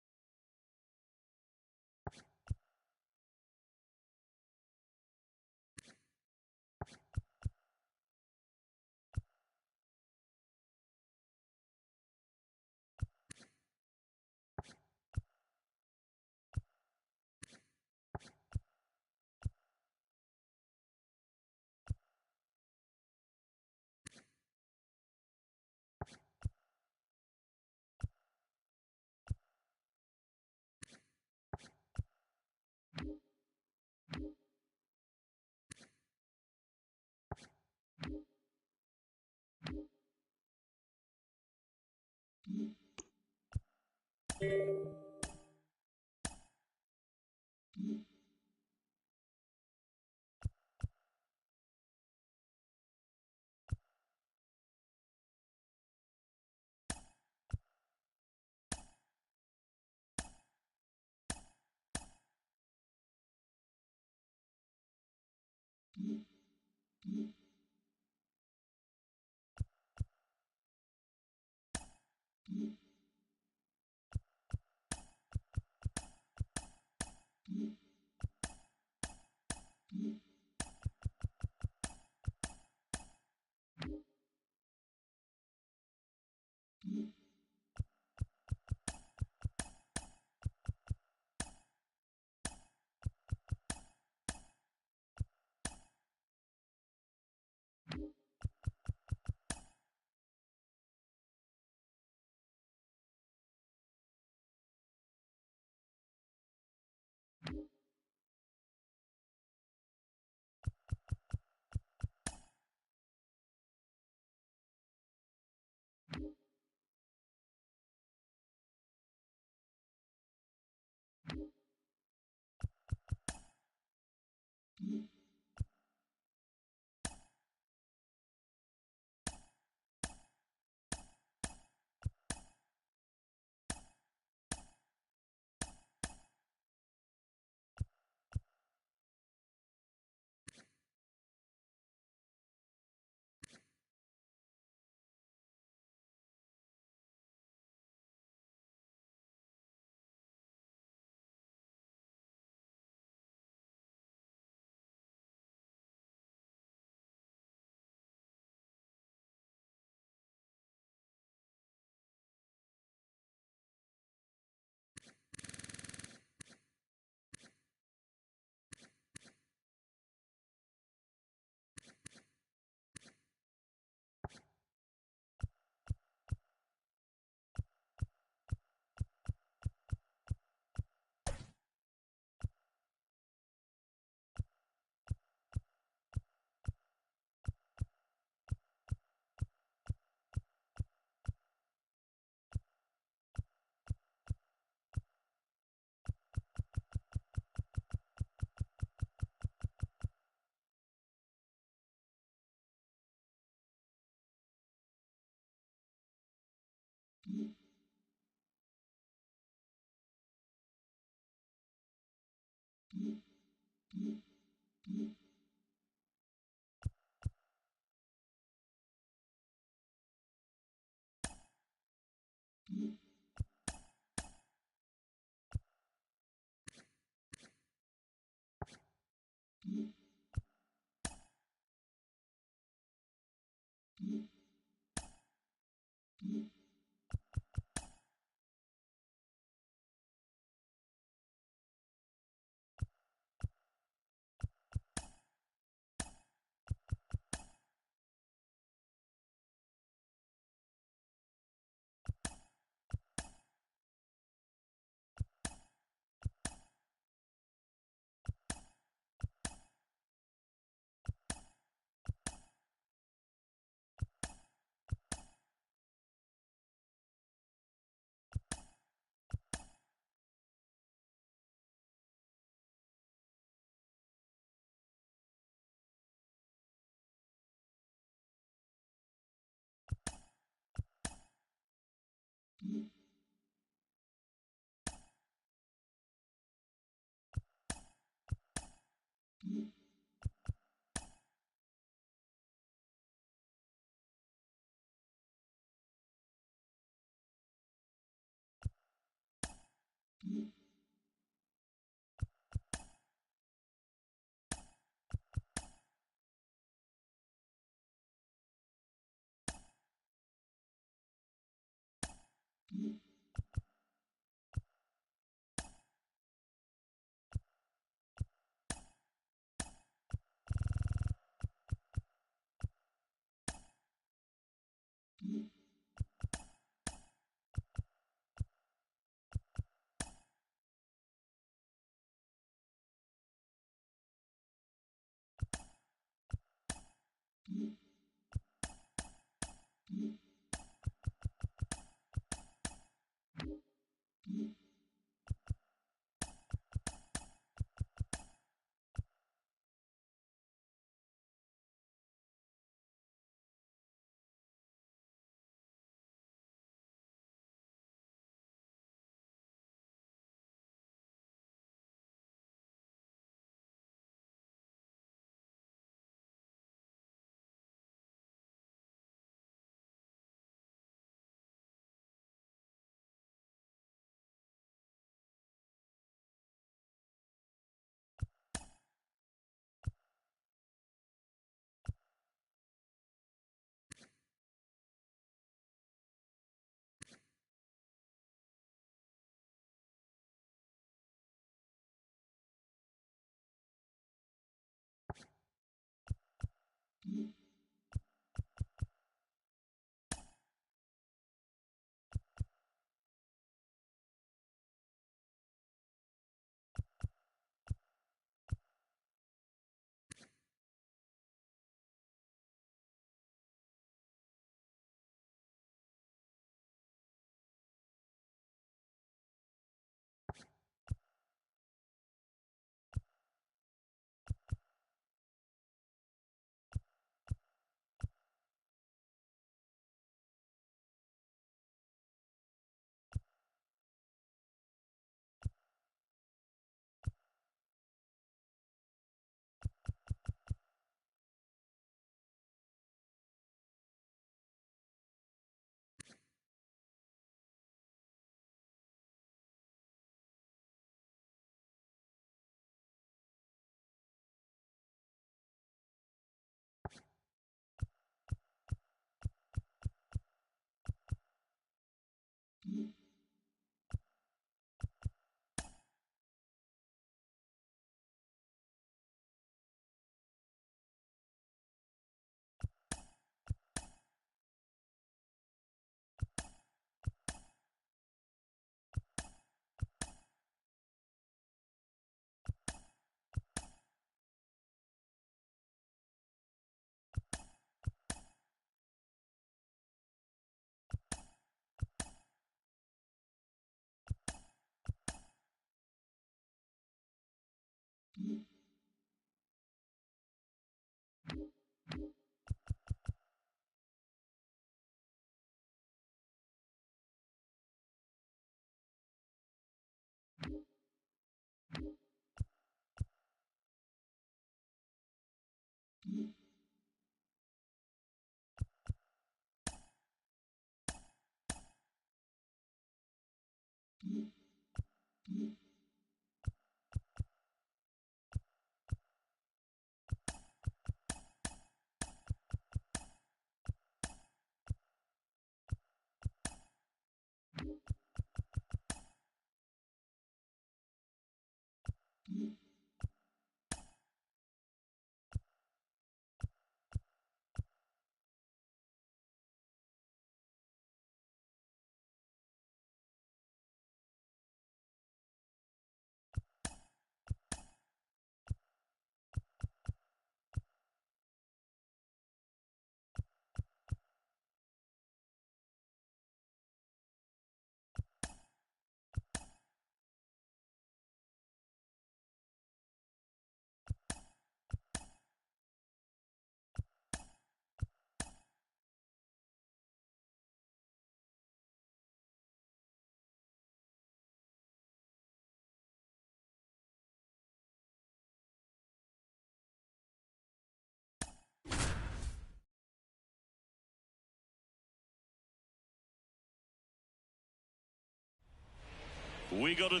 We go to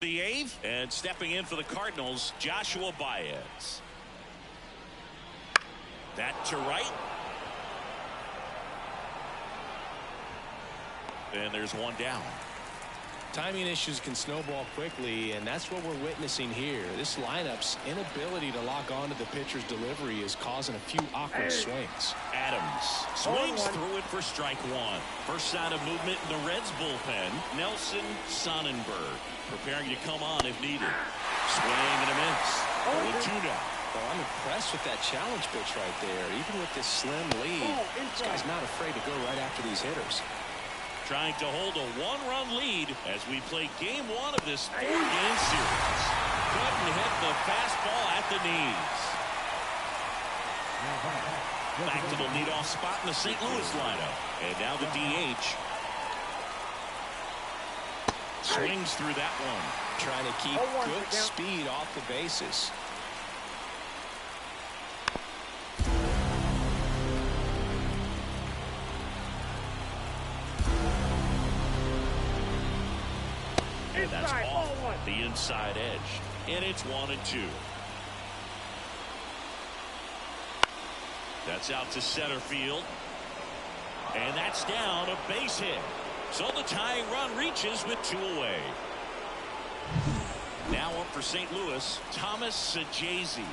the eighth, and stepping in for the Cardinals, Joshua Baez. That to right. And there's one down. Timing issues can snowball quickly, and that's what we're witnessing here. This lineup's inability to lock onto the pitcher's delivery is causing a few awkward swings. Adams swings through it for strike one. First sign of movement in the Reds bullpen. Nelson Sonnenberg preparing to come on if needed. Swing and a miss. 0-2 now. Well, I'm impressed with that challenge pitch right there. Even with this slim lead, this guy's not afraid to go right after these hitters. Trying to hold a one-run lead as we play game one of this four-game series. Couldn't hit the fastball at the knees. Back to the leadoff spot in the St. Louis lineup. And now the DH. Swings through that one. Trying to keep good speed off the bases. And that's off the inside edge. And it's 1-2. That's out to center field. And that's down, a base hit. So the tying run reaches with 2 away. Now up for St. Louis, Thomas Sajazi.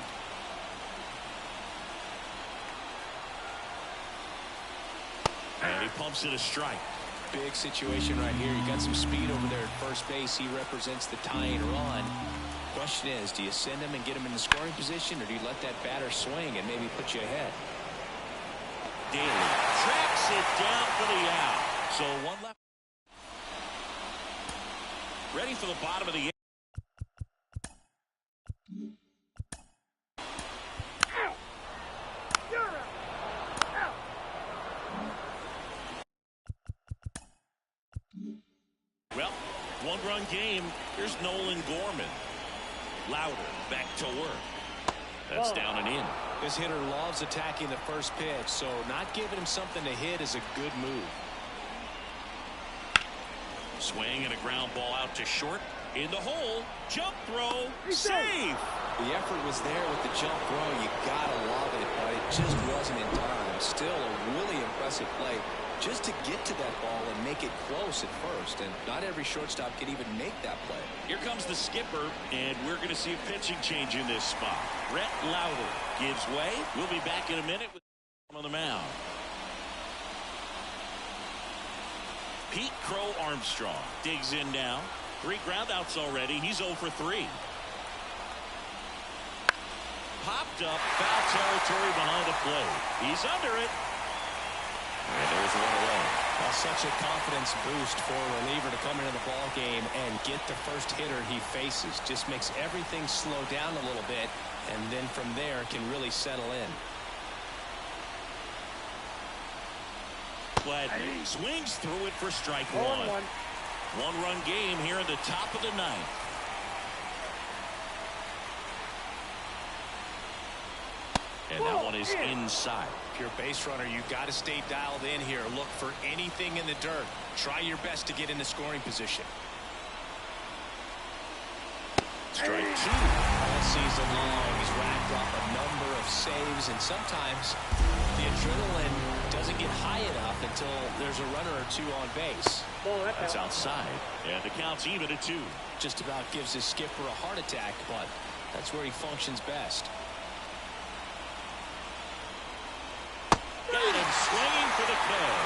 And he pumps it a strike. Big situation right here. You got some speed over there at first base. He represents the tying run. Question is, do you send him and get him in the scoring position, or do you let that batter swing and maybe put you ahead? Daly tracks it down for the out. So one left. Ready for the bottom of the eighth. Well, 1-run game. Here's Nolan Gorman. Louder back to work. That's down and in. This hitter loves attacking the first pitch, so not giving him something to hit is a good move. Swing and a ground ball out to short. In the hole. Jump throw. Safe. The effort was there with the jump throw. You gotta love it, but it just wasn't in time. Still a really impressive play just to get to that ball and make it close at first. And not every shortstop can even make that play. Here comes the skipper, and we're going to see a pitching change in this spot. Brett Lauder gives way. We'll be back in a minute with on the mound. Pete Crow Armstrong digs in now. 3 groundouts already. He's 0 for 3. Popped up, foul territory behind the plate. He's under it. And there's 1 away. Well, such a confidence boost for a reliever to come into the ball game and get the first hitter he faces. Just makes everything slow down a little bit, and then from there can really settle in. Gladney swings through it for strike 1. 1-run game here in the top of the 9th. And that one is inside. If you're a base runner, you've got to stay dialed in here. Look for anything in the dirt. Try your best to get into scoring position. Strike 2. All season long, he's racked up a number of saves, and sometimes the adrenaline doesn't get high enough until there's a runner or 2 on base. That's outside. And the count's even at 2. Just about gives his skipper a heart attack, but that's where he functions best. Got him swinging for the kill.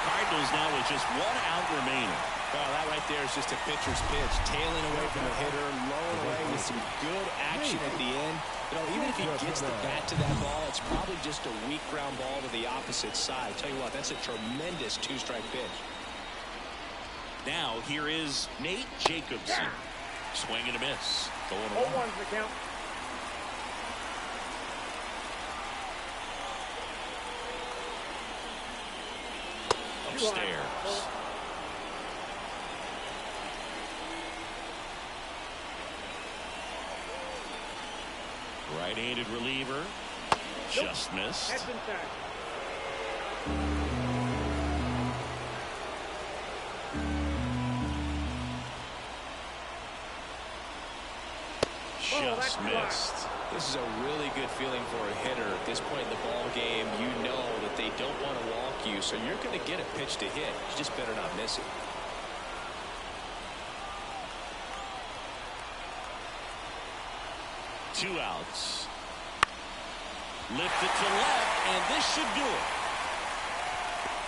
Cardinals now with just 1 out remaining. Well, that right there is just a pitcher's pitch. Tailing away from the hitter, lowering away with some good action at the end. You know, even if he gets the bat to that ball, it's probably just a weak ground ball to the opposite side. Tell you what, that's a tremendous 2-strike pitch. Now here is Nate Jacobson. Swing and a miss. Going 0-1's the count. Upstairs. Right-handed reliever. Just missed. That's inside. Just missed. This is a really good feeling for a hitter. At this point in the ball game, you know that they don't want to walk you, so you're going to get a pitch to hit. You just better not miss it. Two outs. Lifted to left, and this should do it.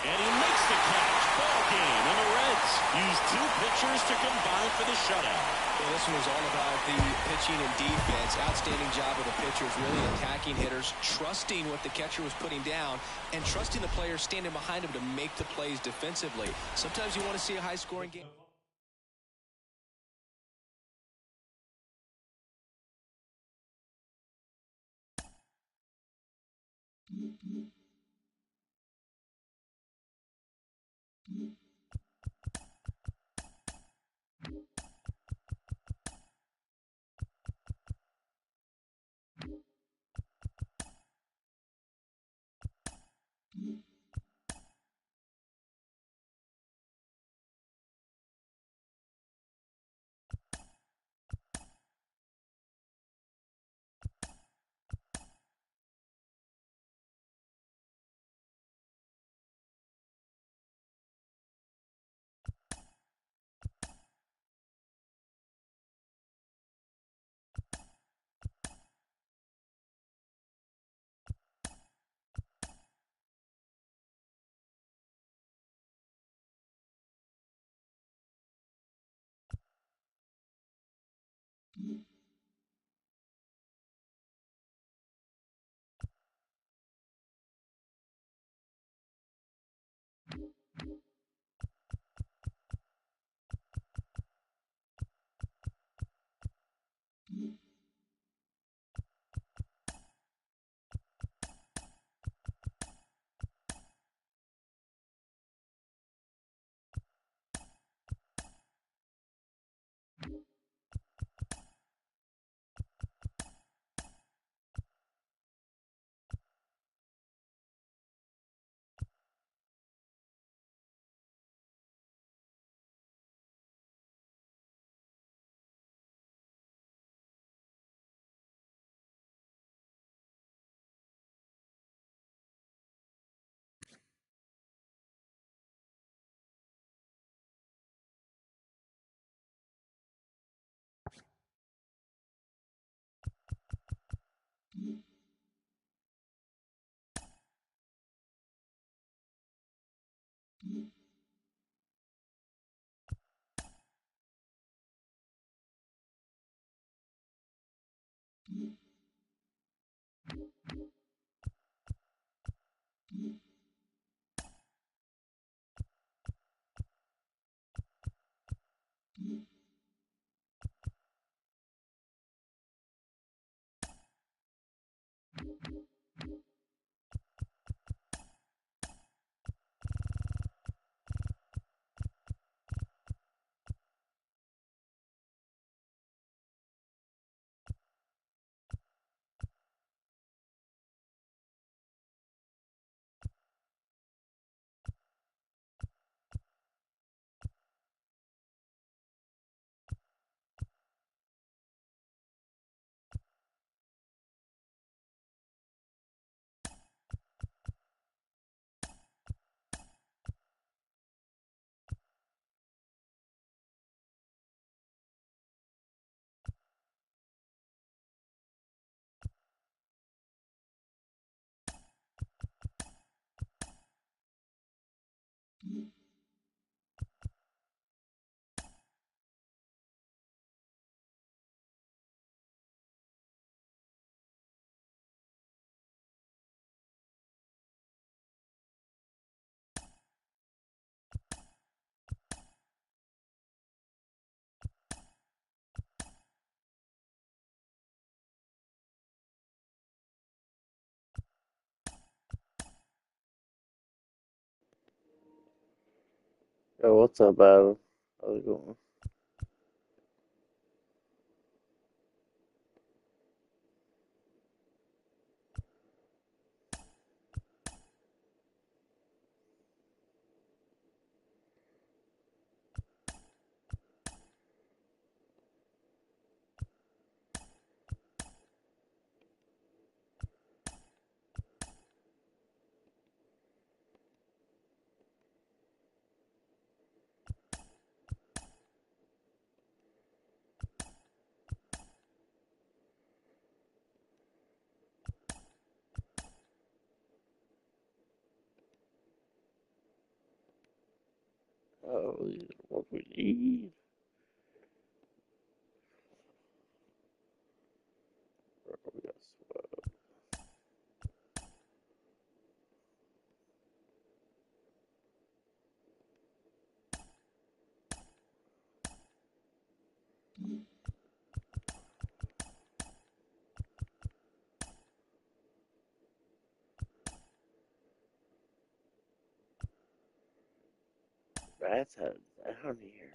And he makes the catch. Ball game, and the Reds use 2 pitchers to combine for the shutout. Well, this one was all about the pitching and defense. Outstanding job of the pitchers, really attacking hitters, trusting what the catcher was putting down, and trusting the players standing behind him to make the plays defensively. Sometimes you want to see a high-scoring game. Yo, what's up, Adam? How's it going? Oh, what we need. We got rats heads down here,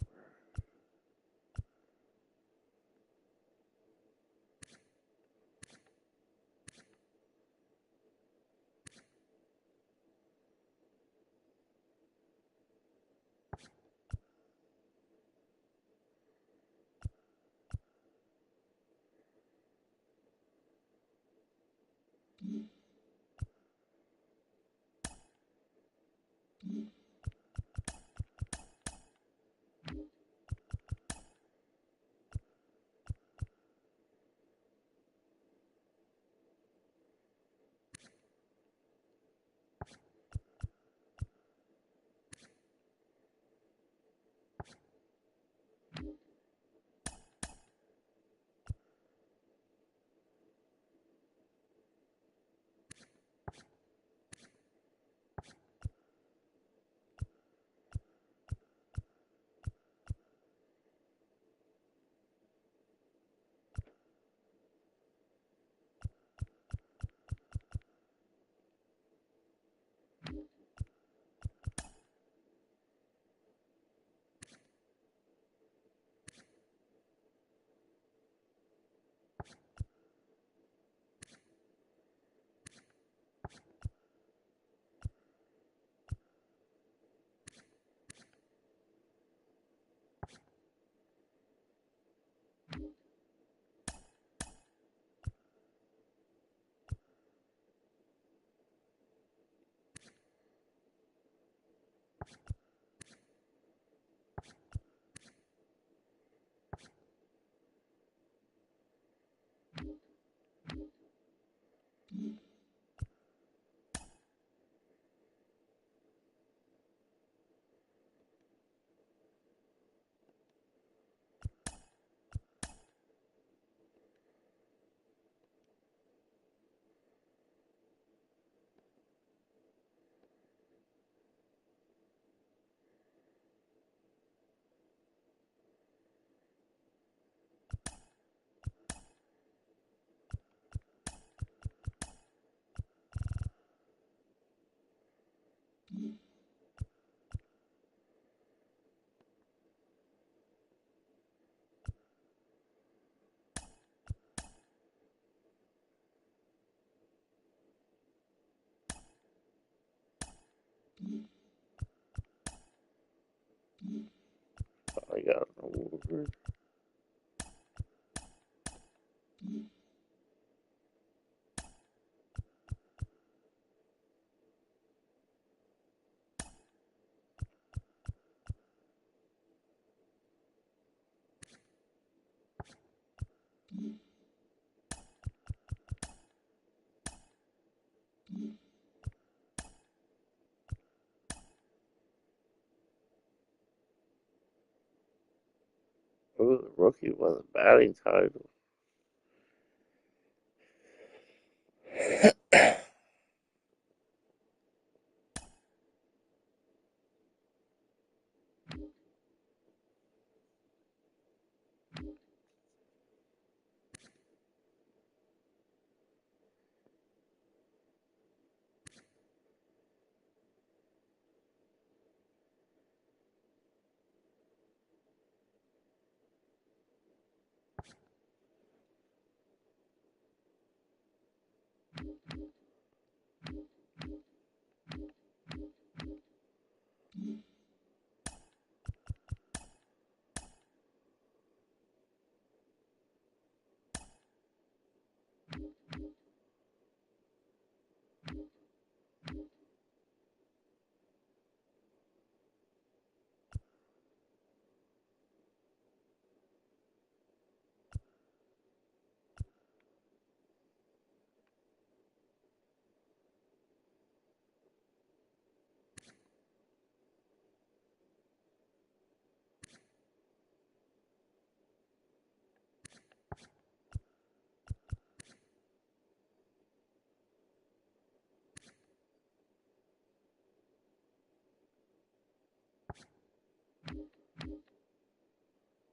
got an award. Oh, the rookie won the batting title.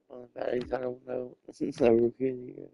Won the batting title, no. The rookie of the year.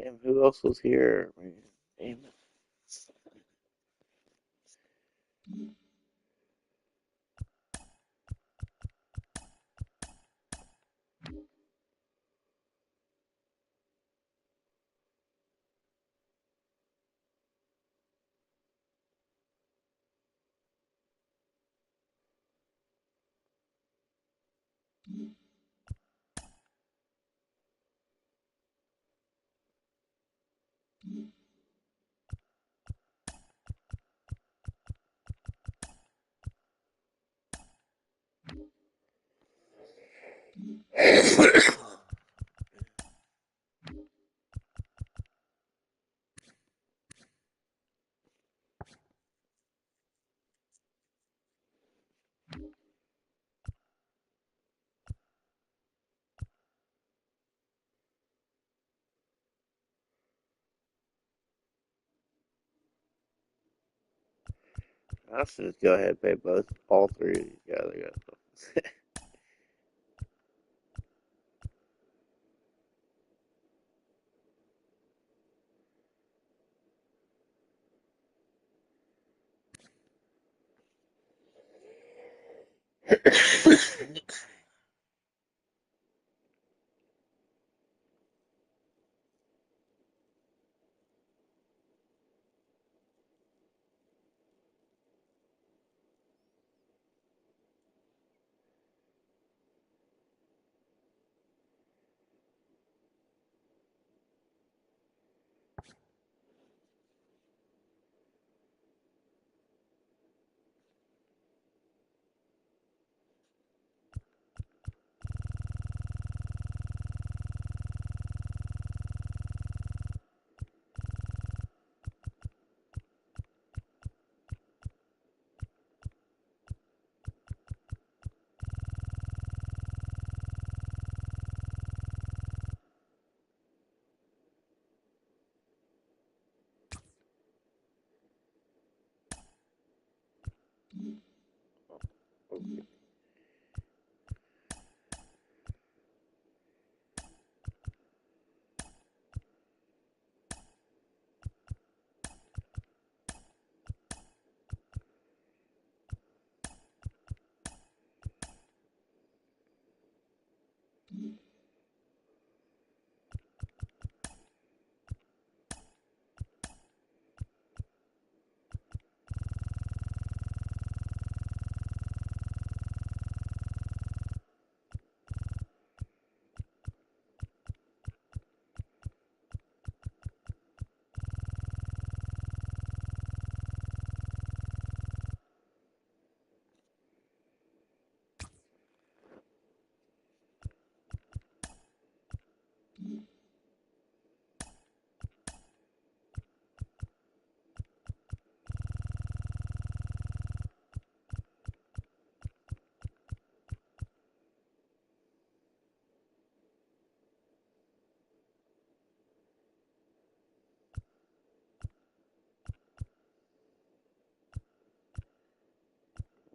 Damn, who else was here? Man, damn it. I should just go ahead and pay all three of these guys. I got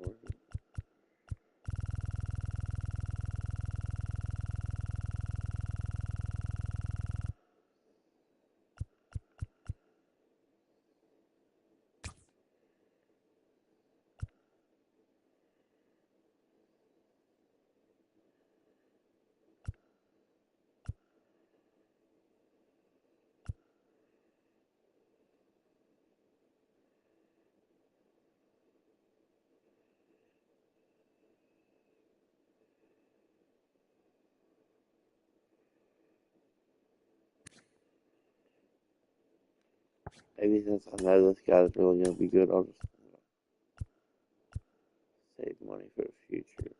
okay. Maybe since I know this guy's really going to be good, I'll just save money for the future.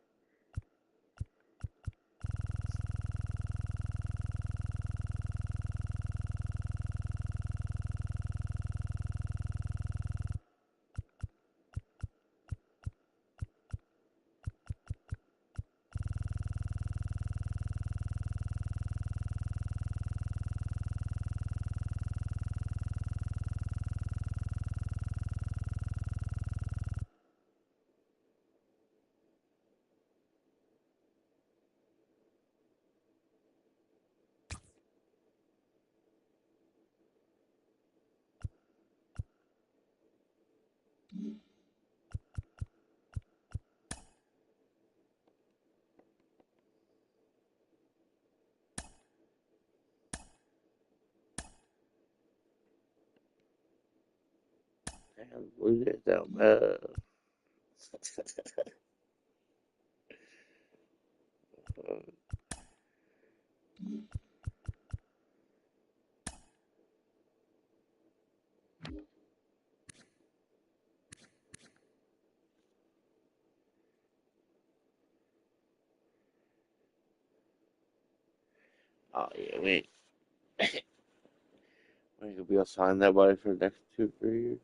Damn, Blue Jays down. Oh yeah, we ain't gonna be able to sign that body for the next 2 or 3 years.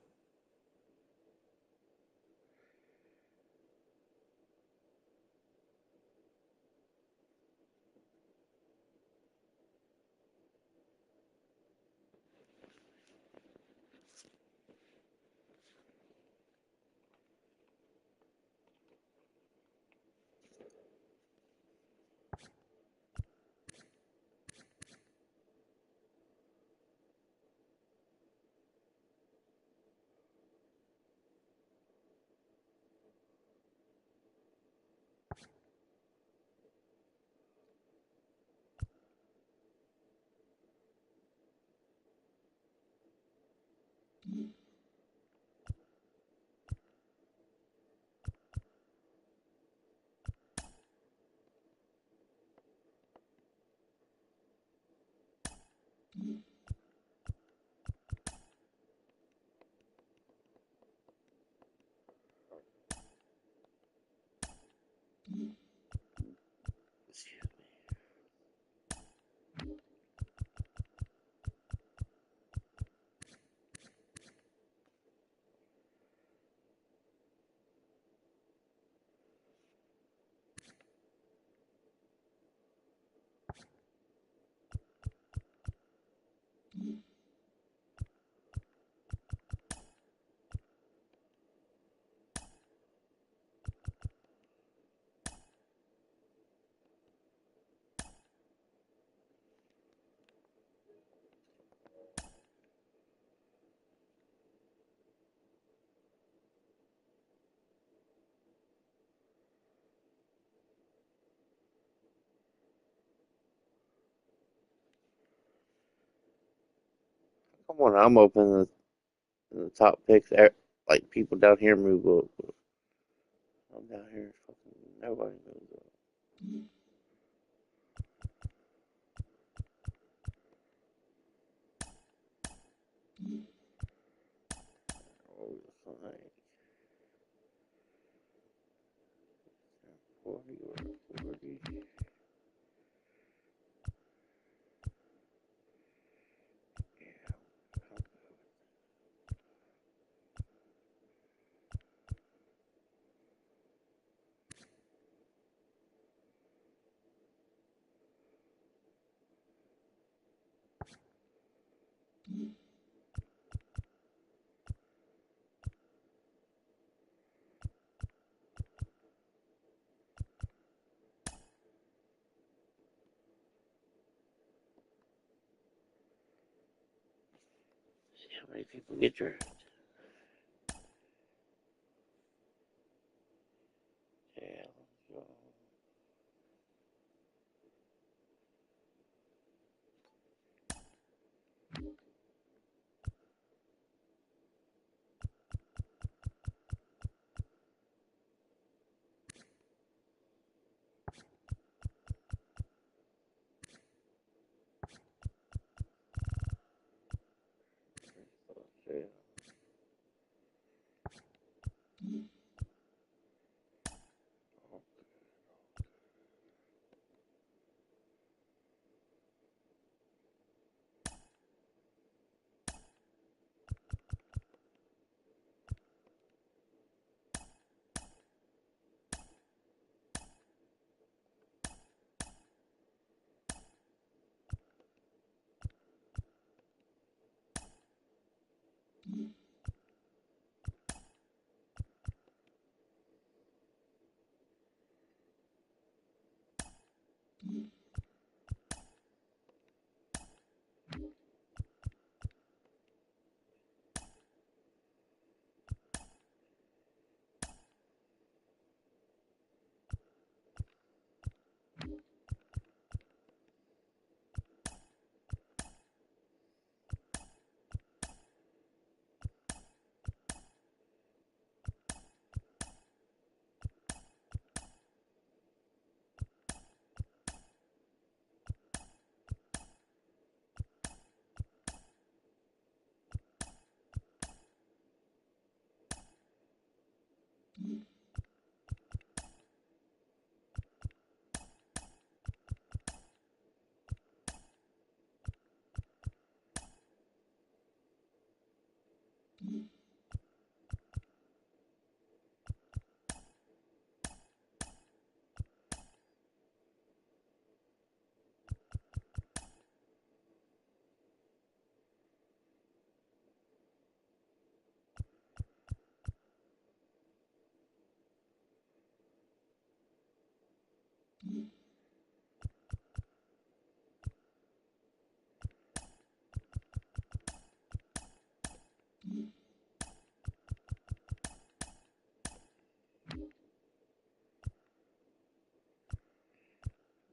Come on, I'm open the top picks. Like people down here move up. But I'm down here, fucking nobody moves up. Oh, like 40 or 40. See how many people get drafted. Yeah, let's go. Yeah.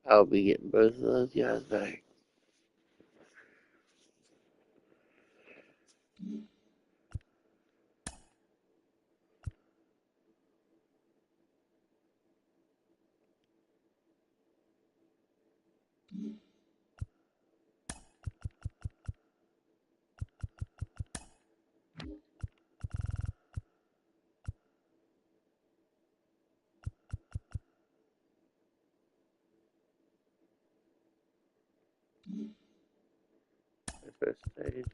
I'll be getting both of those guys back. First stage.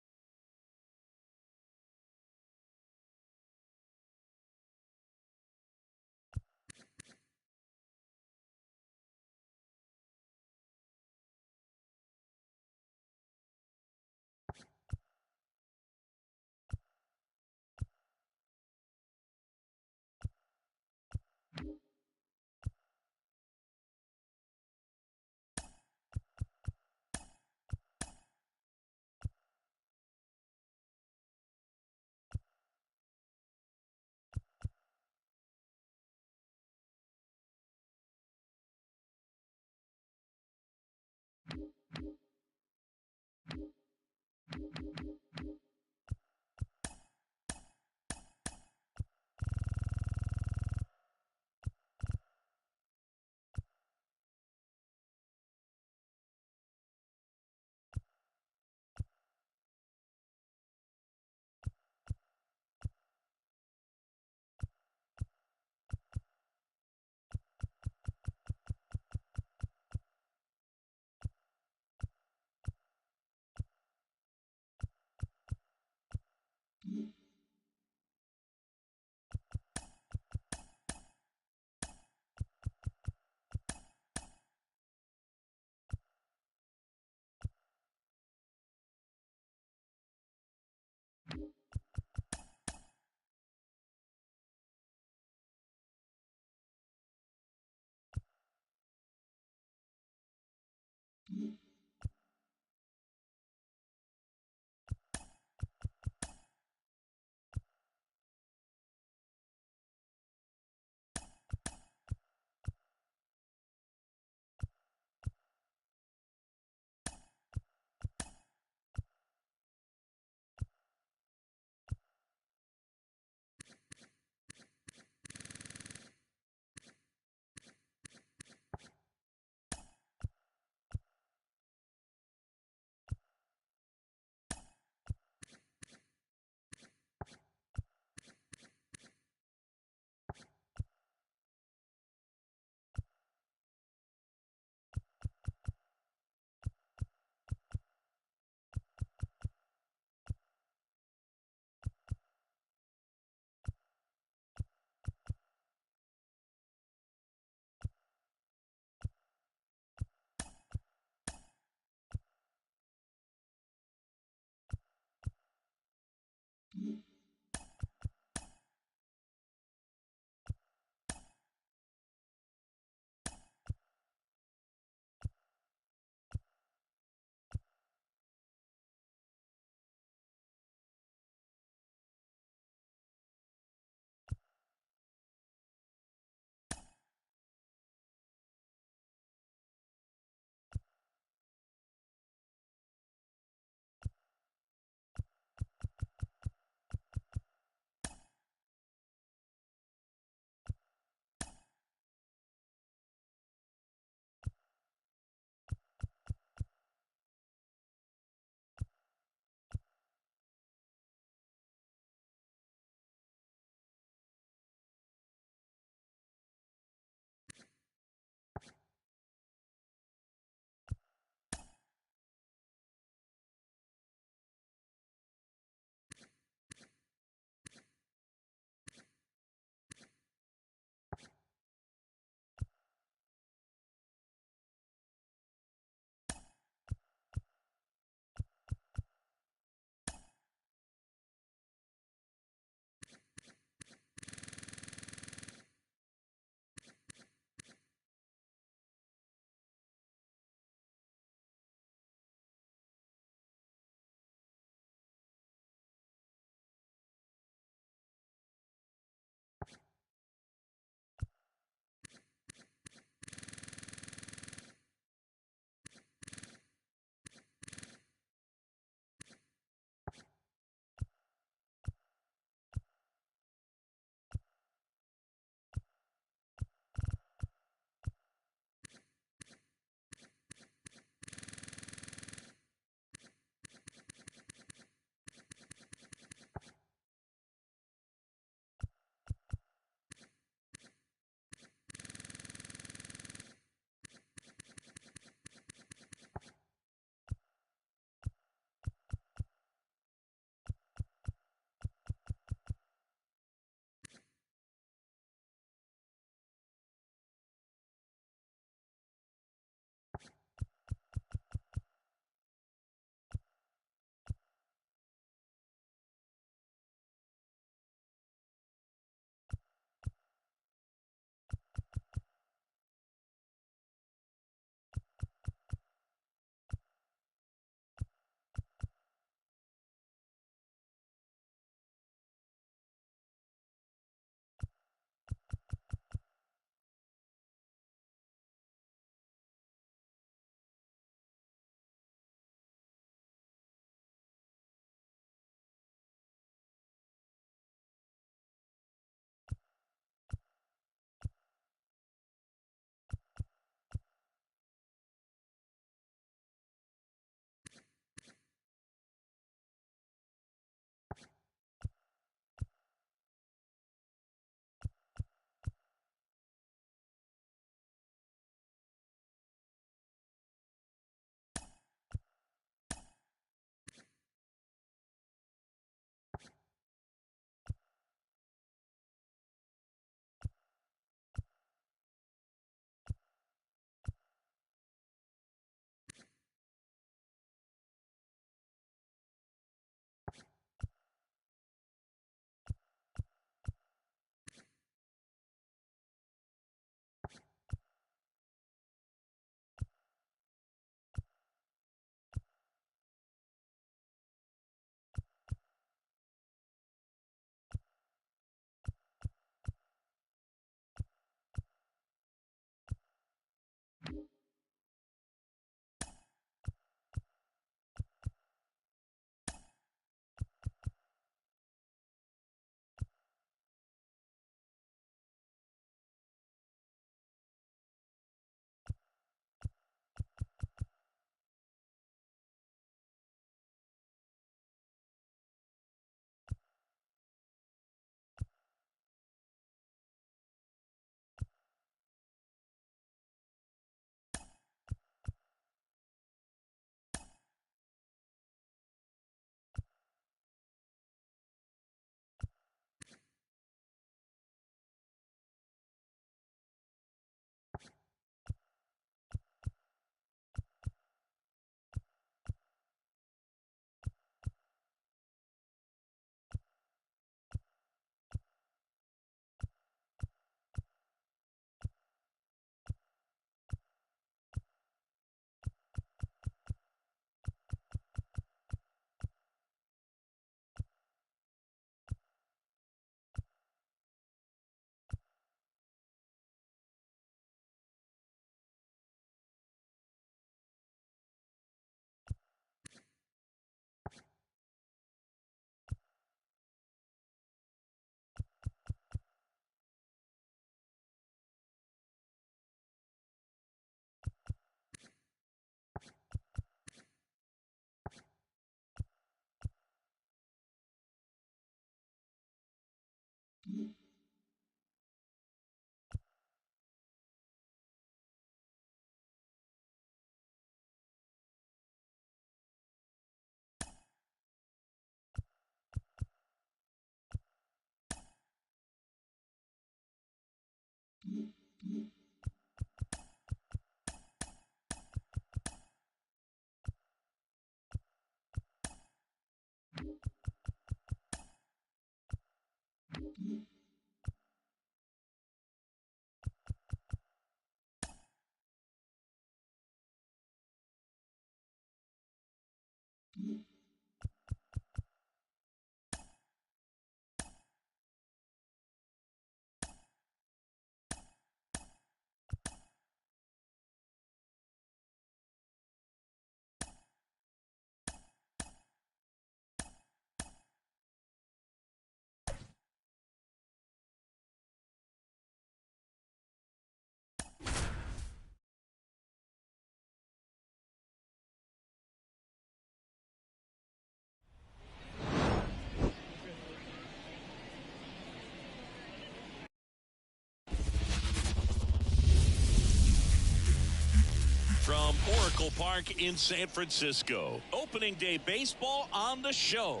Oracle Park in San Francisco. Opening day baseball on the show.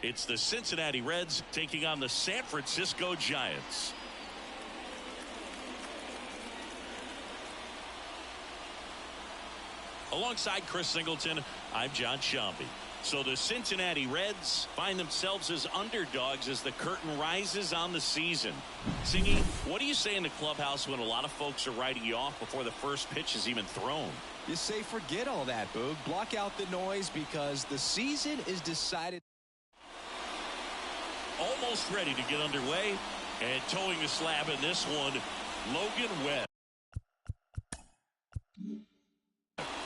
It's the Cincinnati Reds taking on the San Francisco Giants. Alongside Chris Singleton, I'm John Shambi. So the Cincinnati Reds find themselves as underdogs as the curtain rises on the season. Singy, what do you say in the clubhouse when a lot of folks are writing you off before the first pitch is even thrown? You say forget all that, Boog. Block out the noise because the season is decided. Almost ready to get underway, and towing the slab in this one, Logan Webb.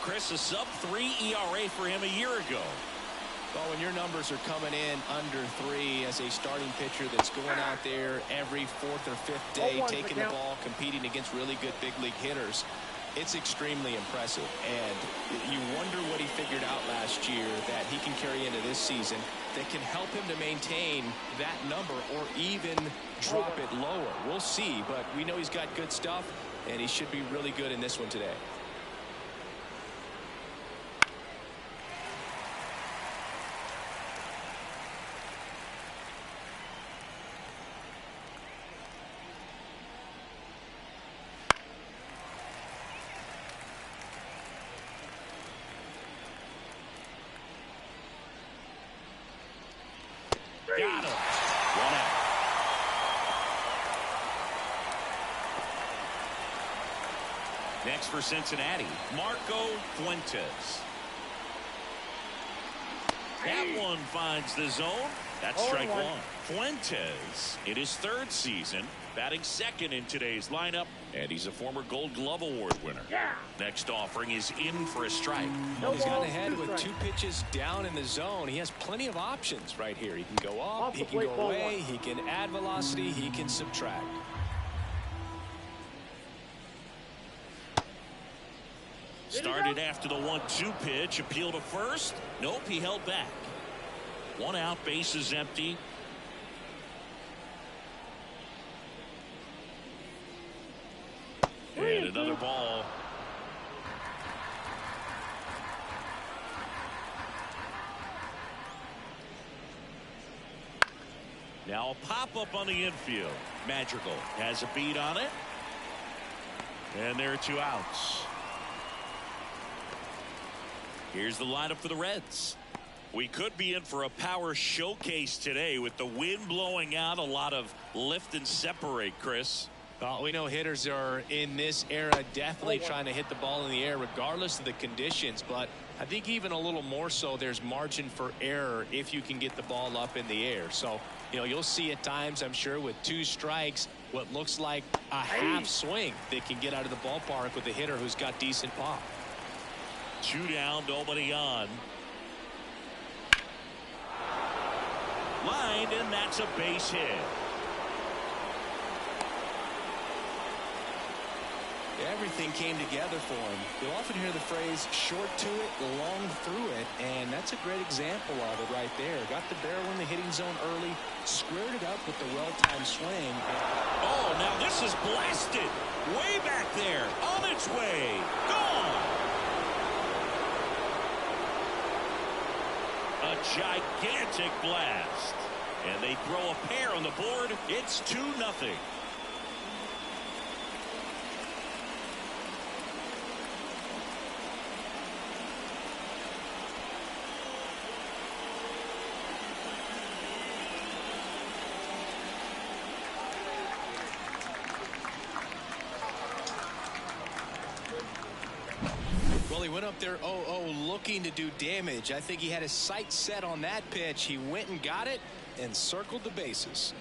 Chris, a sub-3 ERA for him a year ago. Well, when your numbers are coming in under 3 as a starting pitcher that's going out there every 4th or 5th day, taking the ball, competing against really good big league hitters, it's extremely impressive. And you wonder what he figured out last year that he can carry into this season that can help him to maintain that number or even drop it lower. We'll see, but we know he's got good stuff, and he should be really good in this one today. Got him. 1 out. Next for Cincinnati, Marco Fuentes. That one finds the zone. That's strike one. Fuentes in his 3rd season, batting 2nd in today's lineup, and he's a former Gold Glove Award winner. Next offering is in for a strike. Well, he's got ahead with 2 pitches down in the zone. He has plenty of options right here. He can go up, he can go away, he can add velocity, he can subtract. Started after the 1-2 pitch, appeal to first. Nope, he held back. 1 out, bases empty. And another ball. Now a pop-up on the infield. Madrigal has a beat on it. And there are 2 outs. Here's the lineup for the Reds. We could be in for a power showcase today with the wind blowing out, a lot of lift and separate, Chris. We know hitters are in this era definitely trying to hit the ball in the air regardless of the conditions, but I think even a little more so there's margin for error if you can get the ball up in the air. So, you know, you'll see at times, I'm sure, with 2 strikes, what looks like a half swing that can get out of the ballpark with a hitter who's got decent pop. 2 down, nobody on. Lined, and that's a base hit. Everything came together for him. You'll often hear the phrase short to it, long through it, and that's a great example of it right there. Got the barrel in the hitting zone early, squared it up with the well-timed swing. Oh, now this is blasted. Way back there, on its way, gone. A gigantic blast. And they throw a pair on the board. It's 2-0. Well, he went up there 0-0 looking to do damage. I think he had his sights set on that pitch. He went and got it and circled the bases.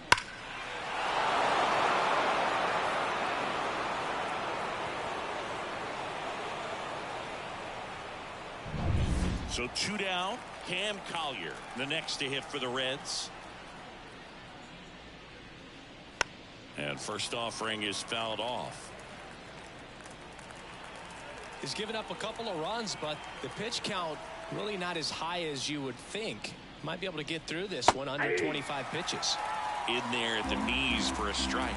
So 2 down. Cam Collier, the next to hit for the Reds. And first offering is fouled off. He's given up a couple of runs, but the pitch count really not as high as you would think. Might be able to get through this one under 25 pitches. In there at the knees for a strike.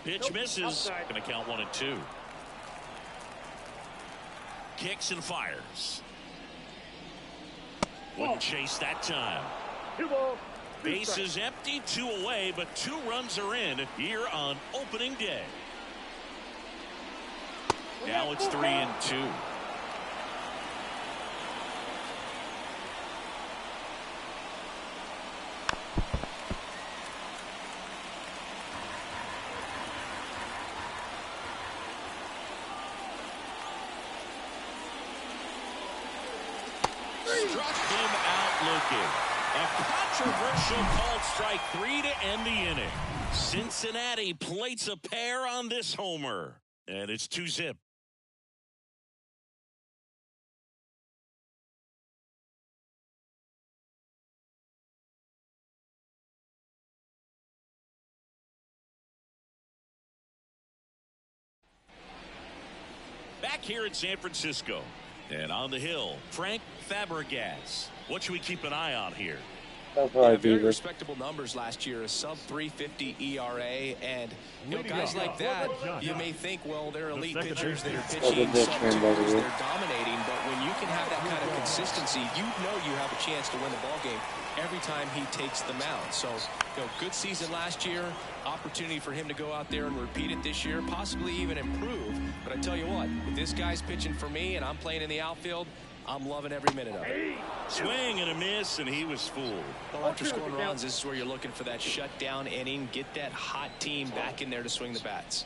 Pitch misses. Going to count 1-2. Kicks and fires. Wouldn't chase that time. Base is empty, 2 away, but 2 runs are in here on opening day. Now it's 3-2. Struck him out looking. A controversial called strike 3 to end the inning. Cincinnati plates a pair on this homer. And it's 2-0. Back here in San Francisco. And on the hill, Frank Fabregas. What should we keep an eye on here? Very respectable numbers last year, a sub 350 ERA, and guys like that, you may think, well, they're elite pitchers that are pitching sub 2s, they're dominating, but when you can have that kind of consistency, you know you have a chance to win the ball game every time he takes the mound. So, good season last year, opportunity for him to go out there and repeat it this year, possibly even improve. But I tell you what, if this guy's pitching for me and I'm playing in the outfield, I'm loving every minute of it. Swing and a miss, and he was fooled. Well, after scoring runs, this is where you're looking for that shutdown inning. Get that hot team back in there to swing the bats.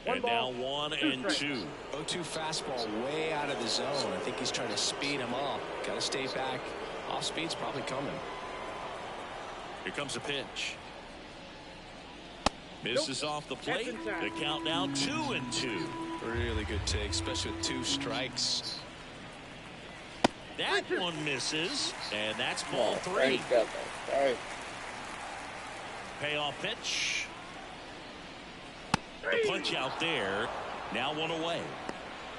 And now 1-2. 0-2 fastball way out of the zone. I think he's trying to speed him up. Got to stay back. Off speed's probably coming. Here comes a pitch. Misses off the plate. The count now 2-2. Really good take, especially with 2 strikes. That one misses, and that's ball 3. Payoff pitch. The punch out there. Now 1 away.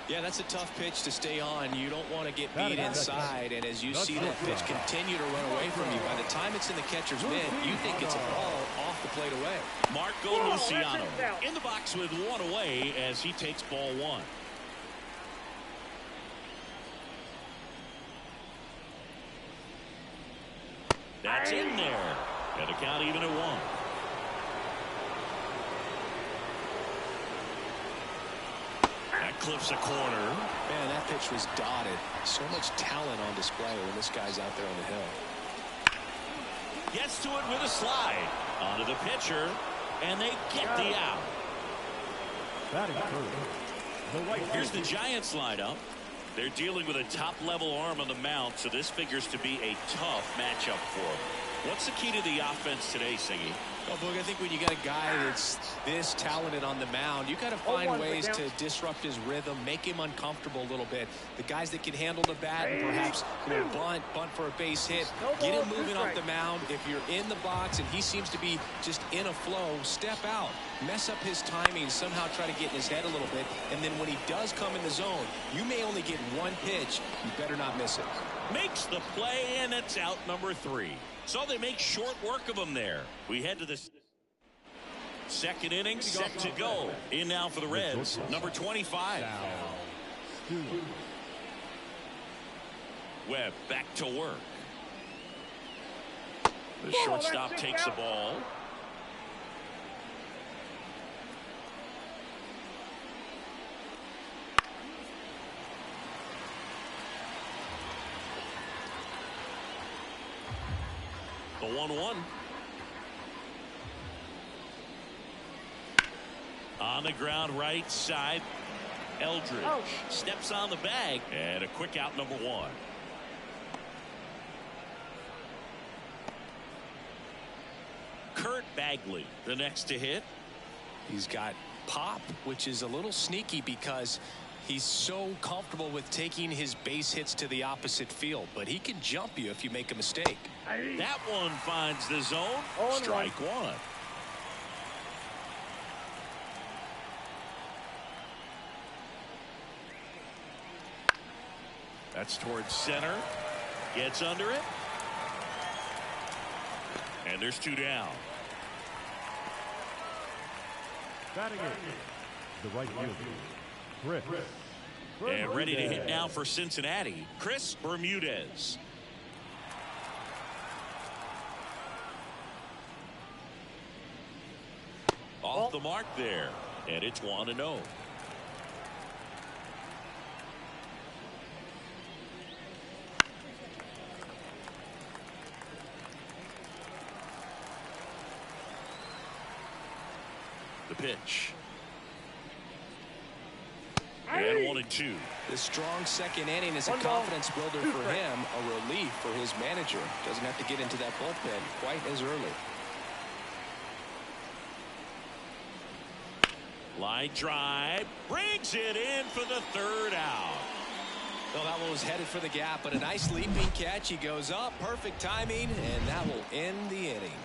Yeah, that's a tough pitch to stay on. You don't want to get beat inside, and as you see that pitch continue to run away from you, by the time it's in the catcher's mitt, you think it's a ball off the plate away. Marco Luciano in the box with 1 away as he takes ball 1. That's in there. And the count even at 1. That clips a corner. Man, that pitch was dotted. So much talent on display when this guy's out there on the hill. Gets to it with a slide. Onto the pitcher. And they get the out. Here's the Giants lineup. They're dealing with a top-level arm on the mound, so this figures to be a tough matchup for them. What's the key to the offense today, Siggy? Well, Boog, I think when you got a guy that's this talented on the mound, you got to find ways to disrupt his rhythm, make him uncomfortable a little bit. The guys that can handle the bat and perhaps bunt for a base hit, get him moving off the mound. If you're in the box and he seems to be just in a flow, step out, mess up his timing, somehow try to get in his head a little bit, and then when he does come in the zone, you may only get 1 pitch. You better not miss it. Makes the play, and it's out number 3. So they make short work of him there. We head to the second inning, set to go. In now for the Reds, number 25. Webb back to work. The shortstop takes the ball. The 1-1. On the ground right side. Eldridge steps on the bag. And a quick out, number 1. Kurt Bagley, the next to hit. He's got pop, which is a little sneaky because he's so comfortable with taking his base hits to the opposite field, but he can jump you if you make a mistake. That one finds the zone. Strike 1. That's towards center. Gets under it. And there's 2 down. Batting it, the right fielder, Chris. And ready to hit now for Cincinnati, Chris Bermudez. Off the mark there, and it's 1-0. The pitch. And 1-2. The strong second inning is a confidence builder for him, a relief for his manager. Doesn't have to get into that bullpen quite as early. Line drive, brings it in for the third out. Well, that one was headed for the gap, but a nice leaping catch. He goes up, perfect timing, and that will end the inning.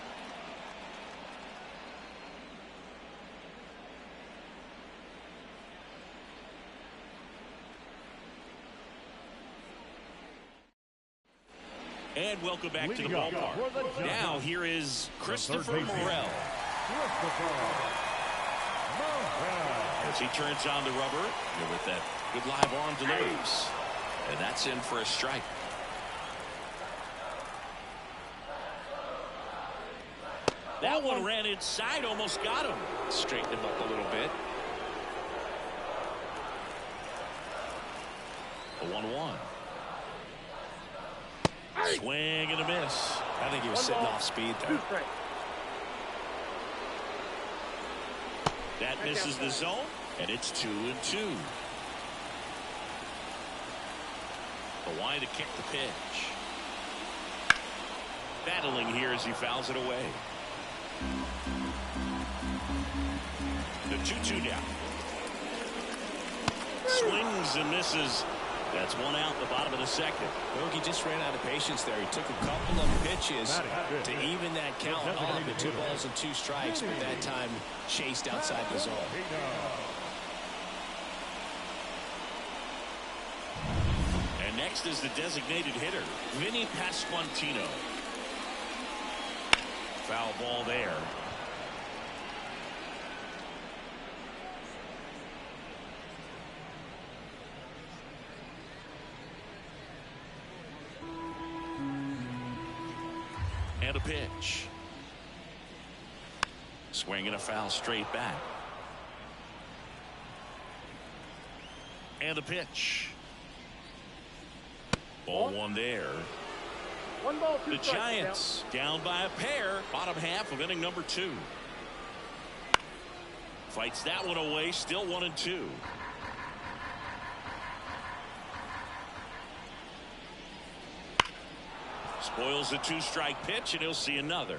And welcome back to the ballpark. Now here is Christopher Morel. As he turns on the rubber with that good live arm delivers. And that's in for a strike. That one ran inside, almost got him. Straighten him up a little bit. A 1-1. Swing and a miss. I think he was sitting off speed there. That misses the zone, and it's 2-2. Hawaii to kick the pitch. Battling here as he fouls it away. The 2-2 now. Swings and misses. That's one out in the bottom of the second. Well, he just ran out of patience there. He took a couple of pitches to even that count off at 2 balls and 2 strikes, but that time chased outside the zone. And next is the designated hitter, Vinny Pasquantino. Foul ball there. And a pitch. Swing and a foul straight back. And a pitch. Ball 1 there. 1 ball, 2 The Giants down by a pair. Bottom half of inning number 2. Fights that one away. Still 1-2. Spoils a 2-strike pitch, and he'll see another.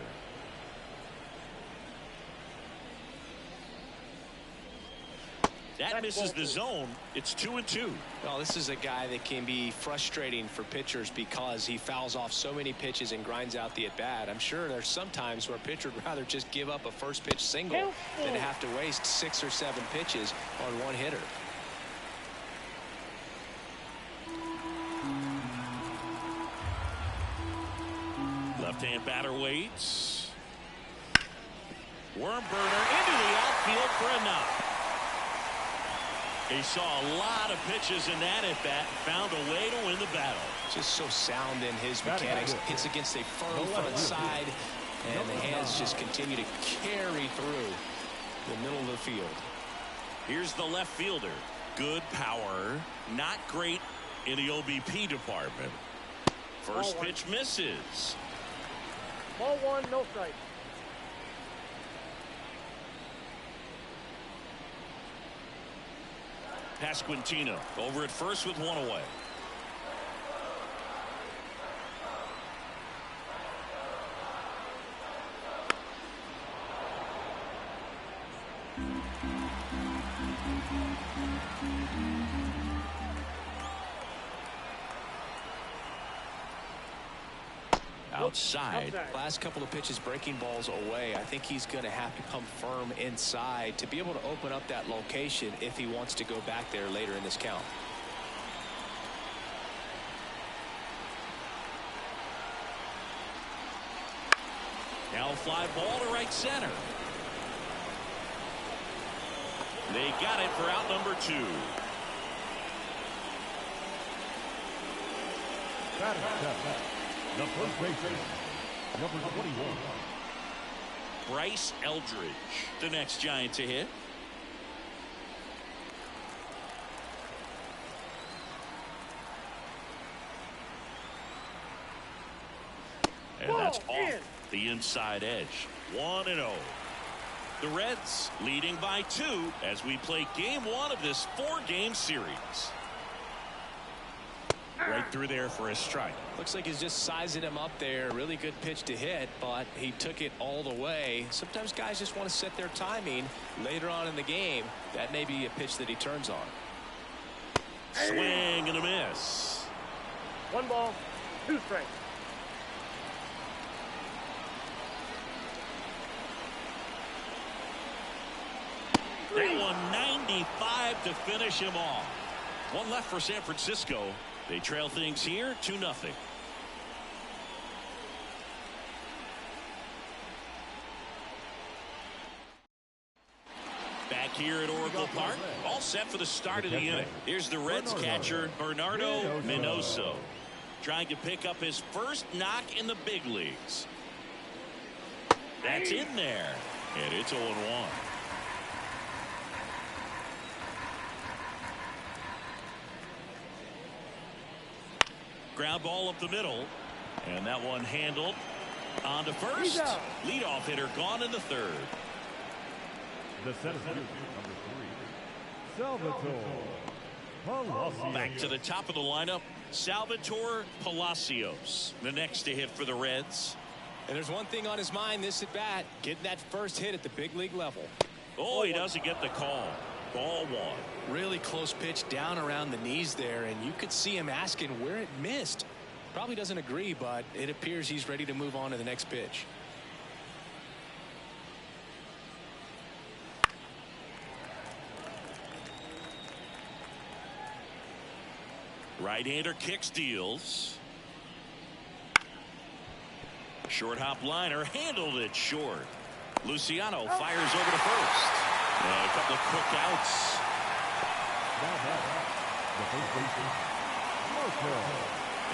That misses the zone. It's 2-2. Well, this is a guy that can be frustrating for pitchers because he fouls off so many pitches and grinds out the at-bat. I'm sure there's some times where a pitcher would rather just give up a first pitch single than to have to waste 6 or 7 pitches on one hitter. Left-hand batter waits. Worm burner into the outfield for a knock. He saw a lot of pitches in that at-bat and found a way to win the battle. Just so sound in his mechanics. Hits against a firm front side, and the hands just continue to carry through the middle of the field. Here's the left fielder. Good power. Not great in the OBP department. First pitch misses. Ball 1, no strike. Pasquantino over at first with 1 away. Outside. Last couple of pitches breaking balls away. I think he's going to have to come firm inside to be able to open up that location if he wants to go back there later in this count. Now a fly ball to right center. They got it for out number 2. Batting seventh, the first baseman, number 21. Bryce Eldridge, the next Giant to hit. And that's off the inside edge. 1-0. The Reds leading by 2 as we play game 1 of this 4-game series. Right through there for a strike. Looks like he's just sizing him up there. Really good pitch to hit, but he took it all the way. Sometimes guys just want to set their timing later on in the game. That may be a pitch that he turns on. Swing and a miss. 1 ball, 2 strikes. That one 95 to finish him off. 1 left for San Francisco. They trail things here 2-0. Back here at Oracle Park, all set for the start of the inning. Here's the Reds catcher, Bernardo Minoso, trying to pick up his first knock in the big leagues. That's in there, and it's 0-1. Ground ball up the middle, and that one handled on to first. Leadoff hitter gone in the 3rd. The center fielder, number 3, Salvatore Palacios. Back to the top of the lineup, Salvatore Palacios, the next to hit for the Reds. And there's one thing on his mind this at bat, getting that first hit at the big league level. Oh, he doesn't get the call. Ball 1. Really close pitch down around the knees there, and you could see him asking where it missed. Probably doesn't agree, but it appears he's ready to move on to the next pitch. Right-hander kicks, deals. Short hop liner, handled it short. Luciano fires over to first. And a couple of quick outs. The first baseman, Marco.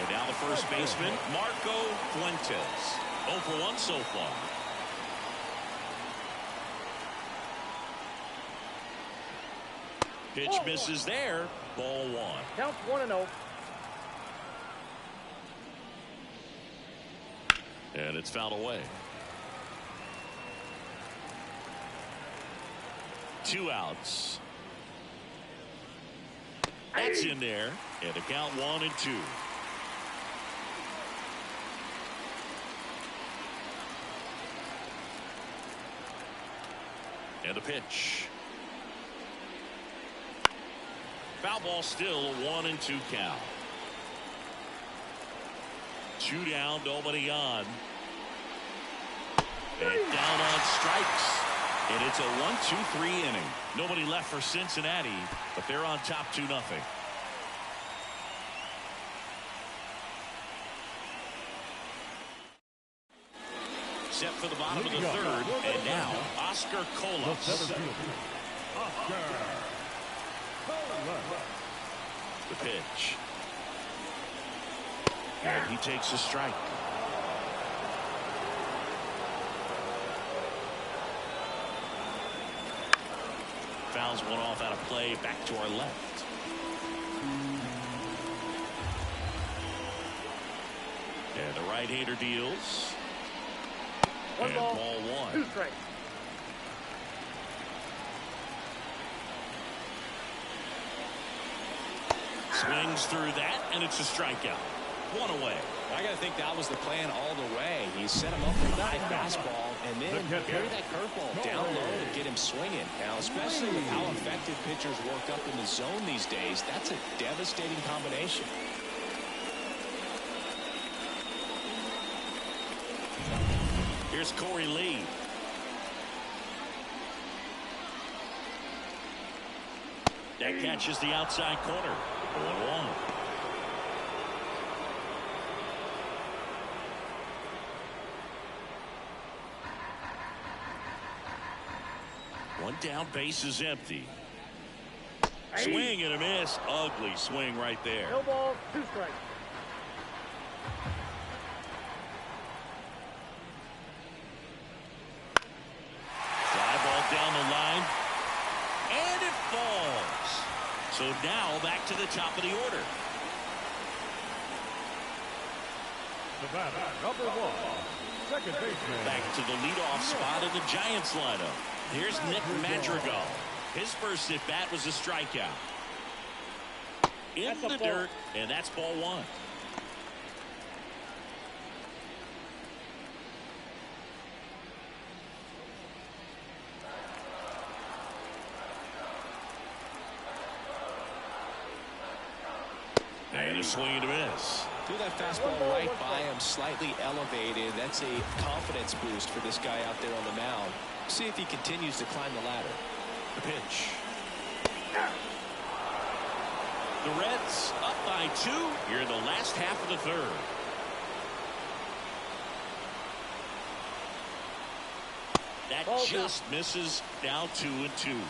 And now the first baseman, Marco Fuentes. 0 for 1 so far. Pitch misses there. Ball 1. Counts 1-0. And it's fouled away. 2 outs. That's in there. And the count 1-2. And a pitch. Foul ball still, a 1-2 count. 2 down, nobody on. And down on strikes. And it's a 1-2-3 inning. Nobody left for Cincinnati, but they're on top 2-0. Set for the bottom of the 3rd, and now Oscar Colas. The pitch. And he takes a strike. Fouls one off out of play, back to our left. And the right-hander deals. And ball 1. 2 strikes. Swings through that, and it's a strikeout. 1 away. I got to think that was the plan all the way. He set him up with a high fastball and then bury that curveball down low to get him swinging. Now, especially with how effective pitchers work up in the zone these days, that's a devastating combination. Here's Corey Lee. That catches the outside corner. 1-1. One down, base is empty. Swing and a miss. Ugly swing right there. No ball, 2 strikes. Fly ball down the line. And it falls. So now back to the top of the order. The batter, number 1, second baseman. Back to the leadoff spot of the Giants lineup. Here's Nick Madrigal. His first at bat was a strikeout. In the dirt, and that's ball 1. And a swing and a miss. Threw that fastball right by him, slightly elevated. That's a confidence boost for this guy out there on the mound. See if he continues to climb the ladder. The pitch. The Reds up by 2 here in the last half of the third. That just misses. Now 2-2.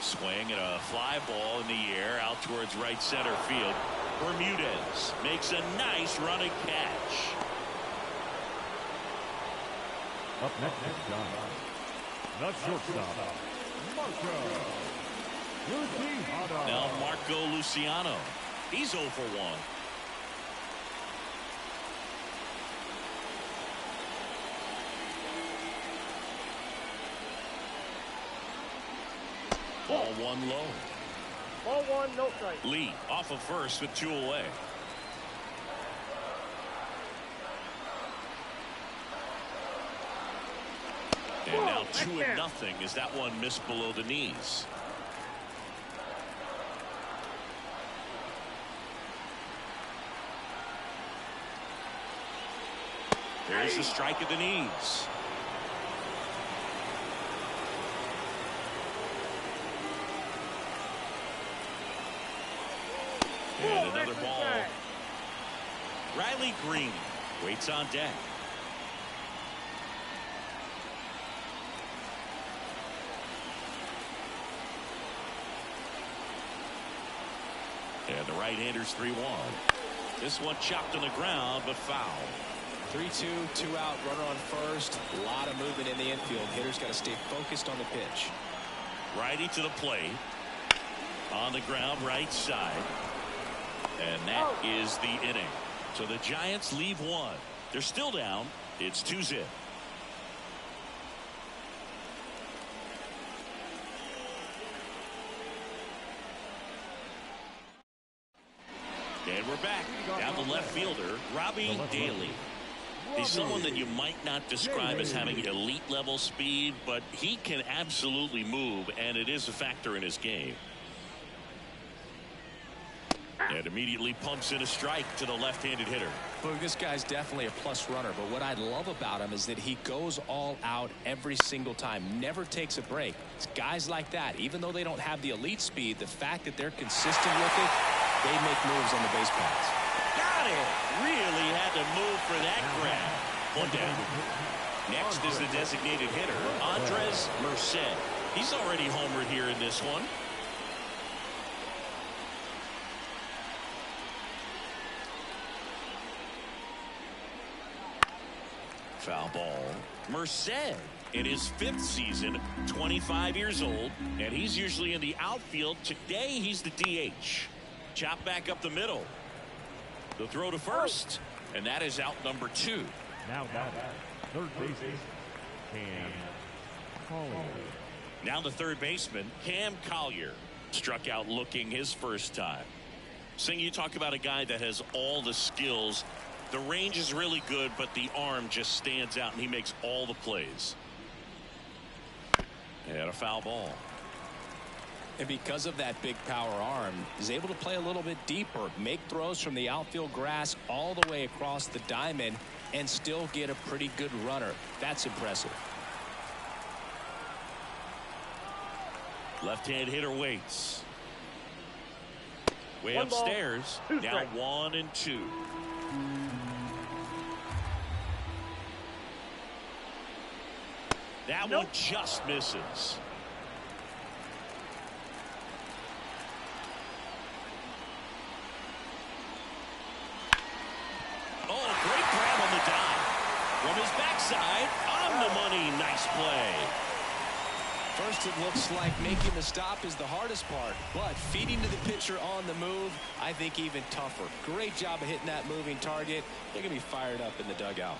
Swing and a fly ball in the air out towards right center field. Bermudez makes a nice running catch. Up next is John. The shortstop, Marco Luciano. Now Marco Luciano. He's 0 for 1. Ball 1 low. Ball 1, no strike. Lee off of first with 2 away. And now 2-0 as that one missed below the knees. There's the strike at the knees. And another ball. Riley Green waits on deck. And the right-hander's 3-1. This one chopped on the ground, but foul. 3-2, 2 out, runner on first. A lot of movement in the infield. Hitter's got to stay focused on the pitch. Righty to the plate. On the ground, right side. And that is the inning. So the Giants leave 1. They're still down. It's 2-0. And we're back. Down the left fielder, Robbie Daly. He's someone that you might not describe as having elite level speed, but he can absolutely move, and it is a factor in his game. And immediately pumps in a strike to the left-handed hitter. Look, this guy's definitely a plus runner, but what I love about him is that he goes all out every single time, never takes a break. It's guys like that, even though they don't have the elite speed, the fact that they're consistent with it, they make moves on the base paths. Got it! Really had to move for that grab. 1 down. Next is the designated hitter, Andres Merced. He's already homered here in this one. Foul ball. Merced in his 5th season, 25 years old, and he's usually in the outfield. Today he's the DH. Chop back up the middle. The throw to first, and that is out number 2. Now batter, third baseman, Cam Collier. Now the third baseman, Cam Collier, struck out looking his first time. Sing, you talk about a guy that has all the skills. The range is really good, but the arm just stands out, and he makes all the plays. And a foul ball. And because of that big power arm, he's able to play a little bit deeper, make throws from the outfield grass all the way across the diamond, and still get a pretty good runner. That's impressive. Left-hand hitter waits. Way upstairs. Now 1-2. That one just misses. Oh, great grab on the dive. From his backside, on the money. Nice play. First, it looks like making the stop is the hardest part, but feeding to the pitcher on the move, I think even tougher. Great job of hitting that moving target. They're going to be fired up in the dugout.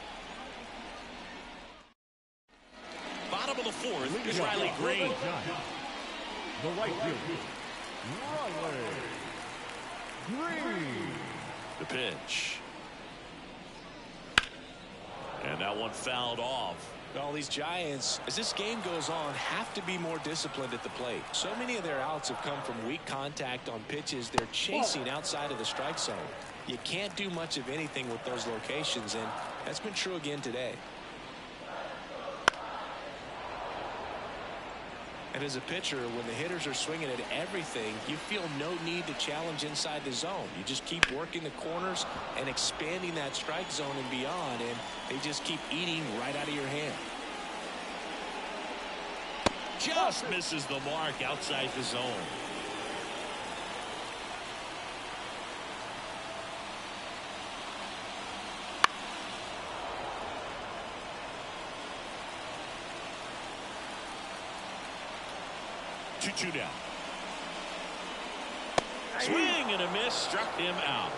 Bottom of the fourth is Riley Green. The right fielder, Riley Green. The pitch. And that one fouled off. Well, these Giants, as this game goes on, have to be more disciplined at the plate. So many of their outs have come from weak contact on pitches they're chasing outside of the strike zone. You can't do much of anything with those locations, and that's been true again today. And as a pitcher, when the hitters are swinging at everything, you feel no need to challenge inside the zone. You just keep working the corners and expanding that strike zone and beyond, and they just keep eating right out of your hand. Just misses the mark outside the zone. Two down. Swing and a miss, struck him out.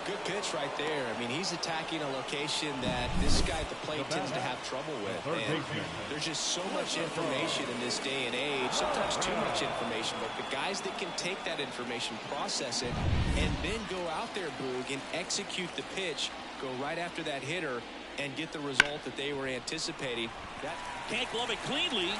Good pitch right there. I mean, he's attacking a location that this guy at the plate tends to have trouble with. And there's just so much information in this day and age, sometimes too much information, but the guys that can take that information, process it, and then go out there, Boog, and execute the pitch, go right after that hitter, and get the result that they were anticipating. That can't glove it cleanly.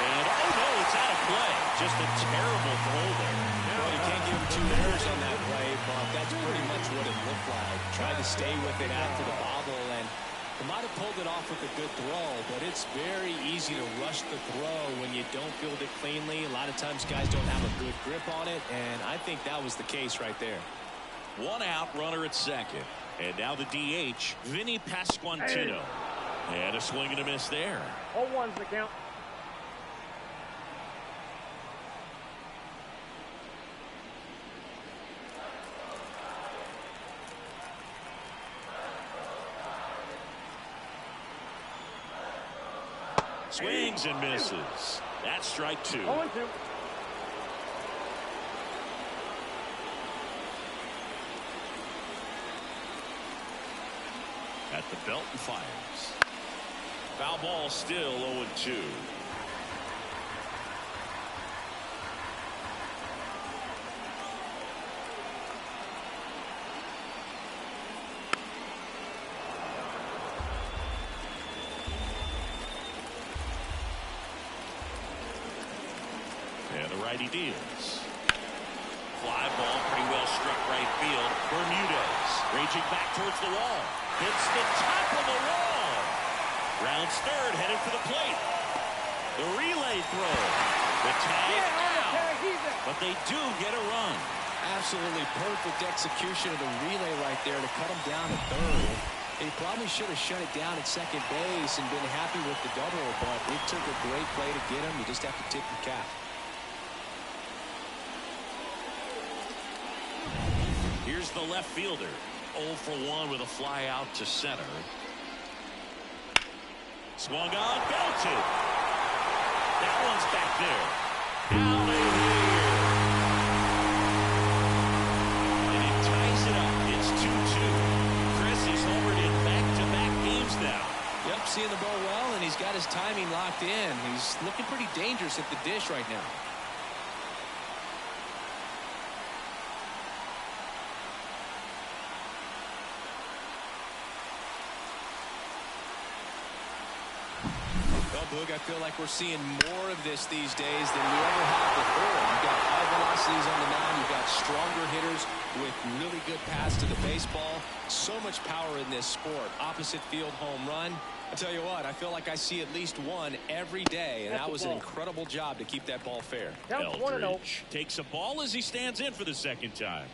And, oh, no, it's out of play. Just a terrible throw there. Well, you can't give him 2 errors on that play, but that's pretty much what it looked like. Tried to stay with it after the bobble, and he might have pulled it off with a good throw, but it's very easy to rush the throw when you don't field it cleanly. A lot of times guys don't have a good grip on it, and I think that was the case right there. One out, runner at second. And now the DH, Vinny Pasquantino. And a swing and a miss there. 0-1's the count. Swings and misses. That's strike 2. 0-2. At the belt and fires. Foul ball still 0-2. And the righty deals. Fly ball pretty well struck right field. Bermudez raging back towards the wall. Hits the top of the wall. Rounds third, headed for the plate. The relay throw. The tag out. But they do get a run. Absolutely perfect execution of the relay right there to cut him down at third. He probably should have shut it down at second base and been happy with the double, but it took a great play to get him. You just have to tip your cap. Here's the left fielder. 0 for 1 with a fly out to center. Swung on, belted. That one's back there. Down in here. And it ties it up. It's 2-2. Chris is homered in back-to-back games now. Yep, seeing the ball well, and he's got his timing locked in. He's looking pretty dangerous at the dish right now. Boog, I feel like we're seeing more of this these days than we ever have before. You've got high velocities on the mound. You've got stronger hitters with really good paths to the baseball. So much power in this sport. Opposite field home run. I tell you what, I feel like I see at least one every day, and that was an incredible job to keep that ball fair. Eldridge takes a ball as he stands in for the second time.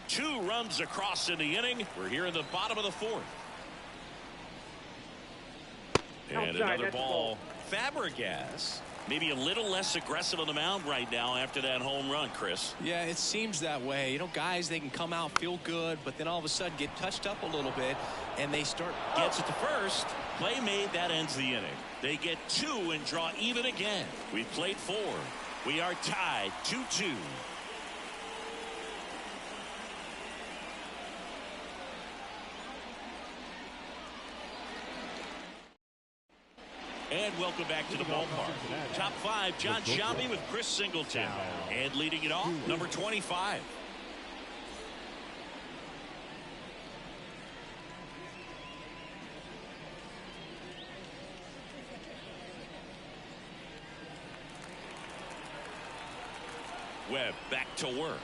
2 runs across in the inning. We're here in the bottom of the fourth. And another ball. Fabregas maybe a little less aggressive on the mound right now after that home run, Chris. Yeah, it seems that way. You know, guys, they can come out, feel good, but then all of a sudden get touched up a little bit, and they start. Gets it to first. Play made. That ends the inning. They get 2 and draw even again. We've played 4. We are tied 2-2. And welcome back to the ballpark. Top 5, John Shelby with Chris Singleton. And leading it off, number 25. Webb back to work.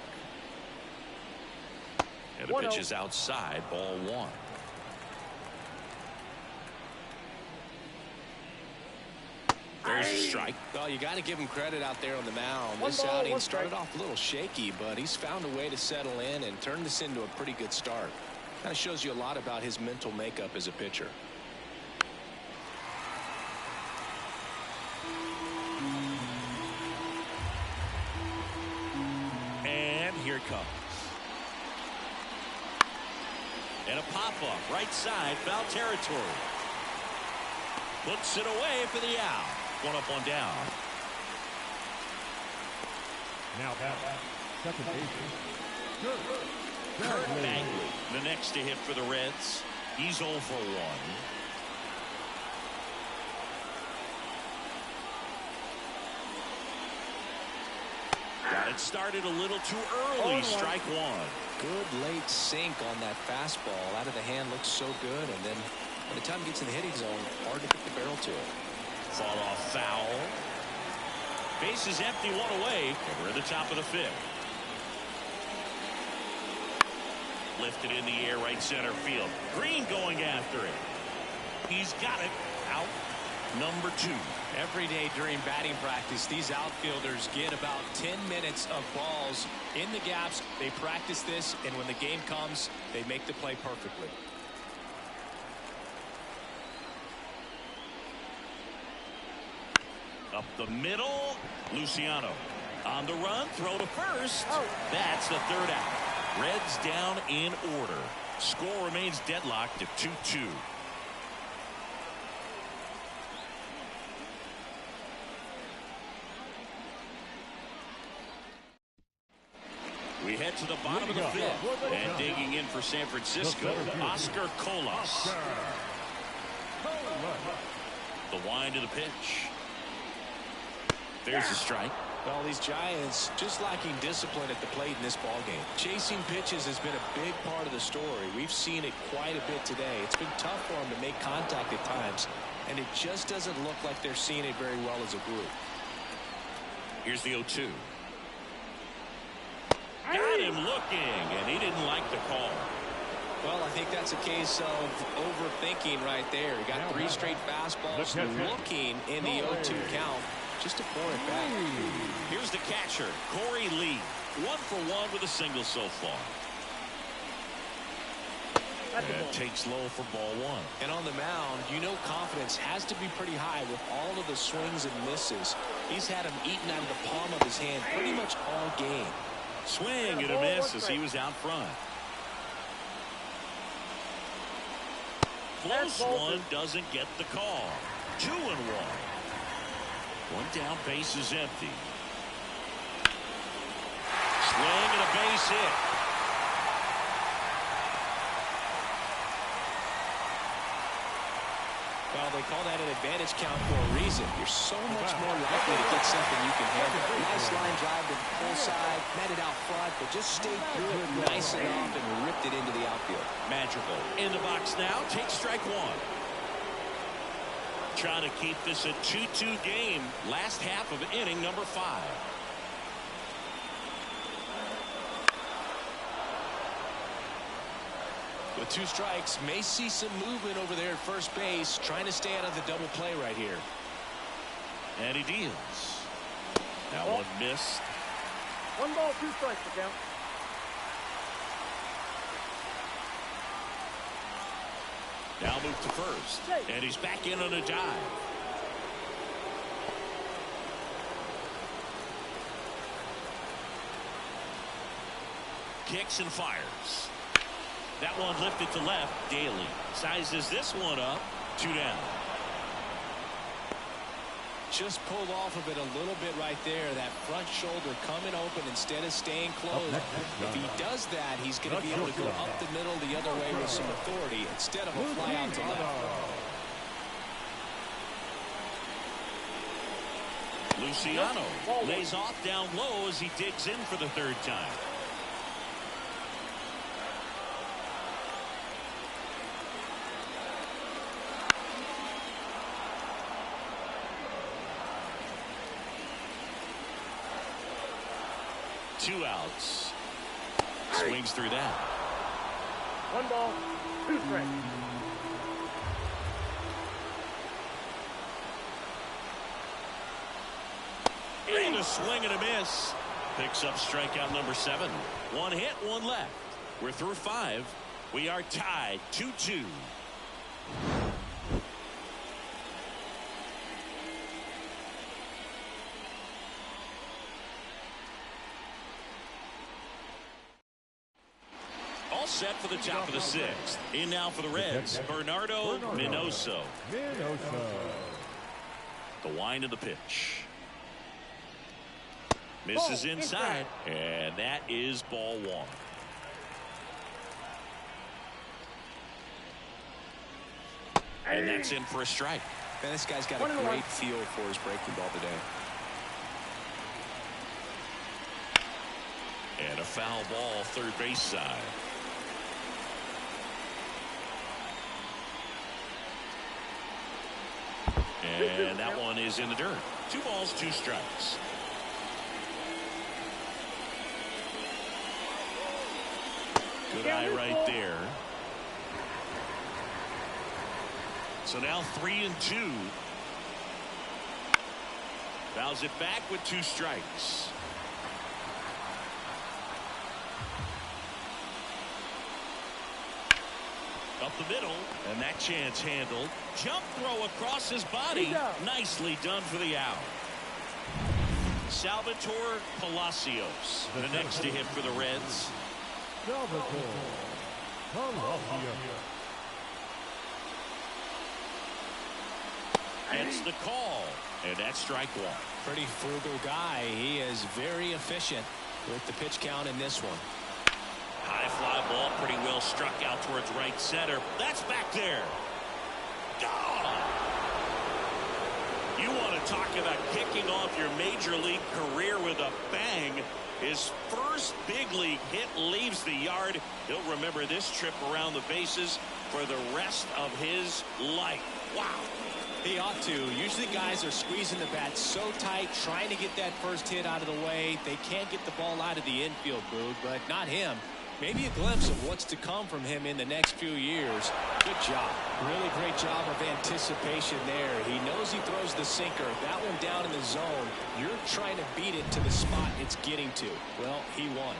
And the pitch is outside, ball 1. There's a strike. Well, you got to give him credit out there on the mound. This outing started off a little shaky, but he's found a way to settle in and turn this into a pretty good start. Kind of shows you a lot about his mental makeup as a pitcher. And here it comes. And a pop-up right side, foul territory. Puts it away for the out. 1 up, 1 down. Now second baseman. Kurt Bagley, the next to hit for the Reds. He's 0 for 1. Got it started a little too early. Strike 1. Good late sink on that fastball. Out of the hand looks so good, and then by the time it gets in the hitting zone, hard to get the barrel to it. Fought off foul. Base is empty, 1 away. And we're at the top of the 5th. Lifted in the air, right center field. Green going after it. He's got it. Out number 2. Every day during batting practice, these outfielders get about 10 minutes of balls in the gaps. They practice this, and when the game comes, they make the play perfectly. Up the middle, Luciano on the run, throw to first. That's the 3rd out. Reds down in order. Score remains deadlocked at 2-2. We head to the bottom of the 5th, and digging in for San Francisco, Oscar Colas. The wind of the pitch. There's a strike. Well, these Giants just lacking discipline at the plate in this ballgame. Chasing pitches has been a big part of the story. We've seen it quite a bit today. It's been tough for them to make contact at times, and it just doesn't look like they're seeing it very well as a group. Here's the 0-2. Got him looking, and he didn't like the call. Well, I think that's a case of overthinking right there. He got 3 straight fastballs looking in the 0-2 count. Just to pour it back. Here's the catcher, Corey Lee. 1 for 1 with a single so far. And takes low for ball 1. And on the mound, you know confidence has to be pretty high with all of the swings and misses. He's had them eaten out of the palm of his hand pretty much all game. Swing and a miss as he was out front. Close one, doesn't get the call. 2-1. 1 down, base is empty. Swing and a base hit. Well, they call that an advantage count for a reason. You're so much more likely to get something you can handle. Nice line drive to the full side, met it out front, but just stayed through it nice enough and ripped it into the outfield. Magical. In the box now, takes strike 1. Trying to keep this a 2-2 game. Last half of inning number 5. With 2 strikes, may see some movement over there at first base, trying to stay out of the double play right here. And he deals. That one missed. 1 ball, 2 strikes for count. Now move to first. And he's back in on a dive. Kicks and fires. That one lifted to left. Daly sizes this one up. 2 down. Just pulled off of it a little bit right there. That front shoulder coming open instead of staying closed. If he does that, he's going to be able to go up the middle the other way with some authority instead of a fly out to left. Luciano lays off down low as he digs in for the 3rd time. Two outs. Swings through that. 1 ball, 2 strikes. And a swing and a miss. Picks up strikeout number 7. 1 hit, 1 left. We're through 5. We are tied 2-2. Set for the top of the 6th. In now for the Reds, Bernardo Minoso. The wind of the pitch. Misses inside, and that is ball 1. And that's in for a strike. Man, this guy's got a great feel for his breaking ball today. And a foul ball, 3rd base side. And that one is in the dirt. 2 balls, 2 strikes. Good eye right there. So now 3-2. Fouls it back with 2 strikes. Up the middle, and that chance handled. Jump throw across his body. Nicely done for the out. Salvatore Palacios, the next to hit for the Reds. It's the call, and that's strike 1. Pretty frugal guy. He is very efficient with the pitch count in this one. High fly ball, pretty well struck out towards right center. That's back there. Gone. You want to talk about kicking off your major league career with a bang. His first big league hit leaves the yard. He'll remember this trip around the bases for the rest of his life. Wow. He ought to. Usually guys are squeezing the bat so tight, trying to get that first hit out of the way. They can't get the ball out of the infield, Boog, but not him. Maybe a glimpse of what's to come from him in the next few years. Good job. Really great job of anticipation there. He knows he throws the sinker. That one down in the zone. You're trying to beat it to the spot it's getting to. Well, he won.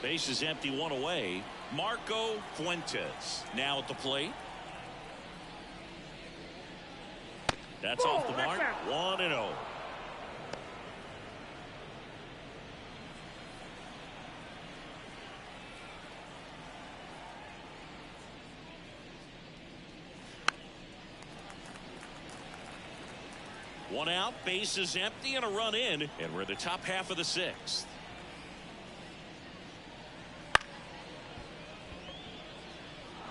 Base is empty, 1 away. Marco Fuentes now at the plate. That's off the mark. 1-0. One out, base is empty, and a run in, and we're in the top half of the 6th.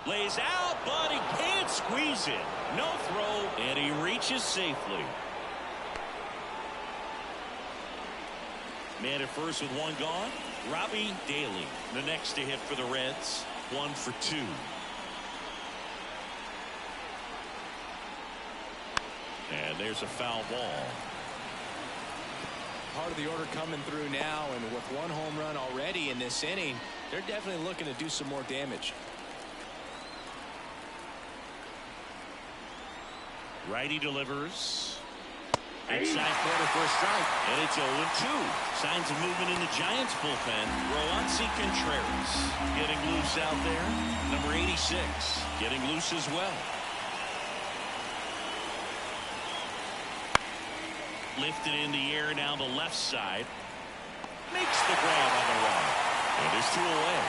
Lays out, but he can't squeeze it. No throw, and he reaches safely. Man at first with 1 gone. Robbie Daly, the next to hit for the Reds. 1 for 2. And there's a foul ball. Part of the order coming through now, and with 1 home run already in this inning, they're definitely looking to do some more damage. Righty delivers. Inside corner for a strike, and it's 0-2. Signs of movement in the Giants bullpen. Roansy Contreras getting loose out there. Number 86 getting loose as well. Lifted in the air now the left side. Makes the grab on the run. And there's 2 away.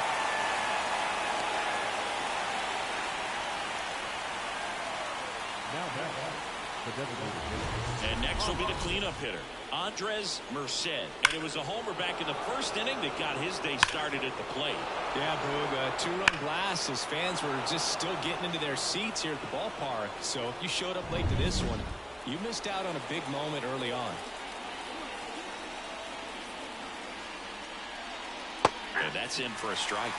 And next will be the cleanup hitter, Andres Merced. And it was a homer back in the first inning that got his day started at the plate. Yeah, Boog, a 2-run blast. His fans were just still getting into their seats here at the ballpark. So if you showed up late to this one, you missed out on a big moment early on. And that's in for a strike.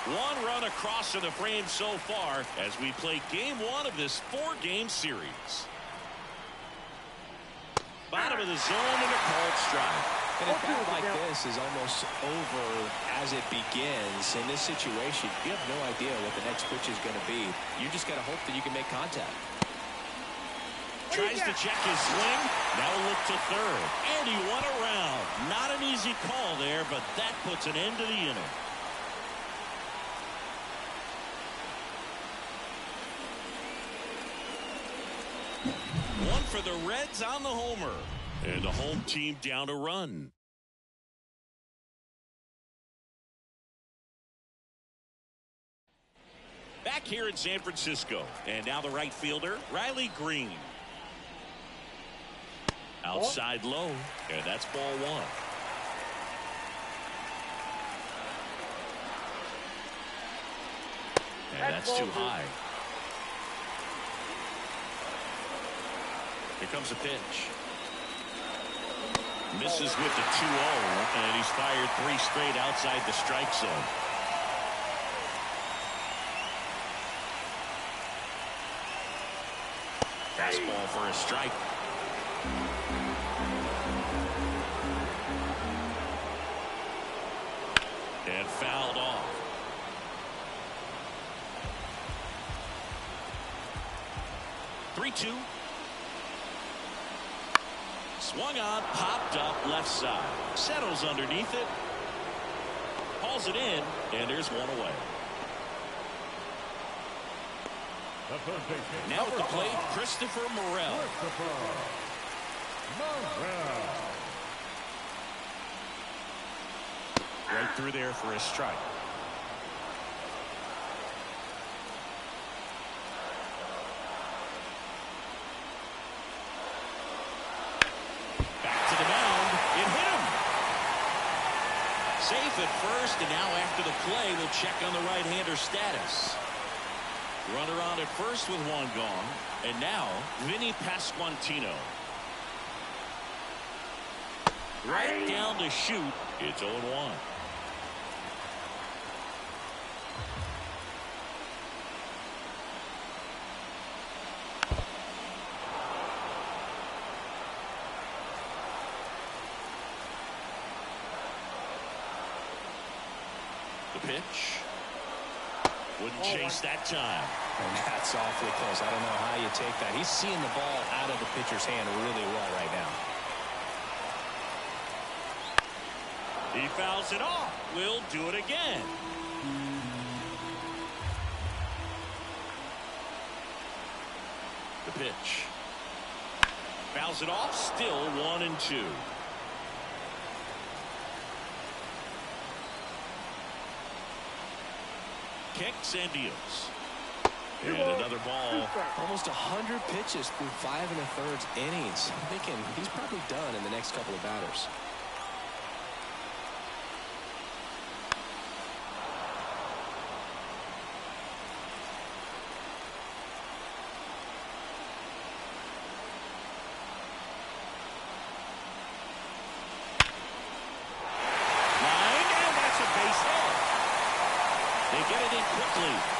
1 run across in the frame so far as we play game 1 of this 4-game series. Bottom of the zone and a called strike. And a bat like this is almost over as it begins. In this situation, you have no idea what the next pitch is going to be. You just got to hope that you can make contact. Tries to check his swing. Now a look to third. And he won around. Not an easy call there, but that puts an end to the inning. One for the Reds on the homer. And the home team down a run. Back here in San Francisco. And now the right fielder, Riley Green. Outside low. And that's ball 1. And that's too high. Here comes a pitch. Misses with the 2-0, and he's fired 3 straight outside the strike zone. Fastball for a strike. And fouled off. Three-two. Swung on, popped up left side. Settles underneath it. Hauls it in, and there's 1 away. Now at the plate, Christopher Morel. Right through there for a strike. Back to the mound. It hit him. Safe at first, and now after the play, we'll check on the right-hander status. Runner on at first with 1 gone. And now, Vinny Pasquantino. Right down to shoot. It's 0-1. The pitch. Wouldn't chase that time. And that's awfully close. I don't know how you take that. He's seeing the ball out of the pitcher's hand really well right now. He fouls it off. We'll do it again. The pitch. Fouls it off. Still 1-2. Kicks and deals. And another ball. Almost 100 pitches through 5 1/3 innings. I'm thinking he's probably done in the next couple of batters.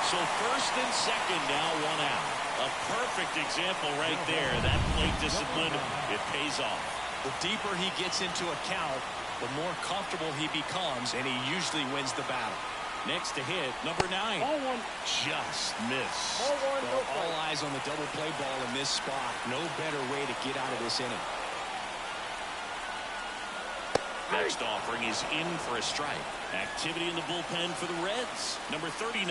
So first and second, now 1 out. A perfect example right there. That plate discipline, it pays off. The deeper he gets into a count, the more comfortable he becomes, and he usually wins the battle. Next to hit, number 9. Ball 1. Just miss. Ball 1, no All strike. eyes on the double play ball in this spot. No better way to get out of this inning. Next offering is in for a strike. Activity in the bullpen for the Reds. Number 39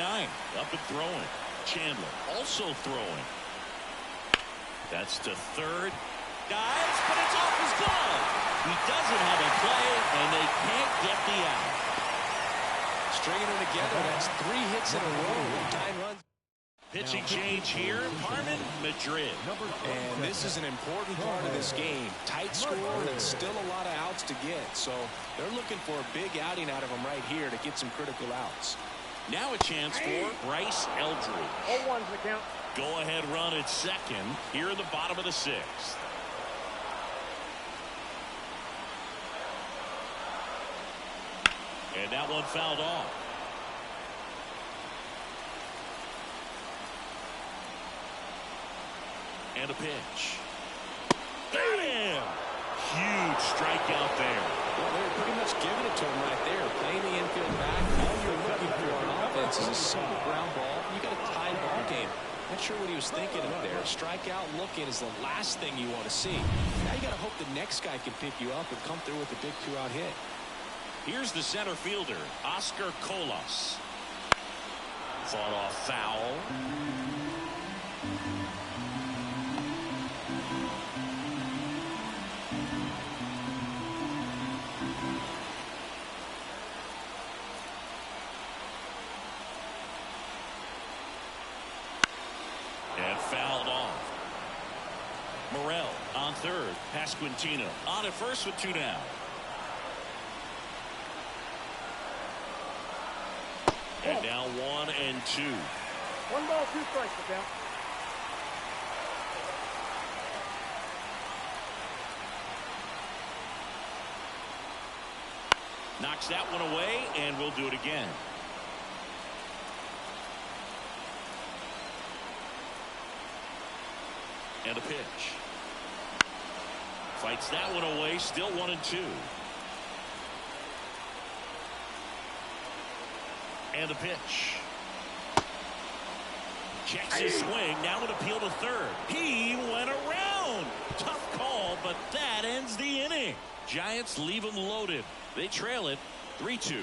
up and throwing. Chandler also throwing. That's to third. Dives, but it's off his glove. He doesn't have a play, and they can't get the out. Stringing them together, that's 3 hits in a row. 9 runs. Pitching change here. Parman, Madrid. And this is an important part of this game. Tight score and still a lot of outs to get. So they're looking for a big outing out of them right here to get some critical outs. Now a chance for Bryce Eldridge. Ball 1's the count. Go-ahead run at second here in the bottom of the 6th. And that one fouled off. And a pitch. Got him! Huge strikeout there. Well, they're pretty much giving it to him right there. Playing the infield back. All you're looking for on offense is a simple ground ball. You got a tied ball game. Not sure what he was thinking up there. Strikeout looking is the last thing you want to see. Now you got to hope the next guy can pick you up and come through with a big 2-out hit. Here's the center fielder, Oscar Colas. Fought off foul. And fouled off. Morel on third. Pasquantino on at first with 2 down. And now 1 and 2. 1 ball, 2 strikes the count. Knocks that one away, and we'll do it again. And a pitch. Fights that one away, still 1 and 2. And a pitch. Checks his swing. Now an appeal to third. He went around. Tough call, but that ends the inning. Giants leave them loaded. They trail it 3-2.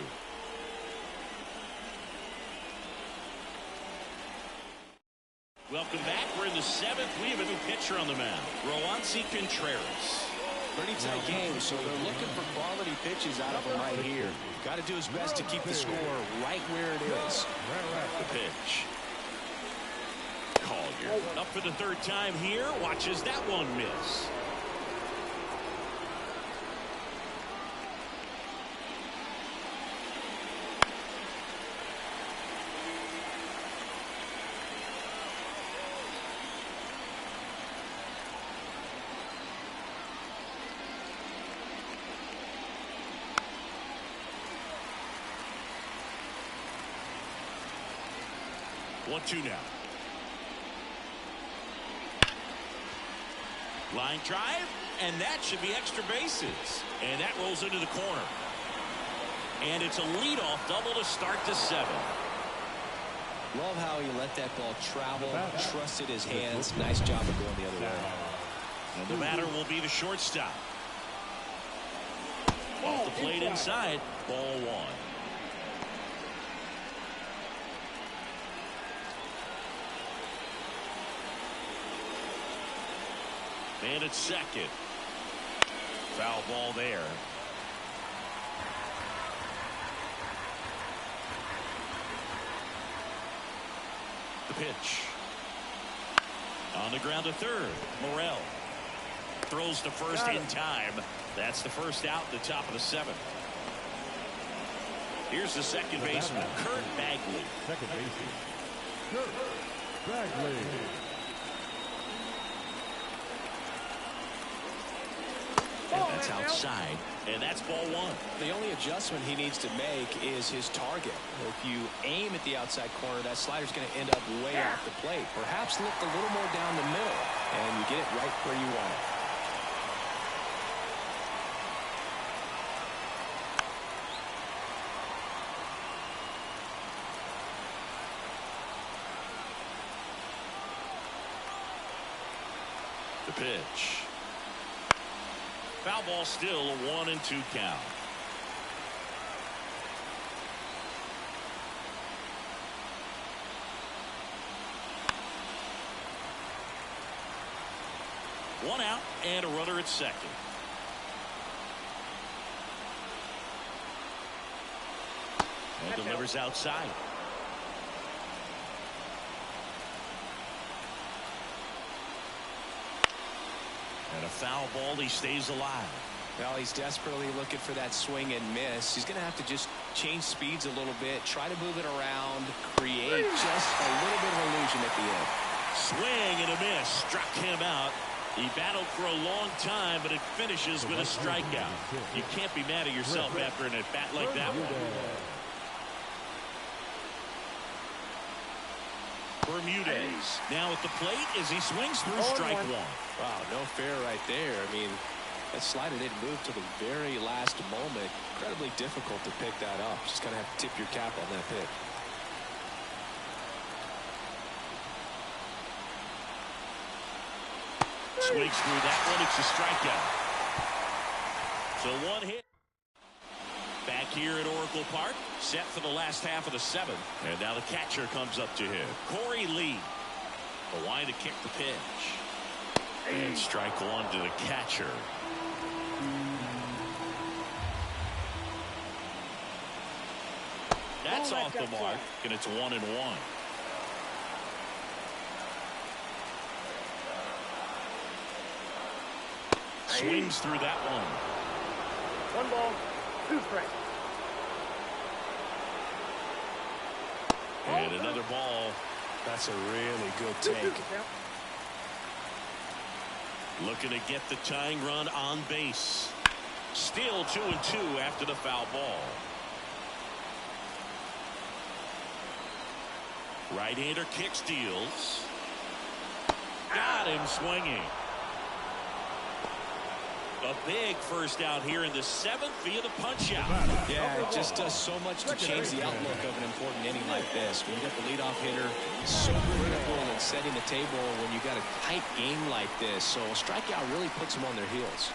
Welcome back. We're in the 7th. We have a new pitcher on the mound. Roansy Contreras. Pretty tight game, so they're looking for quality pitches out of him right here. Got to do his best to keep the score right where it is. The pitch. Collier up for the 3rd time here. Watches that one miss. One, 2 now. Line drive, and that should be extra bases. And that rolls into the corner. And it's a leadoff double to start the 7th. Love how he let that ball travel, trusted his hands. Nice job of going the other way. And the batter will be the shortstop. Off the plate inside, ball 1. And it's second. Foul ball there. The pitch. On the ground to third. Morel throws to first in time. That's the first out, the top of the 7th. Here's the second baseman, Kurt Bagley. Second baseman, Kurt Bagley. And that's outside, and that's ball 1. The only adjustment he needs to make is his target. If you aim at the outside corner, that slider's going to end up way off the plate. Perhaps look a little more down the middle, and you get it right where you want it. pitch. Foul ball, still a 1-2 count. One out and a runner at second. And delivers outside. And a foul ball. He stays alive. Well, he's desperately looking for that swing and miss. He's going to have to just change speeds a little bit, try to move it around, create just a little bit of illusion at the end. Swing and a miss. Struck him out. He battled for a long time, but it finishes with a strikeout. You can't be mad at yourself after an at-bat like that one. Bermudez now at the plate as he swings through strike one. Wow, no fair right there. I mean, that slider didn't move to the very last moment. Incredibly difficult to pick that up. Just kind of have to tip your cap on that pick. Swings through that one. It's a strikeout. So one hit. Back here at Oracle Park, set for the last half of the seventh. And now the catcher comes up to him. Corey Lee. The line to kick the pitch. And strike one to the catcher. That's off the mark, and it's 1-1. Swings through that one. 1 ball, 2 strikes. And another ball. That's a really good take. Looking to get the tying run on base. Still 2-2 after the foul ball. Right-hander kick, steals. Got him swinging. A big first out here in the seventh via the punch out. Yeah, it just does so much to change the outlook of an important inning like this. When you got the leadoff hitter, so critical in setting the table when you got a tight game like this. So a strikeout really puts them on their heels.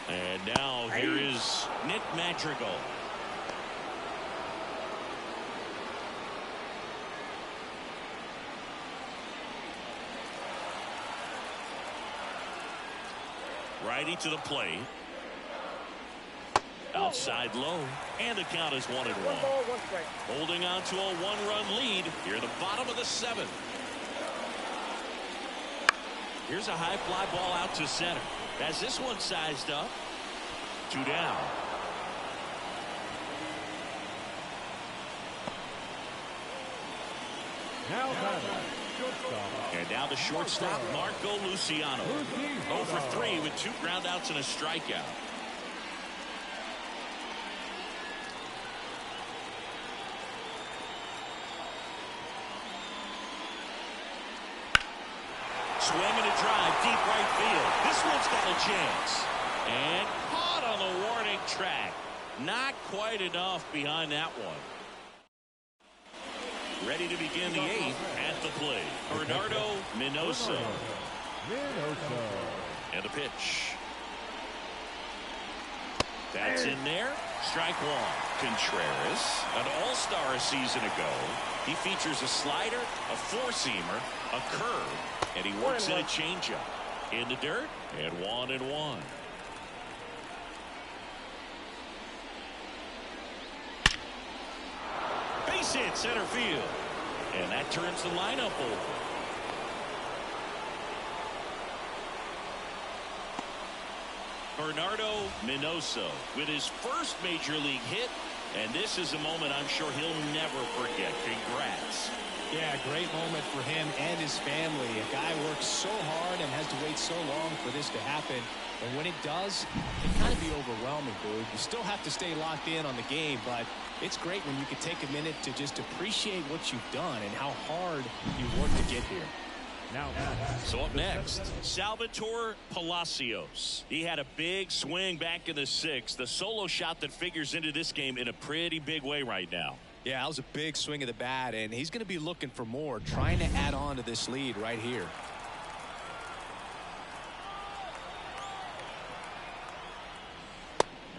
And now here is Nick Madrigal. Righty to the plate. Outside low. And the count is 1-1. 1 ball, 1 strike. Holding on to a 1-run lead here at the bottom of the seventh. Here's a high fly ball out to center. As this one sized up. 2 down. Now And now the shortstop, Marco Luciano. 0 for 3 with 2 groundouts and a strikeout. Swing and a drive, deep right field. This one's got a chance. And caught on the warning track. Not quite enough behind that one. Ready to begin the 8th at the plate. Bernardo Minoso. And the pitch. That's in there. Strike one. Contreras, an all-star a season ago. He features a slider, a four-seamer, a curve, and he works in a changeup. In the dirt, and 1-1. Base hit center field. And that turns the lineup over. Bernardo Minoso with his first major league hit. And this is a moment I'm sure he'll never forget. Congrats. Yeah, great moment for him and his family. A guy works so hard and has to wait so long for this to happen. And when it does, it can kind of be overwhelming, dude. You still have to stay locked in on the game, but it's great when you can take a minute to just appreciate what you've done and how hard you worked to get here. So up next, Salvatore Palacios. He had a big swing back in the 6th. The solo shot that figures into this game in a pretty big way right now. Yeah, that was a big swing of the bat, and he's going to be looking for more, trying to add on to this lead right here.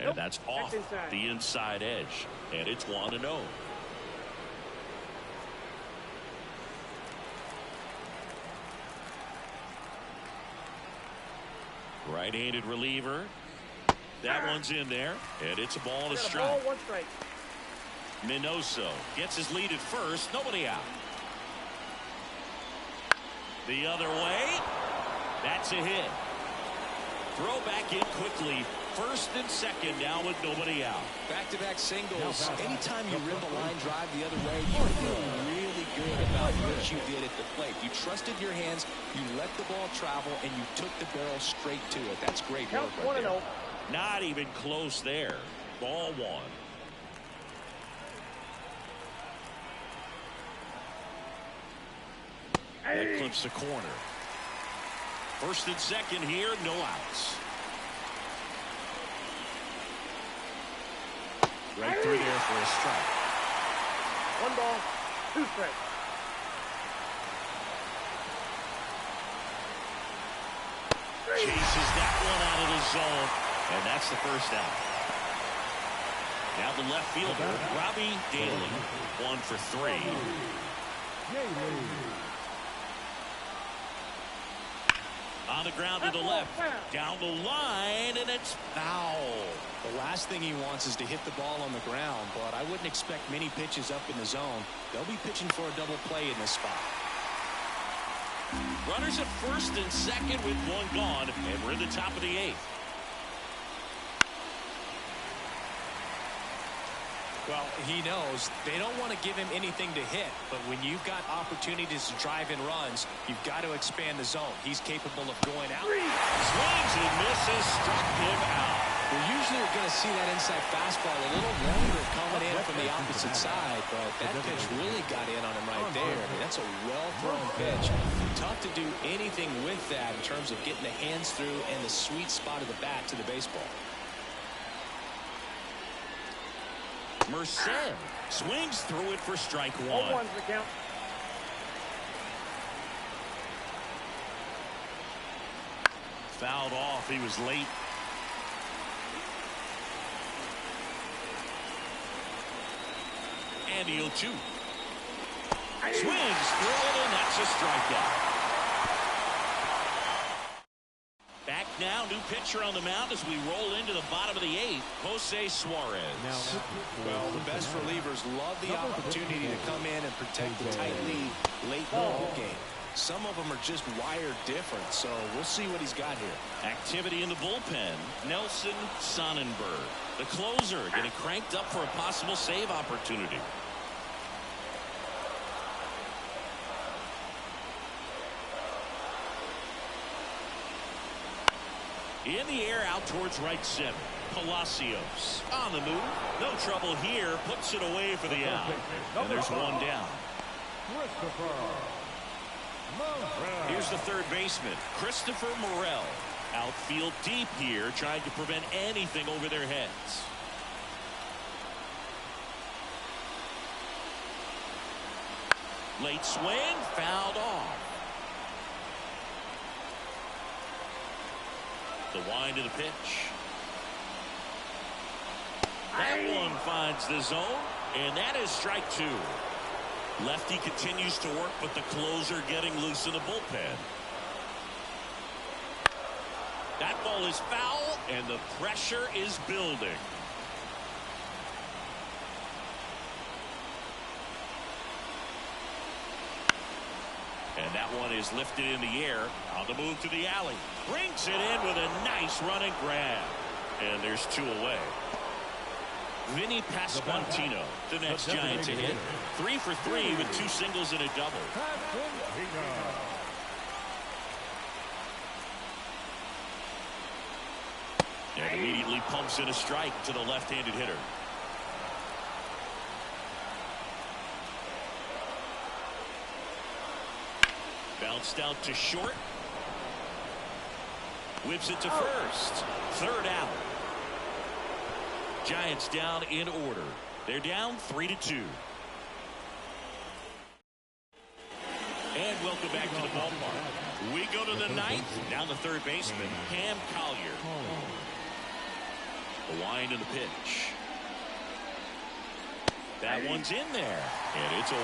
And that's off the inside edge. And it's 1-0. Right-handed reliever. That one's in there. And it's a ball and a strike. Minoso gets his lead at first. Nobody out. The other way. That's a hit. Throw back in quickly. First and second now with nobody out. Back-to-back singles. Anytime you rip a line drive the other way, you feel really good about what you did at the plate. You trusted your hands, you let the ball travel, and you took the barrel straight to it. That's great work right there. Not even close there. Ball one. That clips the corner. First and second here, no outs. Right through there for a strike. 1 ball, 2 strikes. Chases that one out of the zone, and that's the first out. Now the left fielder, Robbie Daly, 1 for 3. On the ground to the left, down the line, and it's foul. The last thing he wants is to hit the ball on the ground, but I wouldn't expect many pitches up in the zone. They'll be pitching for a double play in this spot. Runners at first and second with 1 gone, and we're in the top of the 8th. Well, he knows they don't want to give him anything to hit, but when you've got opportunities to drive in runs, you've got to expand the zone. He's capable of going out. Swings and misses, struck him out. Well, usually you're going to see that inside fastball a little longer coming in from the opposite side, but that pitch really got in on him right there. I mean, that's a well-thrown pitch. Tough to do anything with that in terms of getting the hands through and the sweet spot of the bat to the baseball. Merced swings through it for strike 1. 0-1's the count. Fouled off. He was late. And he'll chew. Swings through it, and that's a strikeout. Back now, new pitcher on the mound as we roll into the bottom of the 8th, Jose Suarez. Well, the best relievers love the opportunity to come in and protect the tight lead late in the ball game. Some of them are just wired different, so we'll see what he's got here. Activity in the bullpen. Nelson Sonnenberg, the closer, getting cranked up for a possible save opportunity. In the air out towards right center. Palacios on the move. No trouble here. Puts it away for the out. And there's 1 down. Here's the third baseman, Christopher Morel. Outfield deep here, trying to prevent anything over their heads. Late swing, fouled off. The wind of the pitch. That one finds the zone, and that is strike 2. Lefty continues to work, but the closer getting loose in the bullpen. That ball is foul, and the pressure is building. And that one is lifted in the air on the move to the alley. Brings it in with a nice running grab. And there's 2 away. Vinny Pasquantino, the next Giant to hit. 3 for 3 with 2 singles and a double. And immediately pumps in a strike to the left-handed hitter. Bounced out to short. Whips it to first. 3rd out. Giants down in order. They're down 3-2. And welcome back to the ballpark. We go to the 9th. Down the third baseman, Cam Collier. The wind and the pitch. That one's in there, and it's 0-1.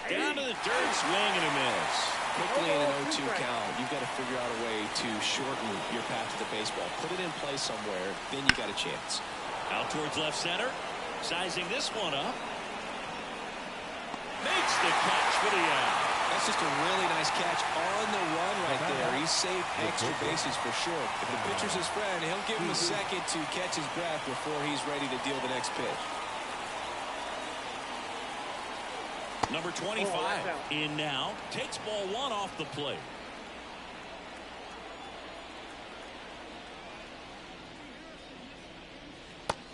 Down to the dirt, swing and a miss. Quickly in an 0-2 count, you've got to figure out a way to shorten your path to the baseball. Put it in play somewhere, then you got a chance. Out towards left center, sizing this one up. Makes the catch for the out. That's just a really nice catch on the run right there. He saved extra bases for sure. If the pitcher's his friend, he'll give him a second to catch his breath before he's ready to deal the next pitch. Number 25 in now, takes ball one off the plate.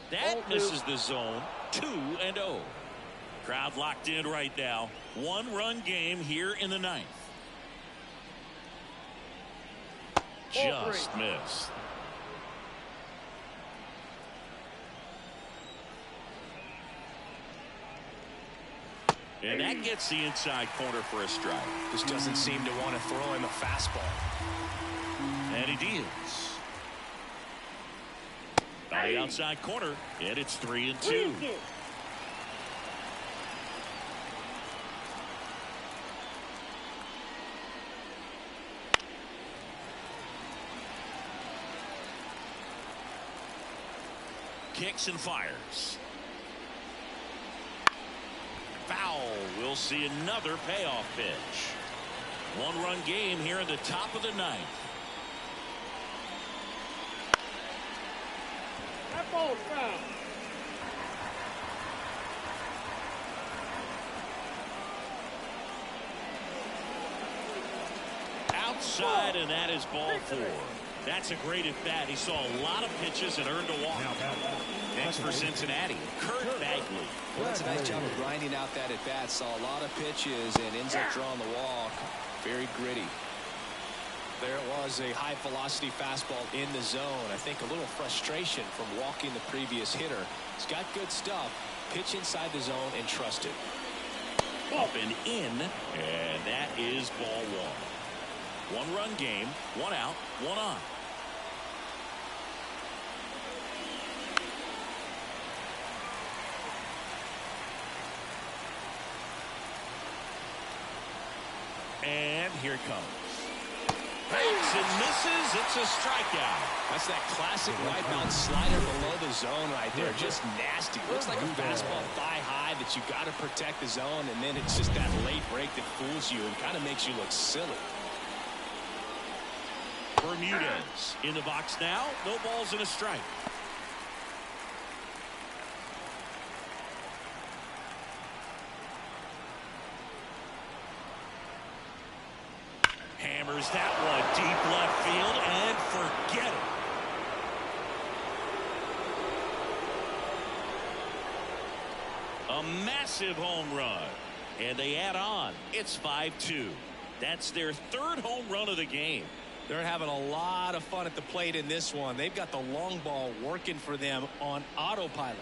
That misses the zone. 2-0. Crowd locked in right now. One-run game here in the ninth. Just missed. And that gets the inside corner for a strike. Just doesn't seem to want to throw him a fastball. And he deals. On the outside corner, and it's 3-2. Kicks and fires. Foul. We'll see another payoff pitch. One-run game here in the top of the ninth. That ball's foul. Outside, and that is ball four. That's a great at bat. He saw a lot of pitches and earned a walk. Next for Cincinnati, Kurt Bagley. Well, that's a nice job of grinding out that at bat. Saw a lot of pitches and ends up drawing the walk. Very gritty. There it was, a high velocity fastball in the zone. I think a little frustration from walking the previous hitter. He's got good stuff. Pitch inside the zone and trust it. Up and in, and that is ball one. One-run game, one out, one on. And here it comes. Banks and misses. It's a strikeout. That's that classic wipeout slider below the zone right there. Just nasty. Looks like a fastball thigh high that you got to protect the zone, and then it's just that late break that fools you and kind of makes you look silly. Bermudez in the box now. No balls and a strike. Hammers that one deep left field and forget it. A massive home run. And they add on. It's 5-2. That's their third home run of the game. They're having a lot of fun at the plate in this one. They've got the long ball working for them on autopilot.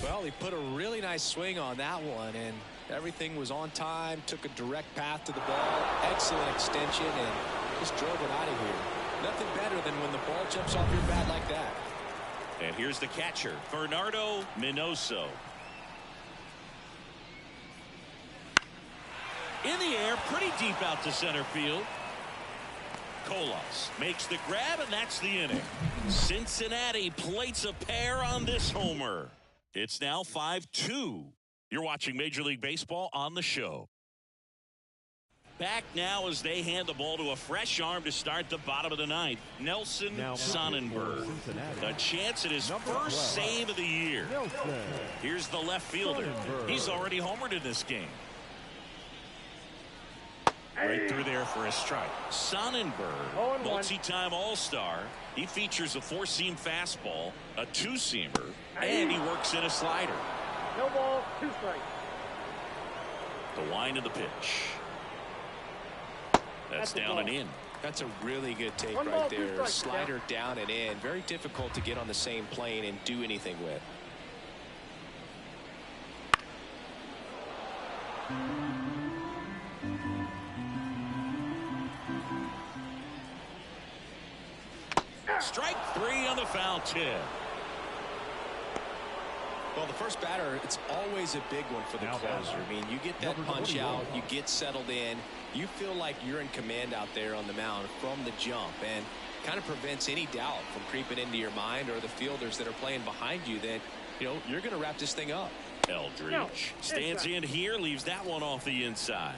Well, he put a really nice swing on that one, and everything was on time, took a direct path to the ball, excellent extension, and just drove it out of here. Nothing better than when the ball jumps off your bat like that. And here's the catcher, Bernardo Minoso. In the air, pretty deep out to center field. Colas makes the grab, and that's the inning. Cincinnati plates a pair on this homer. It's now 5-2. You're watching Major League Baseball on the show. Back now as they hand the ball to a fresh arm to start the bottom of the ninth. Nelson Sonnenberg. A chance at his first save of the year. Here's the left fielder. He's already homered in this game. Right through there for a strike. Sonnenberg, multi-time All-Star. He features a four-seam fastball, a two-seamer, and he works in a slider. No ball, two strikes. The wind of the pitch. That's down and in. That's a really good take right there. Slider down and in. Very difficult to get on the same plane and do anything with. Strike 3 on the foul tip. Well, the first batter, it's always a big one for the closer. I mean, you get that punch out, you get settled in, you feel like you're in command out there on the mound from the jump, and kind of prevents any doubt from creeping into your mind or the fielders that are playing behind you that, you know, you're going to wrap this thing up. Eldridge stands in here, leaves that one off the inside.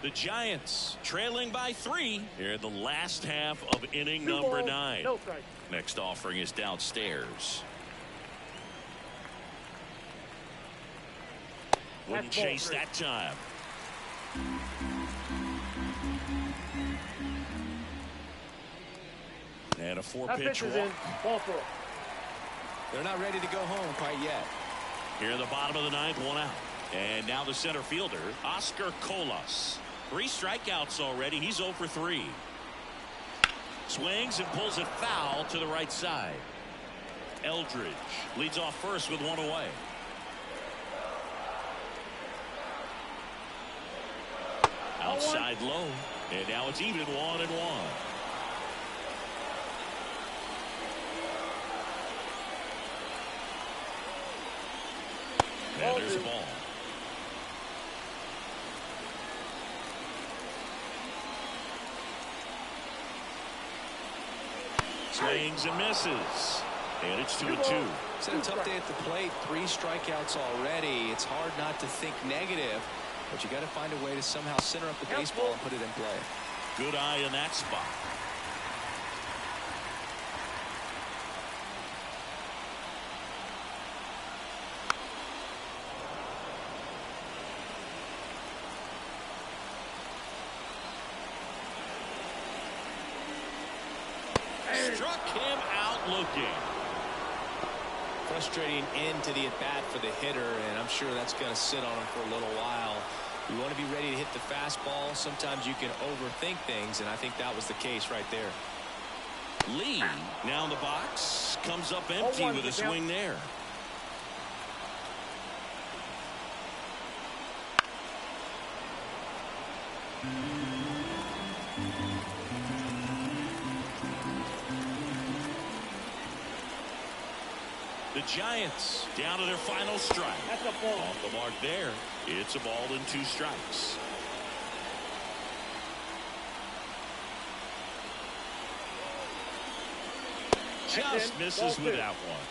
The Giants trailing by 3 here in the last half of inning number 9. Next offering is downstairs. Wouldn't chase that time. And a 4-pitch walk. They're not ready to go home quite yet. Here in the bottom of the 9th, 1 out. And now the center fielder, Oscar Colas. 3 strikeouts already. He's 0 for 3. Swings and pulls it foul to the right side. Eldridge leads off first with 1 away. Outside low. And now it's even 1-1. And there's the ball. Swings and misses. And it's 2-2. It's been a tough day at the plate. 3 strikeouts already. It's hard not to think negative, but you got to find a way to somehow center up the baseball and put it in play. Good eye in that spot. Struck him out looking. Frustrating end to the at-bat for the hitter, and I'm sure that's going to sit on him for a little while. You want to be ready to hit the fastball. Sometimes you can overthink things, and I think that was the case right there. Lee now in the box, comes up empty with a swing there. The Giants down to their final strike. That's a ball. Off the mark there. It's a ball and 2 strikes. Just misses with that one.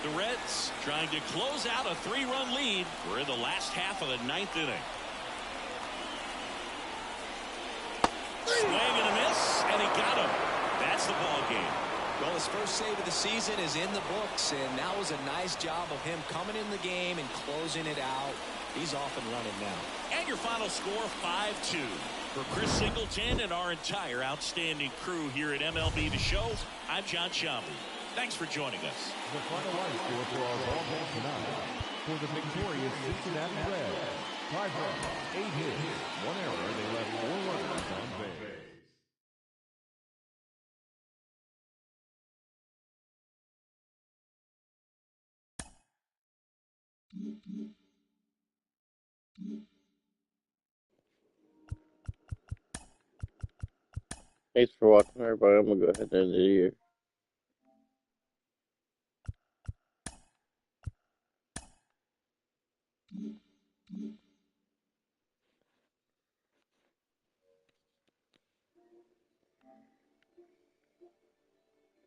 The Reds trying to close out a 3-run lead. We're in the last half of the 9th inning. Swing and a miss, and he got him. That's the ball game. Well, his first save of the season is in the books, and that was a nice job of him coming in the game and closing it out. He's off and running now. And your final score, 5-2. For Chris Singleton and our entire outstanding crew here at MLB The Show, I'm John Shambi. Thanks for joining us. The final line score for our ball game tonight. For the victorious Cincinnati Reds, 5 runs, 8 hits, 1 error. They left 4 runners on base. Thanks for watching, everybody. I'm going to go ahead and end it here.